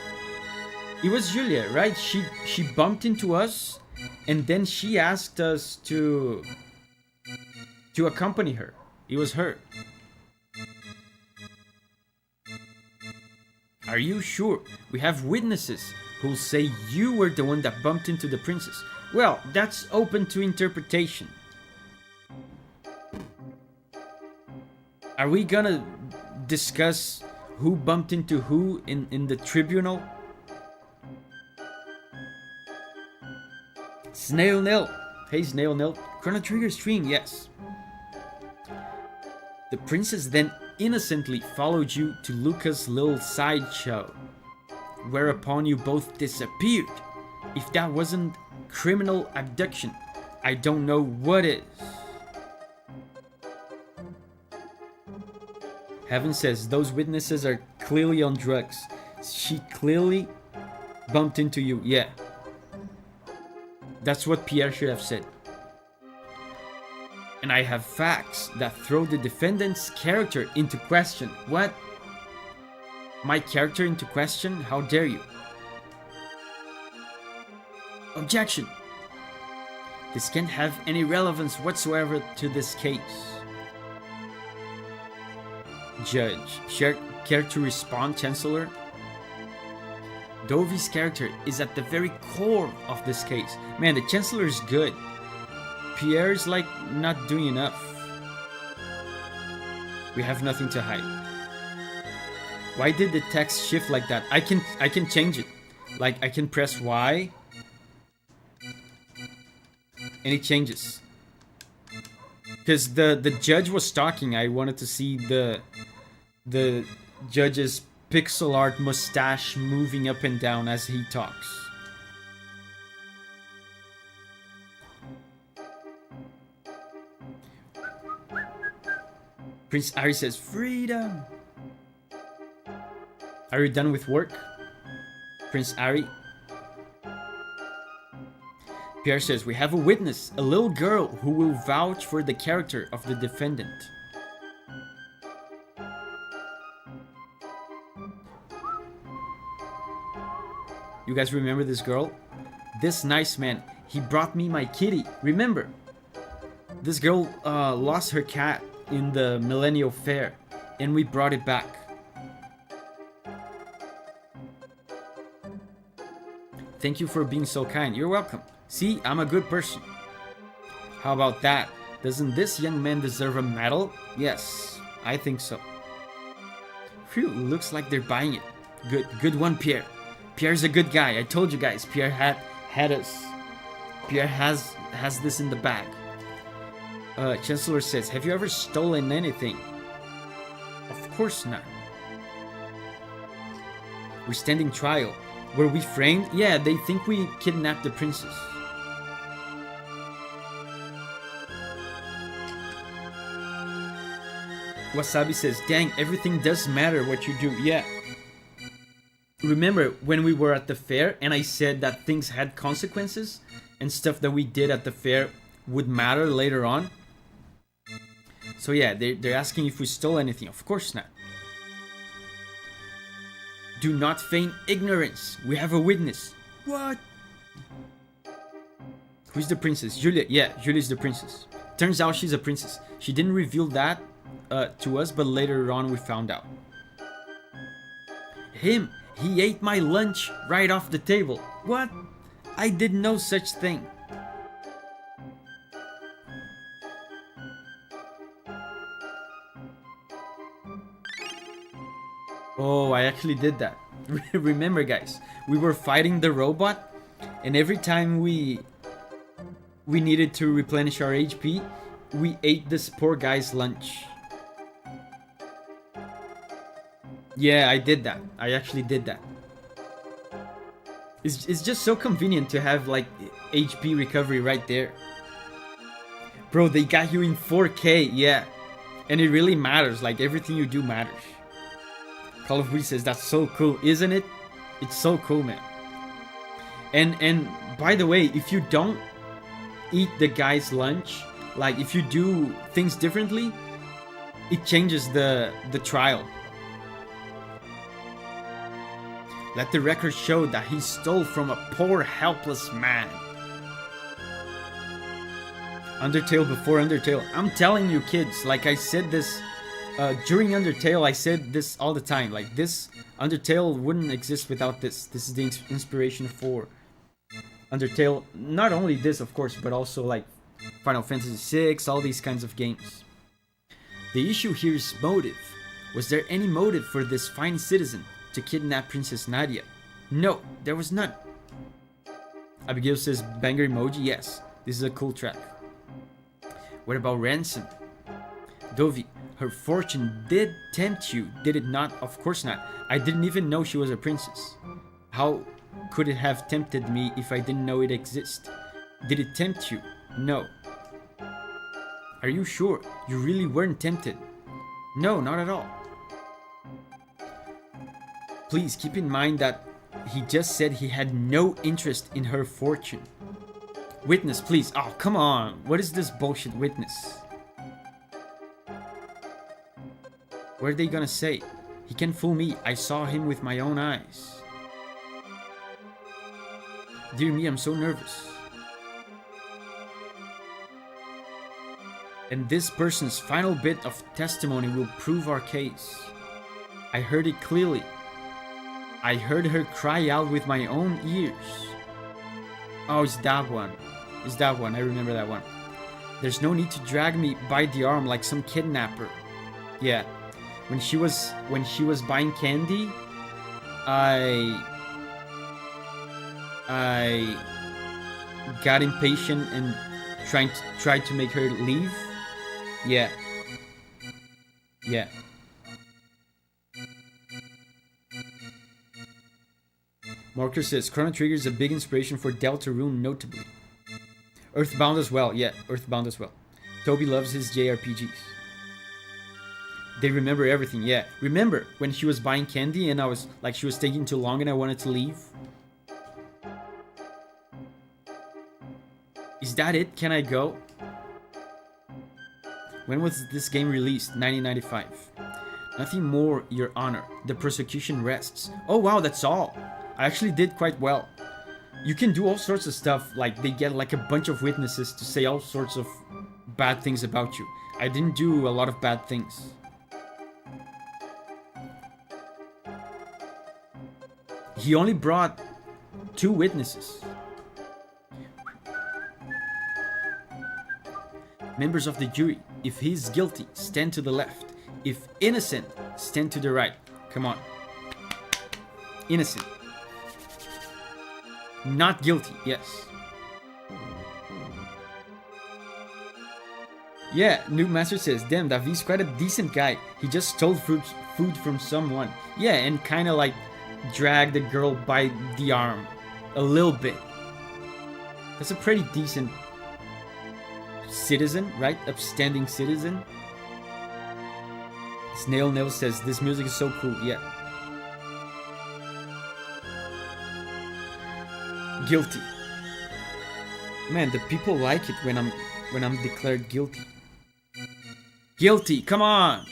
It was Julia, right? She bumped into us, and then she asked us to accompany her. It was her. Are you sure? We have witnesses who'll say you were the one that bumped into the princess. Well, that's open to interpretation. Are we gonna discuss who bumped into who in the tribunal? Snail Nil. Hey Snail Nil. Chrono Trigger stream, yes. The princess then innocently followed you to Luca's little sideshow, whereupon you both disappeared. If that wasn't criminal abduction, I don't know what is. Heaven says those witnesses are clearly on drugs. She clearly bumped into you, yeah. That's what Pierre should have said. And I have facts that throw the defendant's character into question. What? My character into question? How dare you? Objection! This can't have any relevance whatsoever to this case. Judge, care to respond, Chancellor? Davi's character is at the very core of this case. Man, the Chancellor is good. Pierre's like not doing enough. We have nothing to hide. Why did the text shift like that? I can change it. Like I can press Y and it changes. Because the judge was talking, I wanted to see the judge's pixel art mustache moving up and down as he talks. Prince Ari says, freedom! Are you done with work? Prince Ari. Pierre says, we have a witness, a little girl who will vouch for the character of the defendant. You guys remember this girl? This nice man, he brought me my kitty. Remember? This girl lost her cat in the Millennial Fair, and we brought it back. Thank you for being so kind. You're welcome. See, I'm a good person. How about that? Doesn't this young man deserve a medal? Yes, I think so. Phew, looks like they're buying it. Good one, Pierre. Pierre's a good guy. I told you guys, Pierre had us. Pierre has this in the bag. Chancellor says, have you ever stolen anything? Of course not. We're standing trial. Were we framed? Yeah, they think we kidnapped the princess. Wasabi says, dang, everything does matter what you do. Yeah. Remember when we were at the fair and I said that things had consequences and stuff that we did at the fair would matter later on? So yeah, they're asking if we stole anything. Of course not. Do not feign ignorance. We have a witness. What? Who's the princess? Julia. Yeah, Julia's the princess. Turns out she's a princess. She didn't reveal that to us, but later on we found out. Him. He ate my lunch right off the table. What? I did no such thing. Oh, I actually did that. Remember, guys, we were fighting the robot, and every time we needed to replenish our HP, we ate this poor guy's lunch. Yeah, I did that. I actually did that. It's just so convenient to have like HP recovery right there. Bro, they got you in 4K, yeah. And it really matters, like everything you do matters. Call of Duty says, that's so cool, isn't it? It's so cool, man. And by the way, if you don't eat the guy's lunch, like if you do things differently, it changes the trial. Let the record show that he stole from a poor, helpless man. Undertale before Undertale. I'm telling you, kids, like I said this during Undertale, I said this all the time. Like this Undertale wouldn't exist without this. This is the inspiration for Undertale. Not only this, of course, but also like Final Fantasy VI, all these kinds of games. The issue here is motive. Was there any motive for this fine citizen to kidnap Princess Nadia? No, there was none. Abigail says banger emoji. Yes, this is a cool track. What about ransom? Davi, her fortune did tempt you, did it not? Of course not. I didn't even know she was a princess. How could it have tempted me if I didn't know it existed? Did it tempt you? No. Are you sure? You really weren't tempted? No, not at all. Please keep in mind that he just said he had no interest in her fortune. Witness, please. Oh, come on. What is this bullshit witness? What are they gonna say? He can fool me. I saw him with my own eyes. Dear me, I'm so nervous. And this person's final bit of testimony will prove our case. I heard it clearly. I heard her cry out with my own ears. Oh, it's that one. It's that one. I remember that one. There's no need to drag me by the arm like some kidnapper. Yeah. When she was buying candy, I got impatient and tried to make her leave. Yeah. Yeah. Marker says Chrono Trigger is a big inspiration for Deltarune, notably. Earthbound as well. Yeah, Earthbound as well. Toby loves his JRPGs. They remember everything. Yeah. Remember when she was buying candy and I was like, she was taking too long and I wanted to leave? Is that it? Can I go? When was this game released? 1995. Nothing more, Your Honor. The prosecution rests. Oh wow, that's all. I actually did quite well. You can do all sorts of stuff, like they get like a bunch of witnesses to say all sorts of bad things about you. I didn't do a lot of bad things. He only brought 2 witnesses. Members of the jury, if he's guilty, stand to the left. If innocent, stand to the right. Come on. Innocent. Not guilty, yes. Yeah, Noob Master says, damn, Davi's quite a decent guy. He just stole food from someone. Yeah, and kinda like dragged the girl by the arm. A little bit. That's a pretty decent citizen, right? Upstanding citizen. Snail Nail says, this music is so cool. Yeah. Guilty. Man, the people like it when I'm declared guilty. Guilty, come on!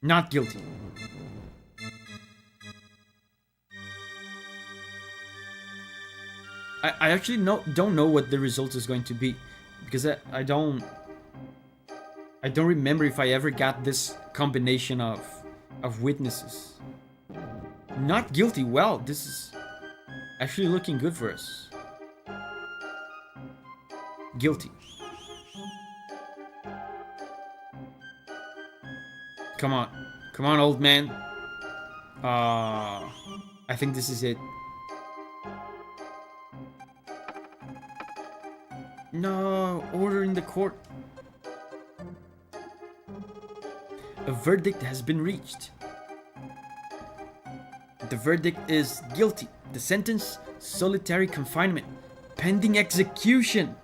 Not guilty. I actually don't know what the result is going to be, because I don't remember if I ever got this combination of witnesses. Not guilty. Well, this is actually looking good for us. Guilty. Come on. Come on, old man. I think this is it. No, order in the court. A verdict has been reached. The verdict is guilty. The sentence, solitary confinement, pending execution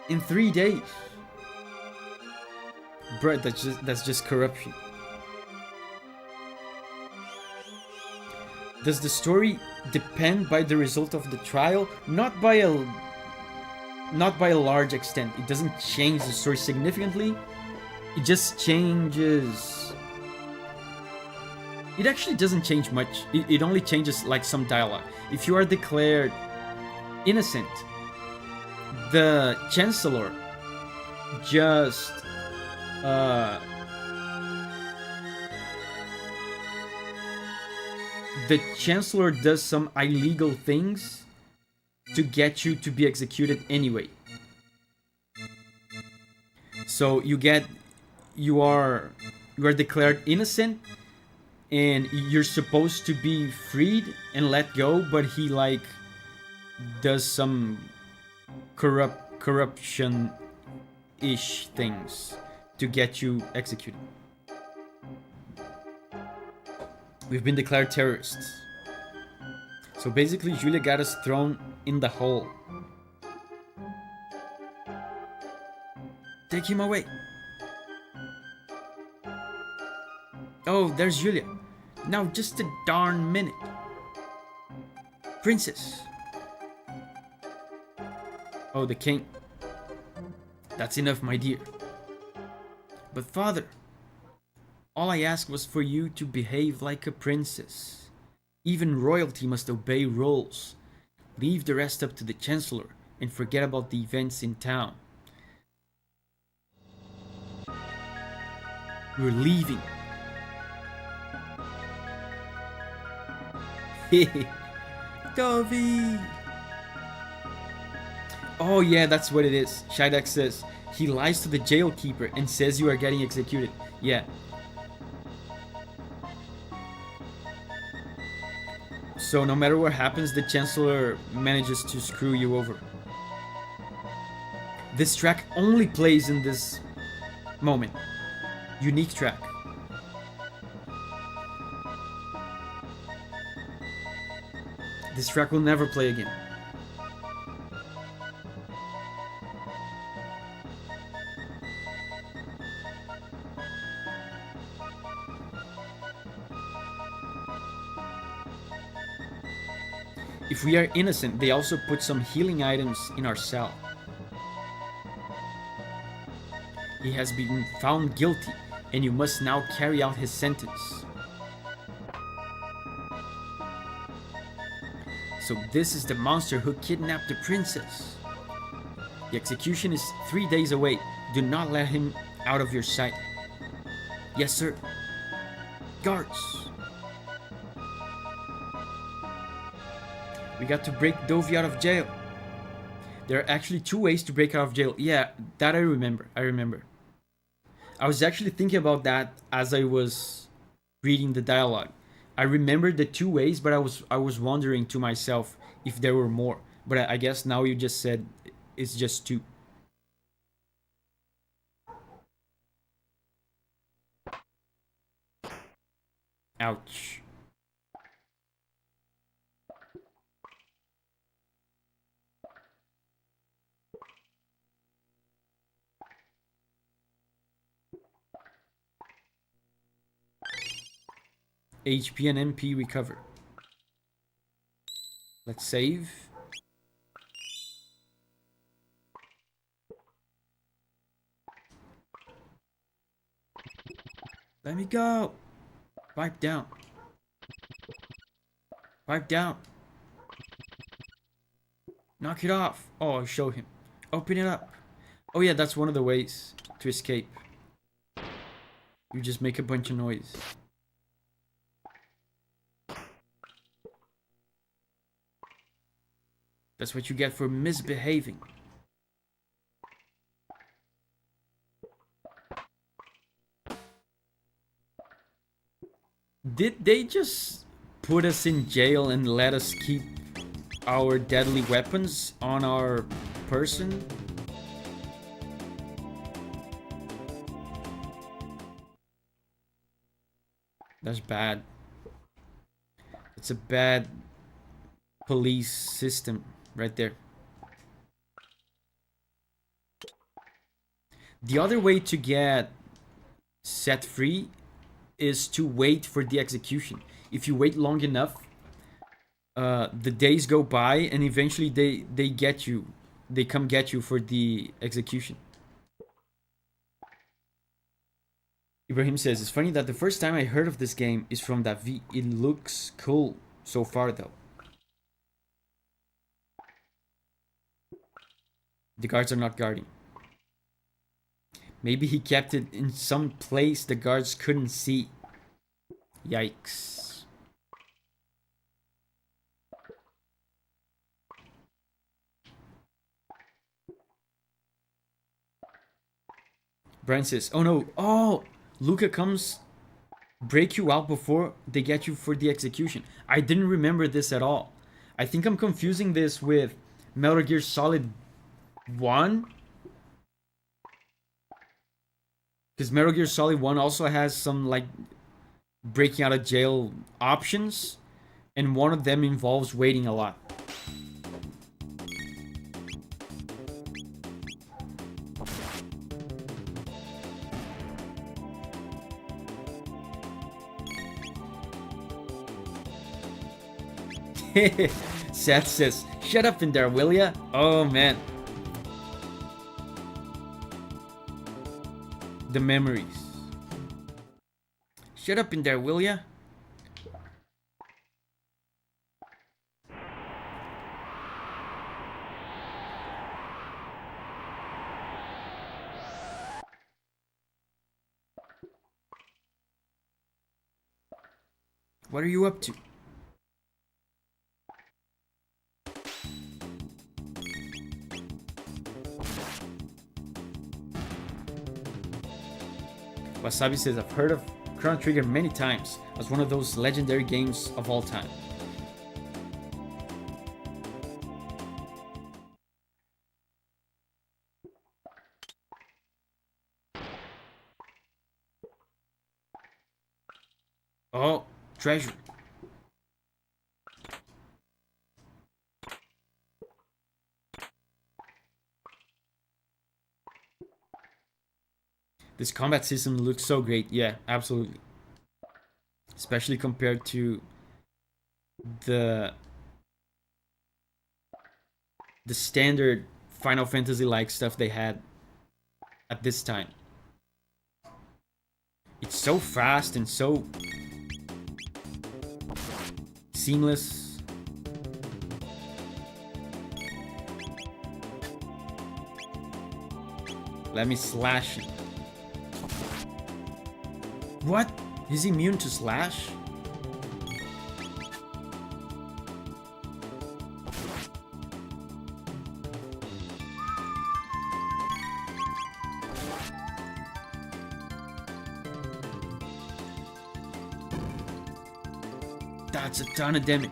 in 3 days. Bruh, that's just corruption. Does the story depend by the result of the trial? Not by a large extent. It doesn't change the story significantly. It just changes... It actually doesn't change much. It only changes like some dialogue. If you are declared innocent, the Chancellor just... the Chancellor does some illegal things to get you to be executed anyway. So you are declared innocent and you're supposed to be freed and let go, but he like does some corruption-ish things to get you executed. We've been declared terrorists. So basically, Julia got us thrown in the hole. Take him away. Oh, there's Julia. Now just a darn minute. Princess! Oh, the king. That's enough, my dear. But father, all I asked was for you to behave like a princess. Even royalty must obey rules. Leave the rest up to the Chancellor and forget about the events in town. We're leaving. Davi! Oh yeah, that's what it is. Shidek says he lies to the jailkeeper and says you are getting executed. Yeah. So no matter what happens, the Chancellor manages to screw you over. This track only plays in this moment. Unique track. This track will never play again. If we are innocent, they also put some healing items in our cell. He has been found guilty, and you must now carry out his sentence. So this is the monster who kidnapped the princess. The execution is 3 days away. Do not let him out of your sight. Yes, sir. Guards. We got to break Davi out of jail. There are actually 2 ways to break out of jail. Yeah, that I remember. I was actually thinking about that as I was reading the dialogue. I remembered the 2 ways, but I was wondering to myself if there were more. But I guess now you just said it's just 2. Ouch. HP and MP recover. Let's save. Let me go. Pipe down. Pipe down. Knock it off. Oh, show him. Open it up. Oh yeah, that's one of the ways to escape. You just make a bunch of noise. That's what you get for misbehaving. Did they just put us in jail and let us keep our deadly weapons on our person? That's bad. It's a bad police system right there. The other way to get set free is to wait for the execution. If you wait long enough, the days go by and eventually they get you. They come get you for the execution. Ibrahim says, it's funny that the first time I heard of this game is from Davi. It looks cool so far though. The guards are not guarding. Maybe he kept it in some place the guards couldn't see. Yikes. Brian says, oh no, oh, Luca comes break you out before they get you for the execution. I didn't remember this at all. I think I'm confusing this with Metal Gear Solid 1. Because Metal Gear Solid 1 also has some like breaking out of jail options. And one of them involves waiting a lot. Seth says, shut up in there, will ya? Oh man. The memories. Shut up in there, will ya? What are you up to? Wasabi says, I've heard of Chrono Trigger many times as one of those legendary games of all time. Oh, treasure. This combat system looks so great. Yeah, absolutely. Especially compared to the standard Final Fantasy like stuff they had at this time. It's so fast and so seamless. Let me slash it. What? He's immune to slash? That's a ton of damage.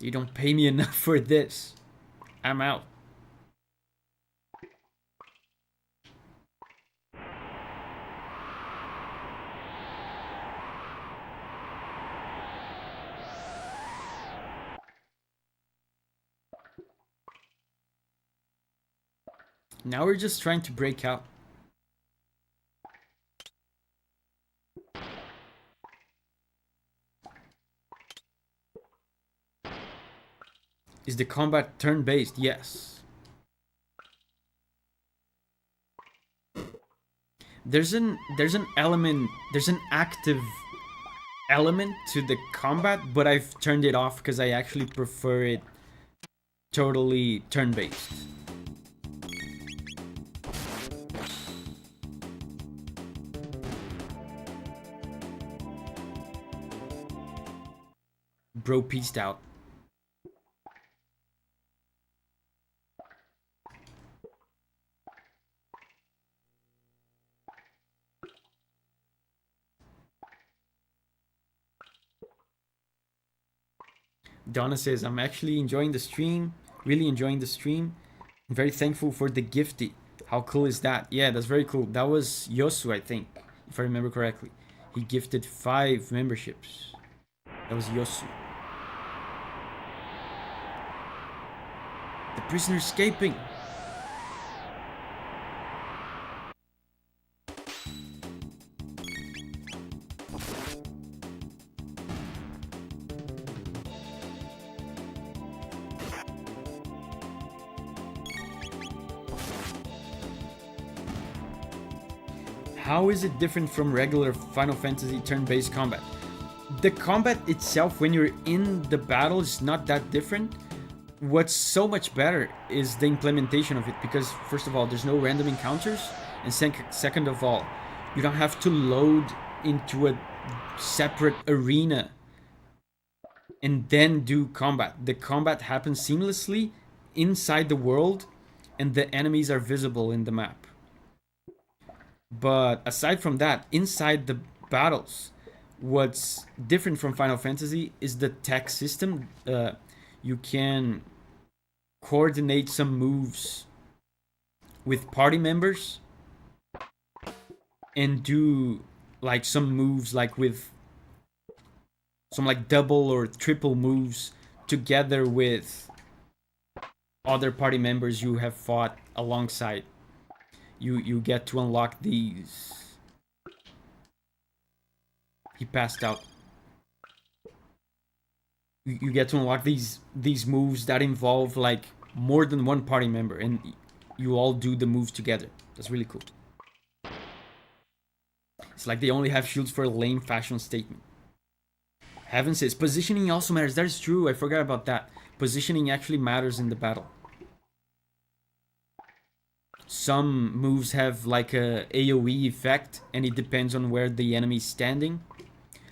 You don't pay me enough for this. I'm out. Now we're just trying to break out. Is the combat turn-based? Yes. There's an active element to the combat, but I've turned it off because I actually prefer it totally turn-based. Bro pieced out. Donna says, I'm actually enjoying the stream. Really enjoying the stream. I'm very thankful for the gifty. How cool is that? Yeah, that's very cool. That was Yosu, I think, if I remember correctly. He gifted 5 memberships. That was Yosu. The prisoner escaping. How is it different from regular Final Fantasy turn-based combat? The combat itself, when you're in the battle, is not that different. What's so much better is the implementation of it, because first of all, there's no random encounters, and second of all, you don't have to load into a separate arena and then do combat. The combat happens seamlessly inside the world, and the enemies are visible in the map. But aside from that, inside the battles, what's different from Final Fantasy is the tech system. You can coordinate some moves with party members and do like some moves like with some like double or triple moves together with other party members you have fought alongside. You get to unlock these He passed out. You get to unlock these moves that involve like more than one party member, and you all do the moves together. That's really cool. It's like they only have shields for a lame fashion statement. Heaven says positioning also matters. That is true. I forgot about that. Positioning actually matters in the battle. Some moves have like a AoE effect, and it depends on where the enemy is standing.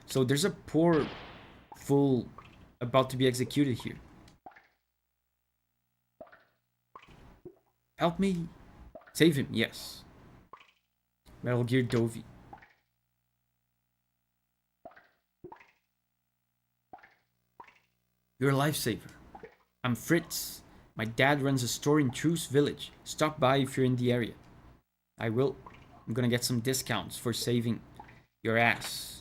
So there's a poor full about to be executed here. Help me. Save him, yes. Metal Gear Davi. You're a lifesaver. I'm Fritz. My dad runs a store in Truce Village. Stop by if you're in the area. I will. I'm gonna get some discounts for saving your ass.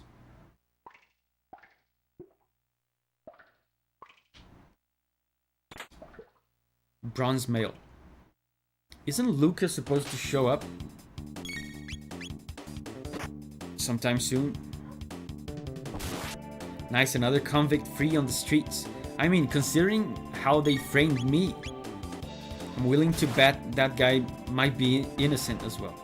Bronze mail. Isn't Lucas supposed to show up sometime soon? Nice, another convict free on the streets. I mean, considering how they framed me, I'm willing to bet that guy might be innocent as well.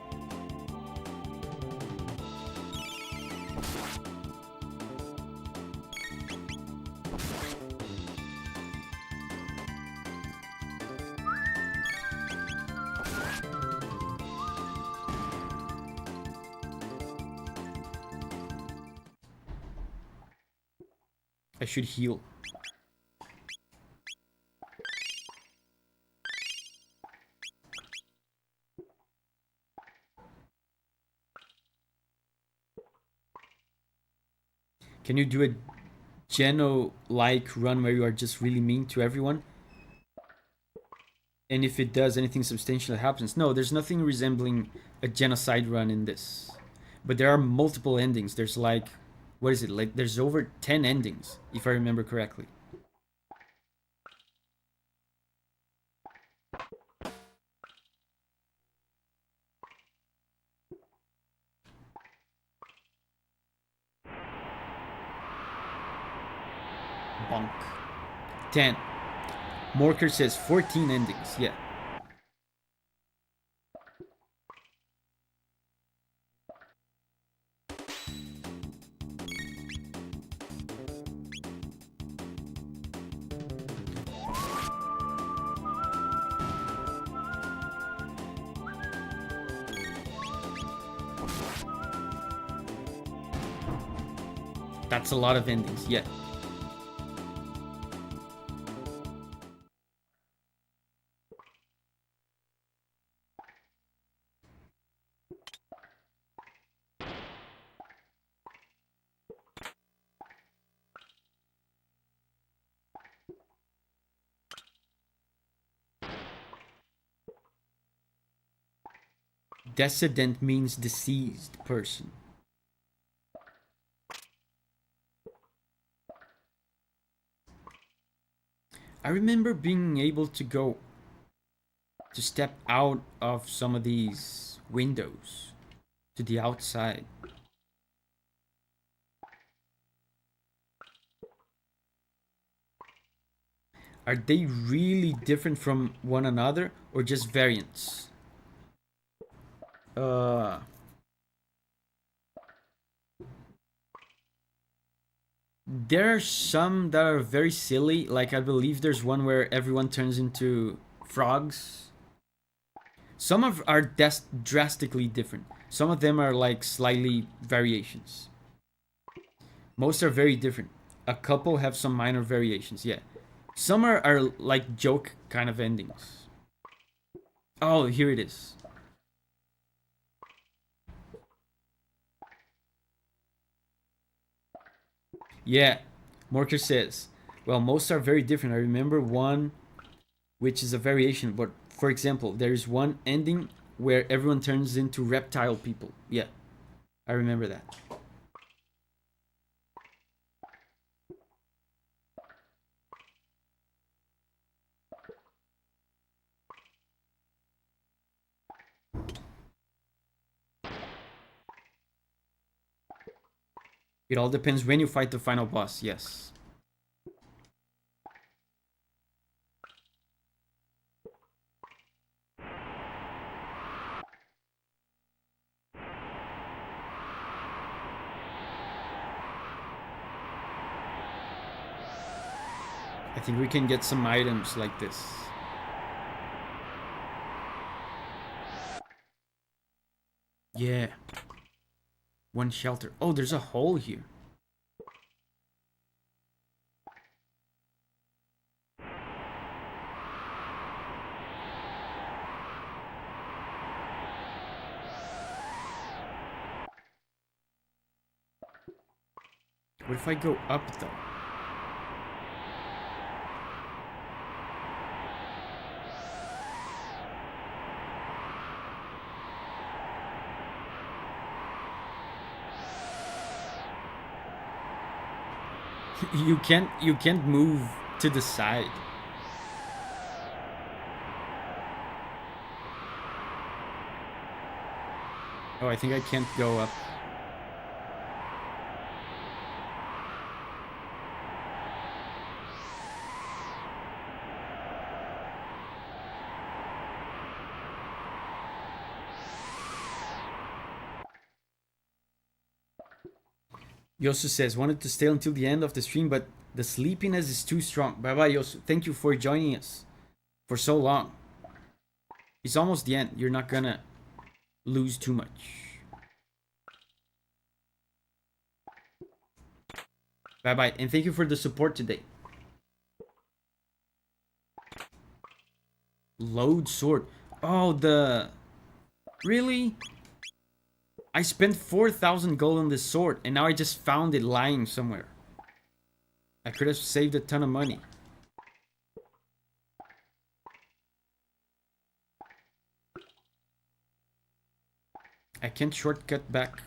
I should heal. Can you do a Geno-like run where you are just really mean to everyone? And if it does, anything substantial happens? No, there's nothing resembling a genocide run in this. But there are multiple endings. There's like, what is it? Like, there's over 10 endings, if I remember correctly. Bonk. 10. Morker says 14 endings. Yeah. That's a lot of endings. Yeah. Decedent means deceased person. I remember being able to step out of some of these windows to the outside. Are they really different from one another or just variants? There are some that are very silly. Like, I believe there's one where everyone turns into frogs. Some are drastically different. Some of them are like slightly variations. Most are very different. A couple have some minor variations, yeah. Some are like joke kind of endings. Oh, here it is. Yeah, Morker says, well, most are very different. I remember one which is a variation, but for example, there is one ending where everyone turns into reptile people. Yeah, I remember that. It all depends when you fight the final boss, yes. I think we can get some items like this. Yeah. One shelter. Oh, there's a hole here. What if I go up though? You can't move to the side. Oh, I think I can't go up. Yosu says, wanted to stay until the end of the stream, but the sleepiness is too strong. Bye bye, Yosu. Thank you for joining us for so long. It's almost the end. You're not gonna lose too much. Bye bye, and thank you for the support today. Load sword. Oh, the... Really? I spent 4,000 gold on this sword, and now I just found it lying somewhere. I could have saved a ton of money. I can't shortcut back.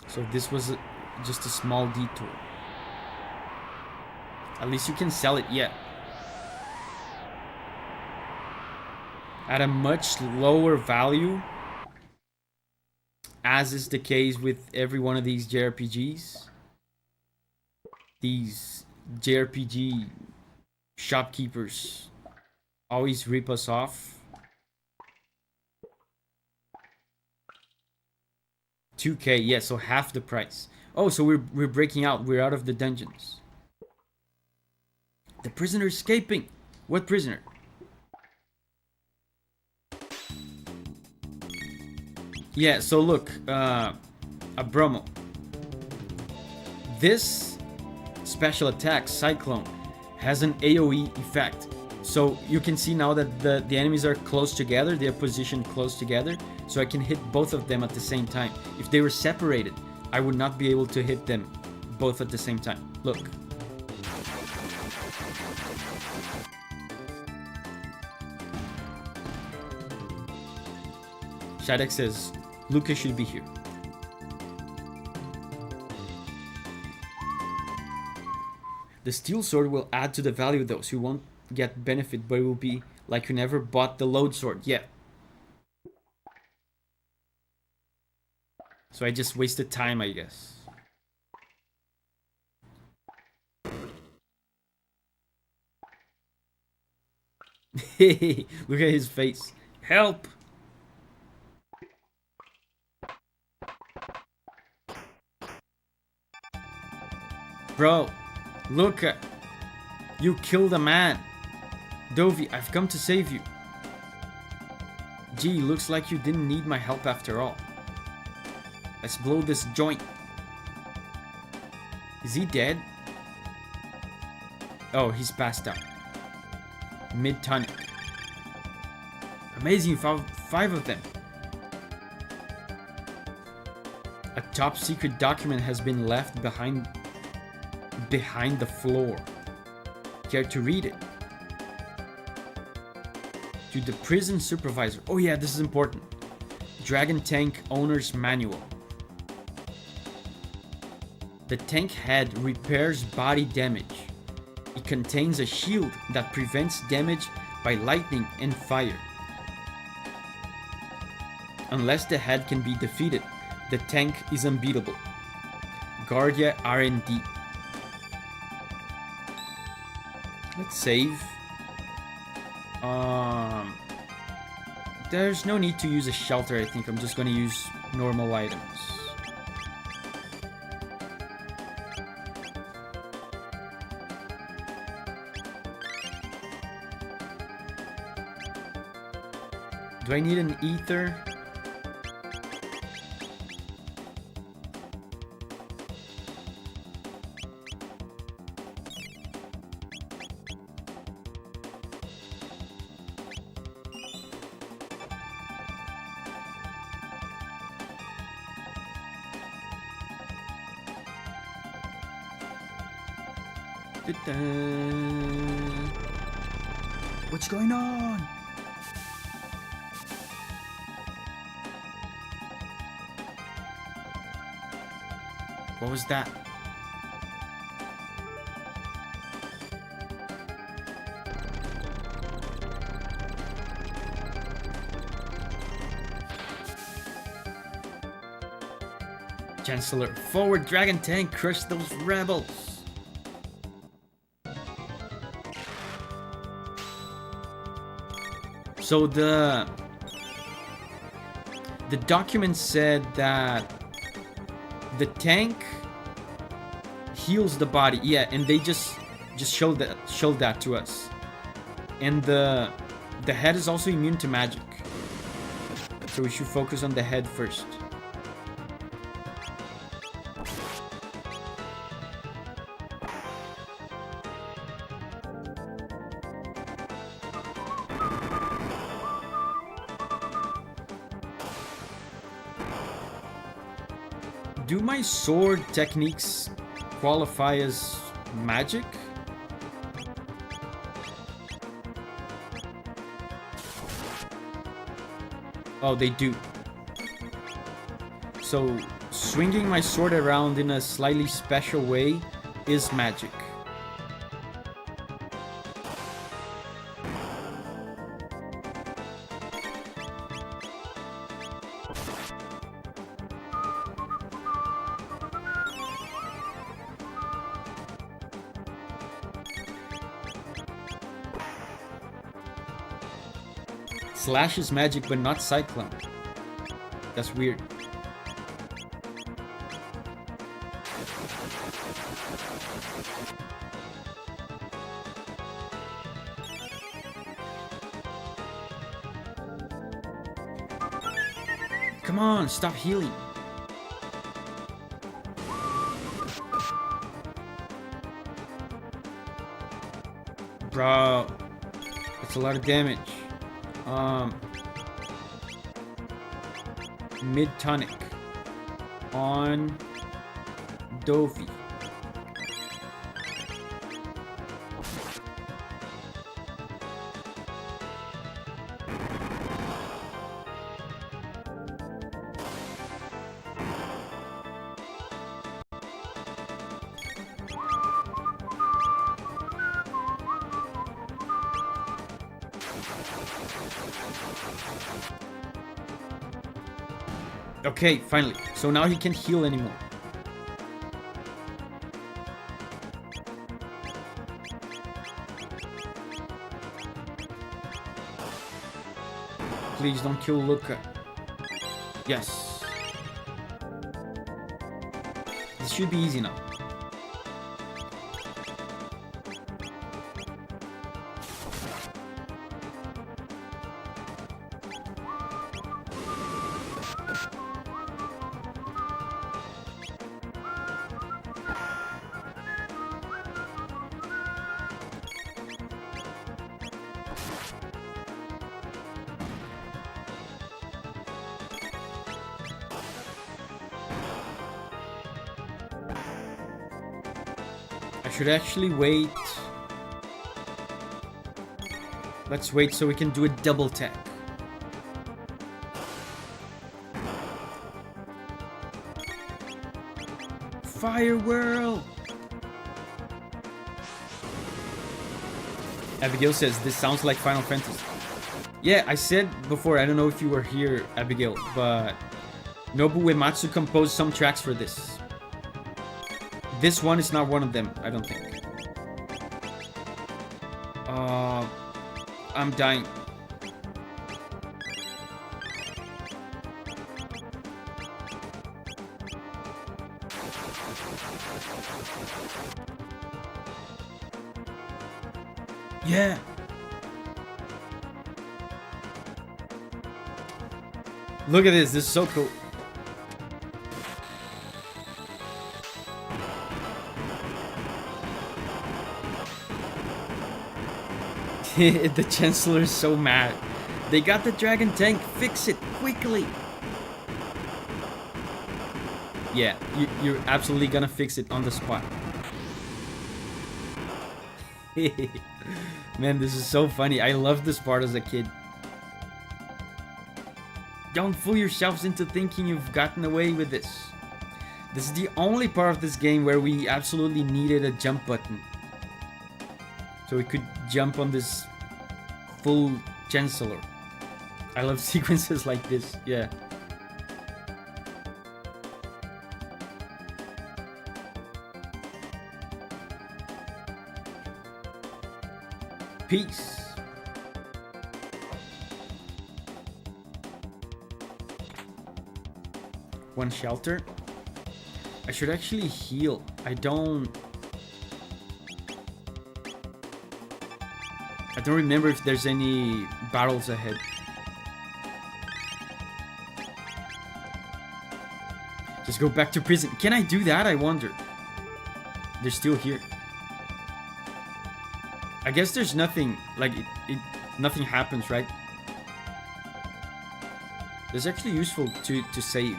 So this was just a small detour. At least you can sell it yet. At a much lower value, as is the case with every one of these JRPGs. These JRPG shopkeepers always rip us off. 2K, yeah, so half the price. Oh, so we're breaking out. We're out of the dungeons. The prisoner escaping. What prisoner? Yeah, so look, Abromo. This special attack, Cyclone, has an AoE effect. So you can see now that the enemies are close together, they're positioned close together, so I can hit both of them at the same time. If they were separated, I would not be able to hit them both at the same time. Look. Shadek says, Lucas should be here. The steel sword will add to the value though, so you won't get benefit, but it will be like you never bought the load sword. Yeah. So I just wasted time, I guess. Hey, look at his face. Help! Bro, look at... You killed a man. Davi, I've come to save you. Gee, looks like you didn't need my help after all. Let's blow this joint. Is he dead? Oh, he's passed out. Mid-tonic. Amazing, you found 5 of them. A top secret document has been left behind the floor. Care to read it? To the prison supervisor. Oh yeah, this is important. Dragon Tank Owner's Manual. The tank head repairs body damage. It contains a shield that prevents damage by lightning and fire. Unless the head can be defeated, the tank is unbeatable. Guardia R&D. Let's save. There's no need to use a shelter, I think. I'm just gonna use normal items. Do I need an ether? What's going on? What was that? Chancellor, forward dragon tank, crush those rebels. So the document said that the tank heals the body. Yeah, and they just showed that to us. And the head is also immune to magic. So we should focus on the head first. Do my sword techniques qualify as magic? Oh, they do. So, swinging my sword around in a slightly special way is magic. Slash is magic, but not Cyclone. That's weird. Come on, stop healing. Bro, that's a lot of damage. Mid tonic on Davi. Okay, finally. So now he can't heal anymore. Please don't kill Luca. Yes. This should be easy now. I should actually wait. Let's wait so we can do a double tap. Fire whirl! Abigail says, this sounds like Final Fantasy. Yeah, I said before, I don't know if you were here, Abigail, but Nobu Uematsu composed some tracks for this. This one is not one of them, I don't think. I'm dying. Yeah. Look at this. This is so cool. The Chancellor is so mad. They got the dragon tank. Fix it quickly. Yeah, you're absolutely gonna fix it on the spot. Man, this is so funny. I loved this part as a kid. Don't fool yourselves into thinking you've gotten away with this. This is the only part of this game where we absolutely needed a jump button. So we could jump on this full Chancellor. I love sequences like this, yeah. Peace. One shelter. I should actually heal. I don't remember if there's any battles ahead. Just go back to prison. Can I do that? I wonder. They're still here. I guess there's nothing, like, nothing happens, right? It's actually useful to save.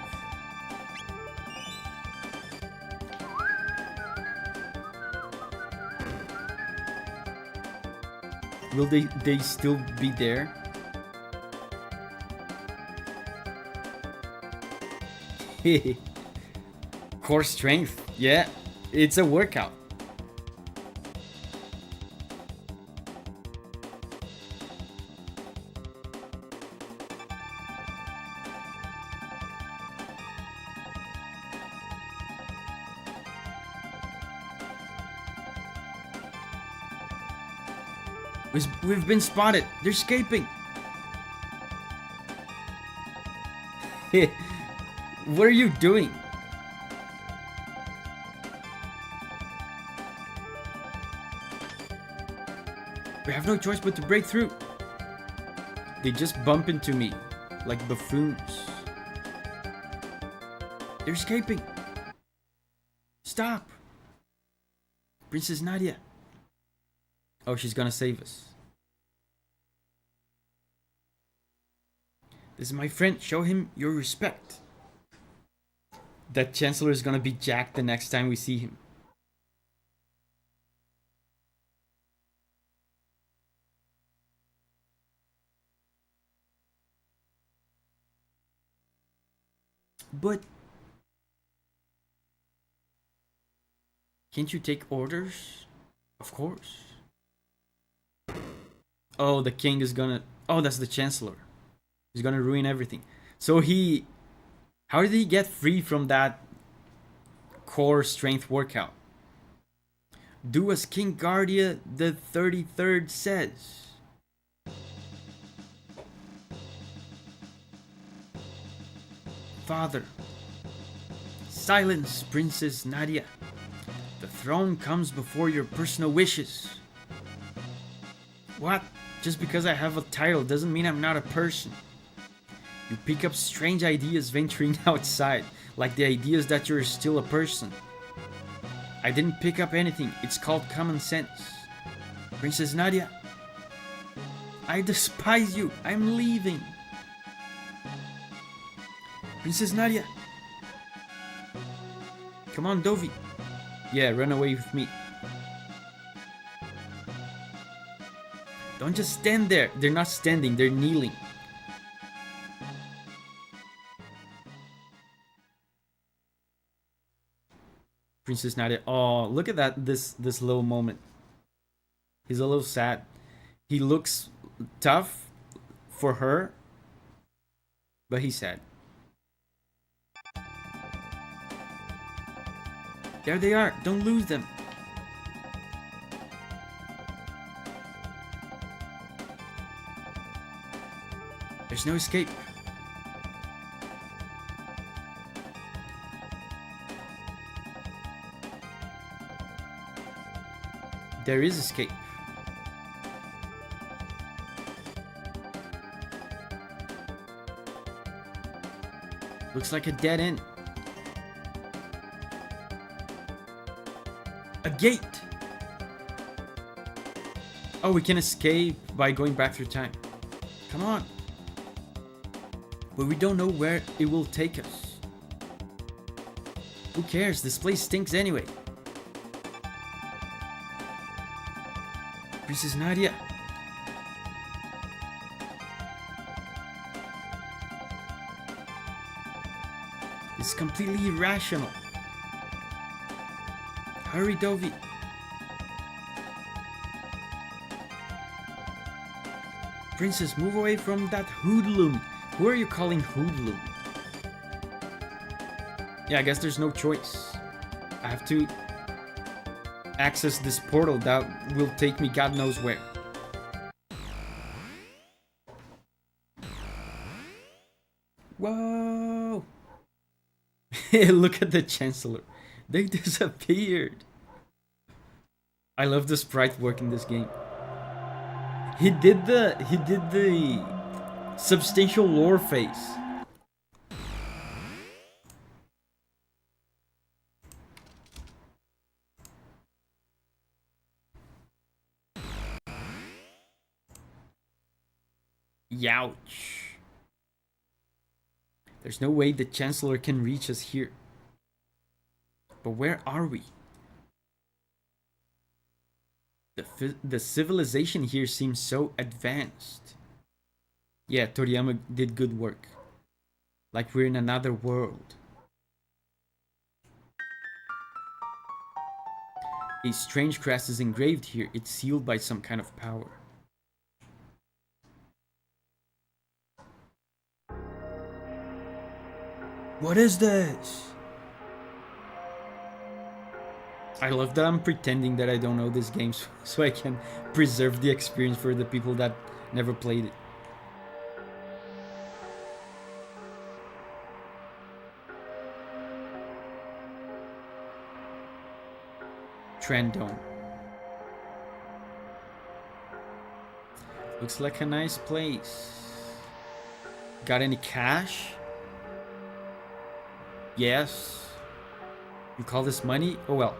Will they still be there? Core strength. Yeah, it's a workout. We've been spotted. They're escaping. What are you doing? We have no choice but to break through. They just bump into me like buffoons. They're escaping. Stop. Princess Nadia. Oh, she's gonna save us. This is my friend. Show him your respect. That Chancellor is gonna be jacked the next time we see him. But can't you take orders? Of course. Oh, the king is gonna... Oh, that's the Chancellor. He's gonna ruin everything. So he... How did he get free from that core strength workout? Do as King Guardia the 33rd says. Father. Silence, Princess Nadia. The throne comes before your personal wishes. What? Just because I have a title doesn't mean I'm not a person. You pick up strange ideas venturing outside, like the ideas that you're still a person. I didn't pick up anything. It's called common sense. Princess Nadia. I despise you. I'm leaving. Princess Nadia. Come on, Davi. Yeah, run away with me. Don't just stand there. They're not standing, they're kneeling. Princess Nadia. Oh, look at that! This little moment. He's a little sad. He looks tough for her, but he's sad. There they are. Don't lose them. There's no escape. There is escape. Looks like a dead end. A gate! Oh, we can escape by going back through time. Come on. But we don't know where it will take us. Who cares? This place stinks anyway. Princess Nadia. This is completely irrational. Hurry, Davi. Princess, move away from that hoodlum. Who are you calling hoodlum? Yeah, I guess there's no choice. I have to access this portal that will take me God knows where. Whoa! Look at the Chancellor. They disappeared. I love the sprite work in this game. He did the substantial lore face. Youch. There's no way the Chancellor can reach us here. But where are we? The civilization here seems so advanced. Yeah, Toriyama did good work. Like we're in another world. A strange crest is engraved here. It's sealed by some kind of power. What is this? I love that I'm pretending that I don't know this game so I can preserve the experience for the people that never played it. Trendome. Looks like a nice place. Got any cash? Yes. You call this money? Oh well.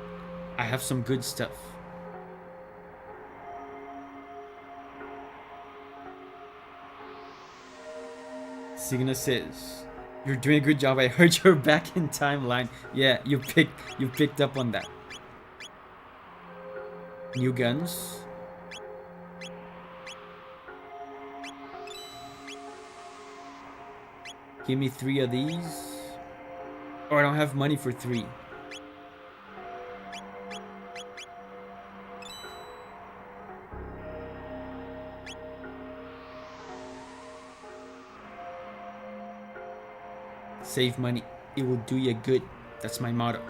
I have some good stuff. Signa says, "You're doing a good job. I heard you're back in timeline." Yeah, you picked up on that. New guns. Give me 3 of these. Oh, I don't have money for 3. Save money. It will do you good. That's my motto.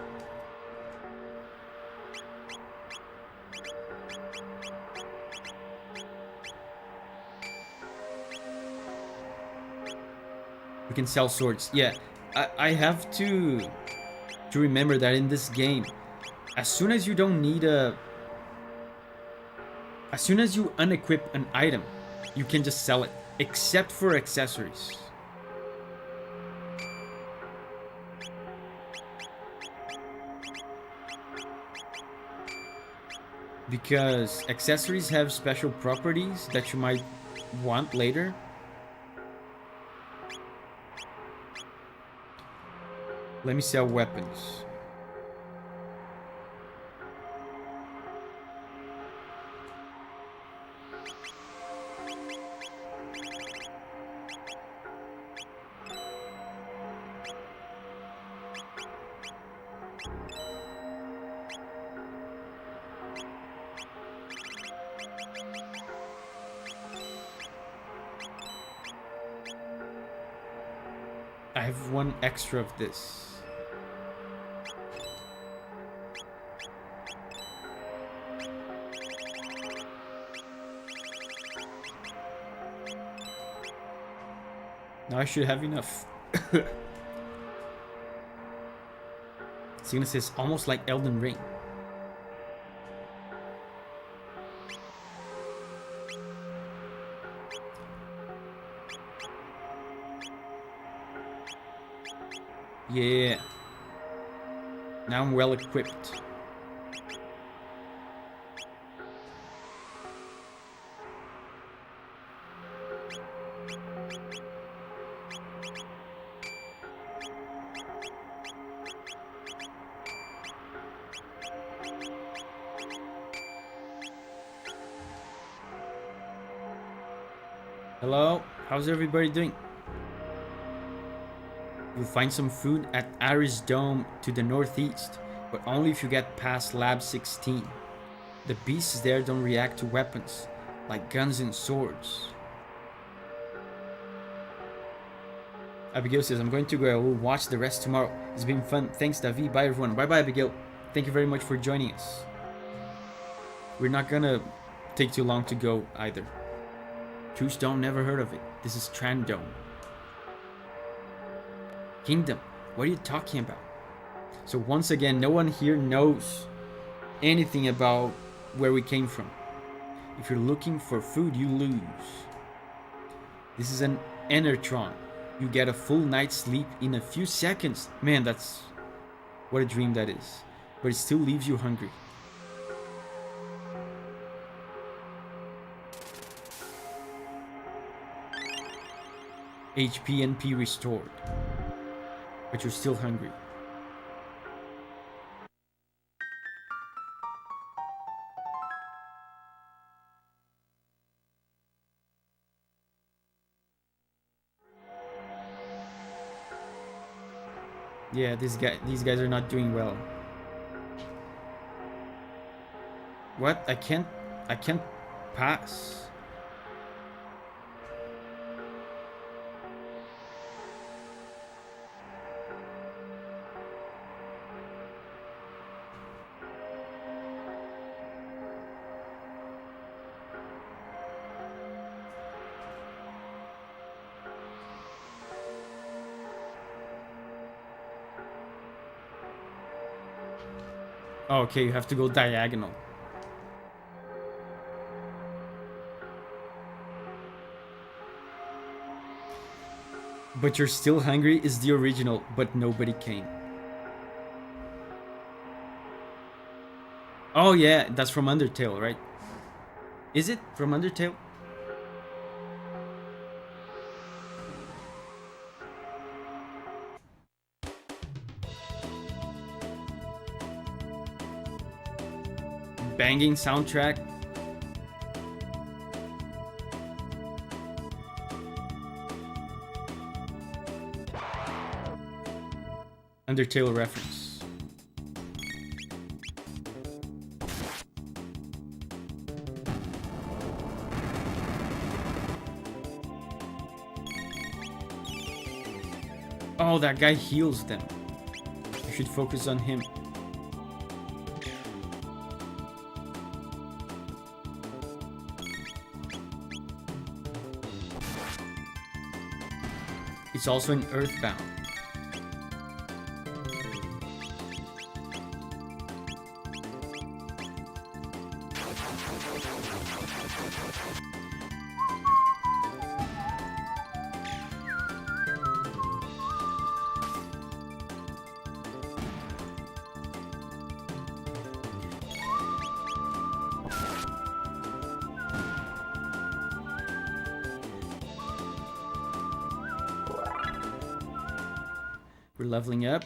We can sell swords. Yeah, I have to remember that in this game, as soon as you don't need a... As soon as you unequip an item, you can just sell it, except for accessories. Because accessories have special properties that you might want later. Let me sell weapons. I have one extra of this. Now I should have enough. Cygnus is almost like Elden Ring. Yeah. Now I'm well equipped. Hello, how's everybody doing? You'll find some food at Aris Dome to the northeast, but only if you get past Lab 16. The beasts there don't react to weapons, like guns and swords. Abigail says, I'm going to go. I will watch the rest tomorrow. It's been fun. Thanks, Davi. Bye, everyone. Bye-bye, Abigail. Thank you very much for joining us. We're not gonna take too long to go, either. Choose Dome, never heard of it. This is Tran Dome. Kingdom, what are you talking about? So once again, no one here knows anything about where we came from. If you're looking for food, you lose. This is an Enertron. You get a full night's sleep in a few seconds. Man, that's... what a dream that is. But it still leaves you hungry. HP and P restored. But you're still hungry. Yeah, these guys are not doing well. What? I can't pass. Oh, okay, you have to go diagonal. But You're Still Hungry is the original, but nobody came. Oh yeah, that's from Undertale, right? Is it from Undertale? Banging soundtrack. Undertale reference. Oh, that guy heals them. You should focus on him. It's also in Earthbound. We're leveling up.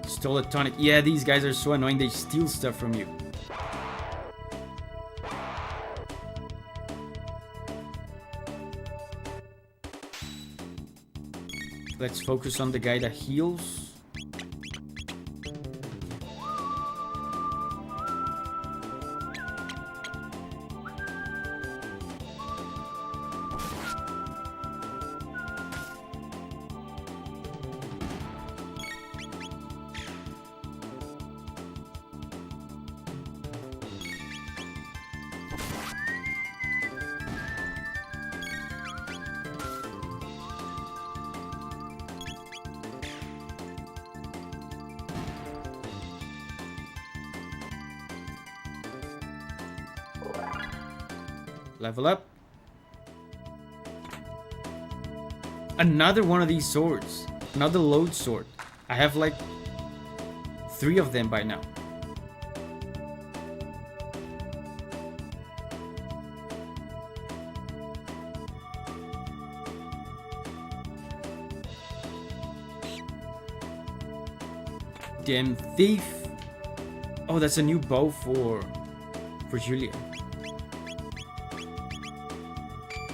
Stole a tonic. Yeah, these guys are so annoying. They steal stuff from you. Let's focus on the guy that heals. Level up. Another one of these swords. Another load sword. I have like 3 of them by now. Damn thief. Oh, that's a new bow for Julia.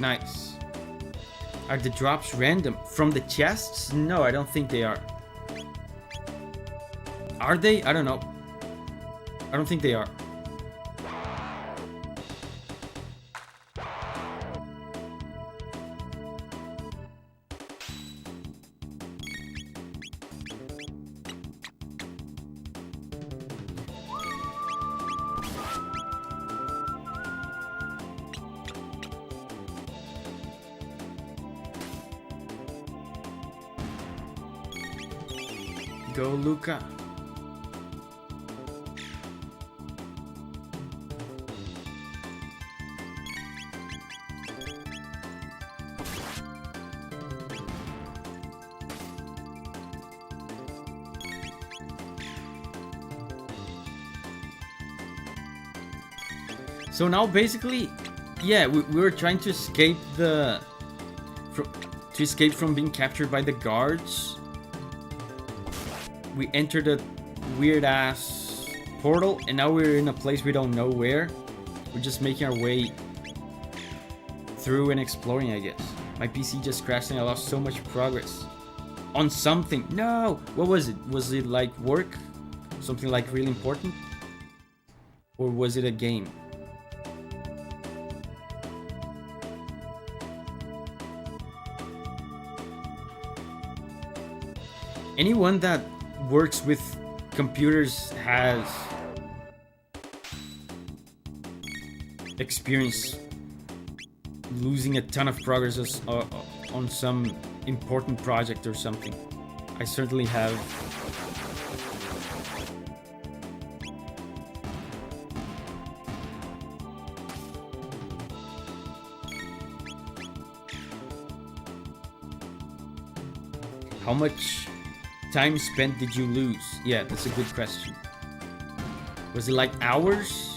Nice. Are the drops random from the chests? No, I don't think they are. Are they? I don't know. I don't think they are. Go, Luca. So now basically, yeah, we were trying to escape from being captured by the guards. We entered a weird ass portal, and now we're in a place we don't know where. We're just making our way through and exploring, I guess. My PC just crashed and I lost so much progress on something. No! What was it? Was it like work? Something like really important? Or was it a game? Anyone that works with computers has experience losing a ton of progress on some important project or something. I certainly have. How much time spent did you lose? Yeah, that's a good question. Was it like hours?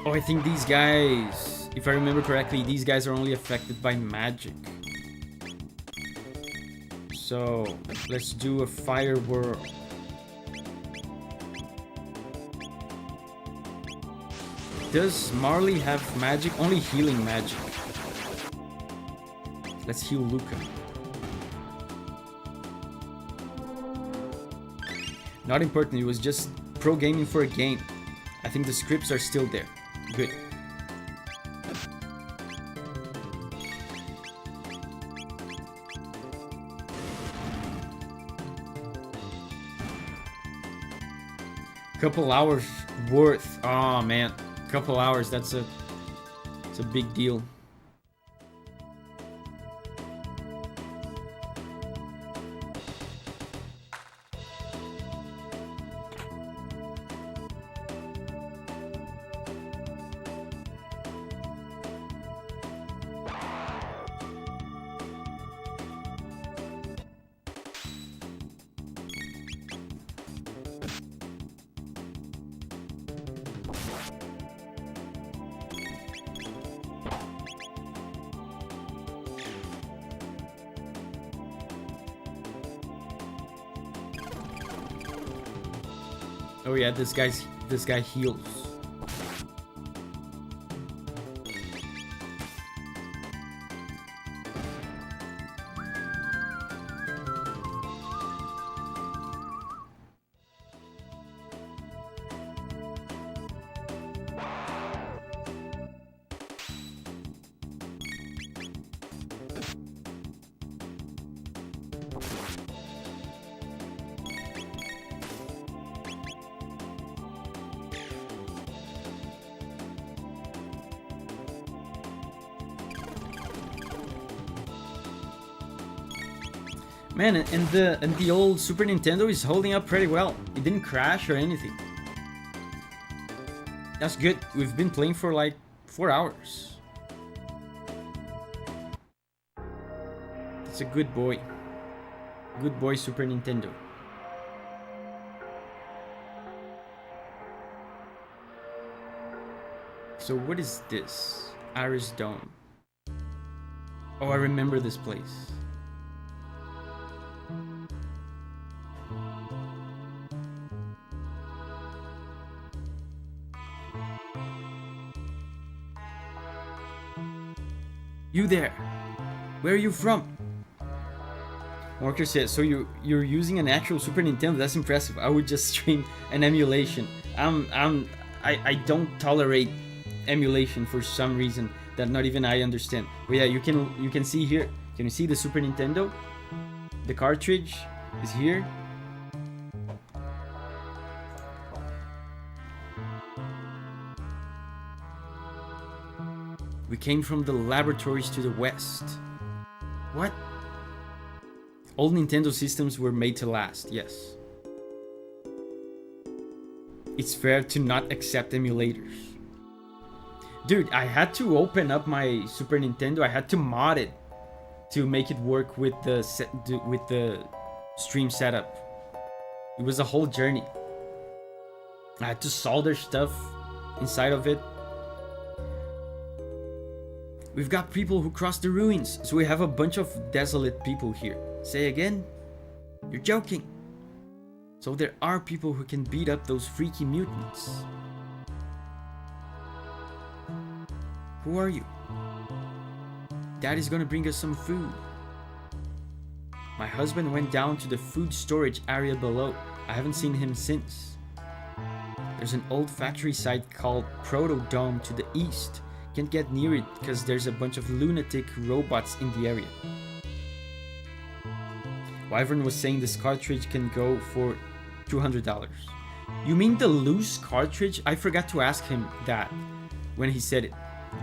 Oh, I think these guys, if I remember correctly, these guys are only affected by magic. So, let's do a fire whirl. Does Marley have magic? Only healing magic. Let's heal Luca. Not important, it was just pro gaming for a game. I think the scripts are still there. Good. Couple hours worth. Oh man, couple hours. It's a big deal. Oh yeah, this guy heals. Man, and the old Super Nintendo is holding up pretty well. It didn't crash or anything. That's good. We've been playing for like 4 hours. It's a good boy. Good boy, Super Nintendo. So what is this? Iris Dome. Oh, I remember this place. You there? Where are you from? Walker says, so you're using an actual Super Nintendo? That's impressive. I would just stream an emulation. I don't tolerate emulation for some reason that not even I understand. But yeah, you can see here. Can you see the Super Nintendo? The cartridge is here. We came from the laboratories to the west. What? Old Nintendo systems were made to last, yes. It's fair to not accept emulators. Dude, I had to open up my Super Nintendo. I had to mod it to make it work with the stream setup. It was a whole journey. I had to solder stuff inside of it. We've got people who crossed the ruins, so we have a bunch of desolate people here. Say again? You're joking. So there are people who can beat up those freaky mutants. Who are you? Daddy's gonna bring us some food. My husband went down to the food storage area below. I haven't seen him since. There's an old factory site called Proto Dome to the east. Can't get near it because there's a bunch of lunatic robots in the area. Wyvern was saying this cartridge can go for $200. You mean the loose cartridge? I forgot to ask him that when he said it.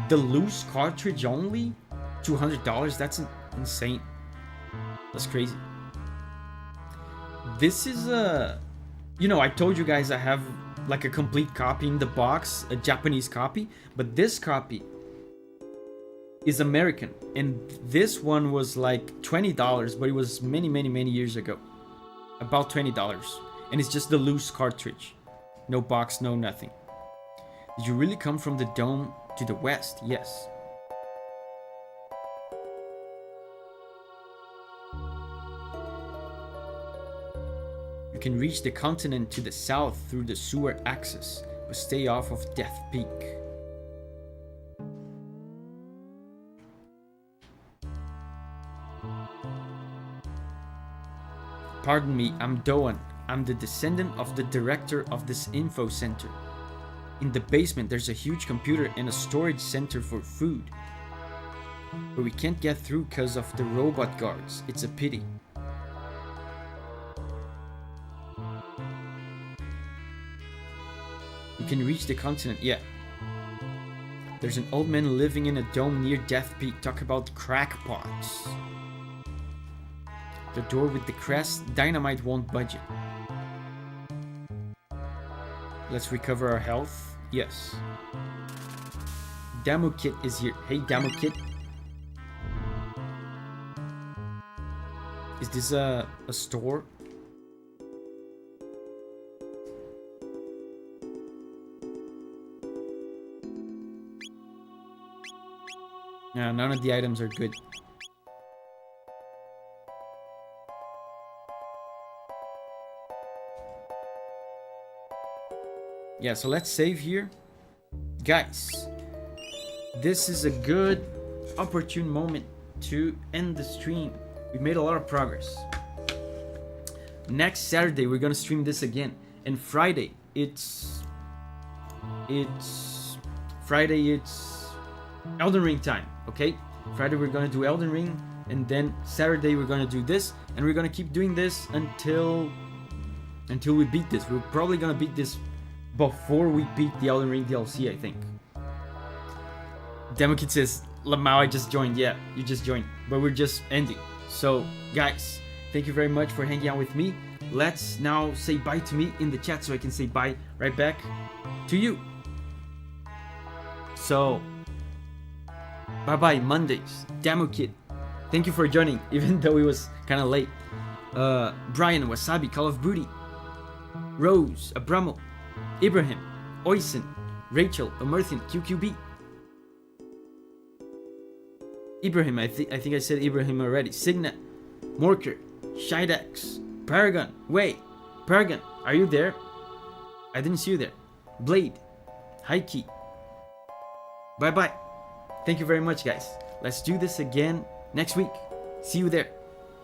The loose cartridge only? $200? That's insane. That's crazy. This is a... You know, I told you guys I have like a complete copy in the box, a Japanese copy, but this copy is American, and this one was like $20, but it was many years ago, about $20, and it's just the loose cartridge, no box, no nothing. Did you really come from the dome to the west? Yes. You can reach the continent to the south through the sewer access, but stay off of Death Peak. Pardon me, I'm Doan. I'm the descendant of the director of this info center. In the basement there's a huge computer and a storage center for food. But we can't get through because of the robot guards. It's a pity. You can reach the continent, yeah. There's an old man living in a dome near Death Peak. Talk about crackpots. The door with the crest, dynamite won't budge it. Let's recover our health. Yes. Damu Kit is here. Hey, Damu Kit. Is this a store? No, none of the items are good. Yeah, so let's save here. Guys, this is a good, opportune moment to end the stream. We made a lot of progress. Next Saturday, we're gonna stream this again. And Friday, it's Elden Ring time, okay? Friday we're gonna do Elden Ring, and then Saturday we're gonna do this, and we're gonna keep doing this until we beat this. We're probably gonna beat this before we beat the Elden Ring DLC, I think. Demokid says, Lamau, I just joined. Yeah, you just joined, but we're just ending. So, guys, thank you very much for hanging out with me. Let's now say bye to me in the chat so I can say bye right back to you. So, bye-bye Mondays. Damo Kid, thank you for joining, even though it was kind of late. Brian, Wasabi, Call of Booty, Rose, Abramo, Ibrahim, Oisin, Rachel, Amerthin, QQB, Ibrahim, I think I said Ibrahim already, Signet, Morker, Shidex, Paragon, wait, Paragon, are you there? I didn't see you there. Blade, Heiki, bye-bye. Thank you very much, guys. Let's do this again next week. See you there.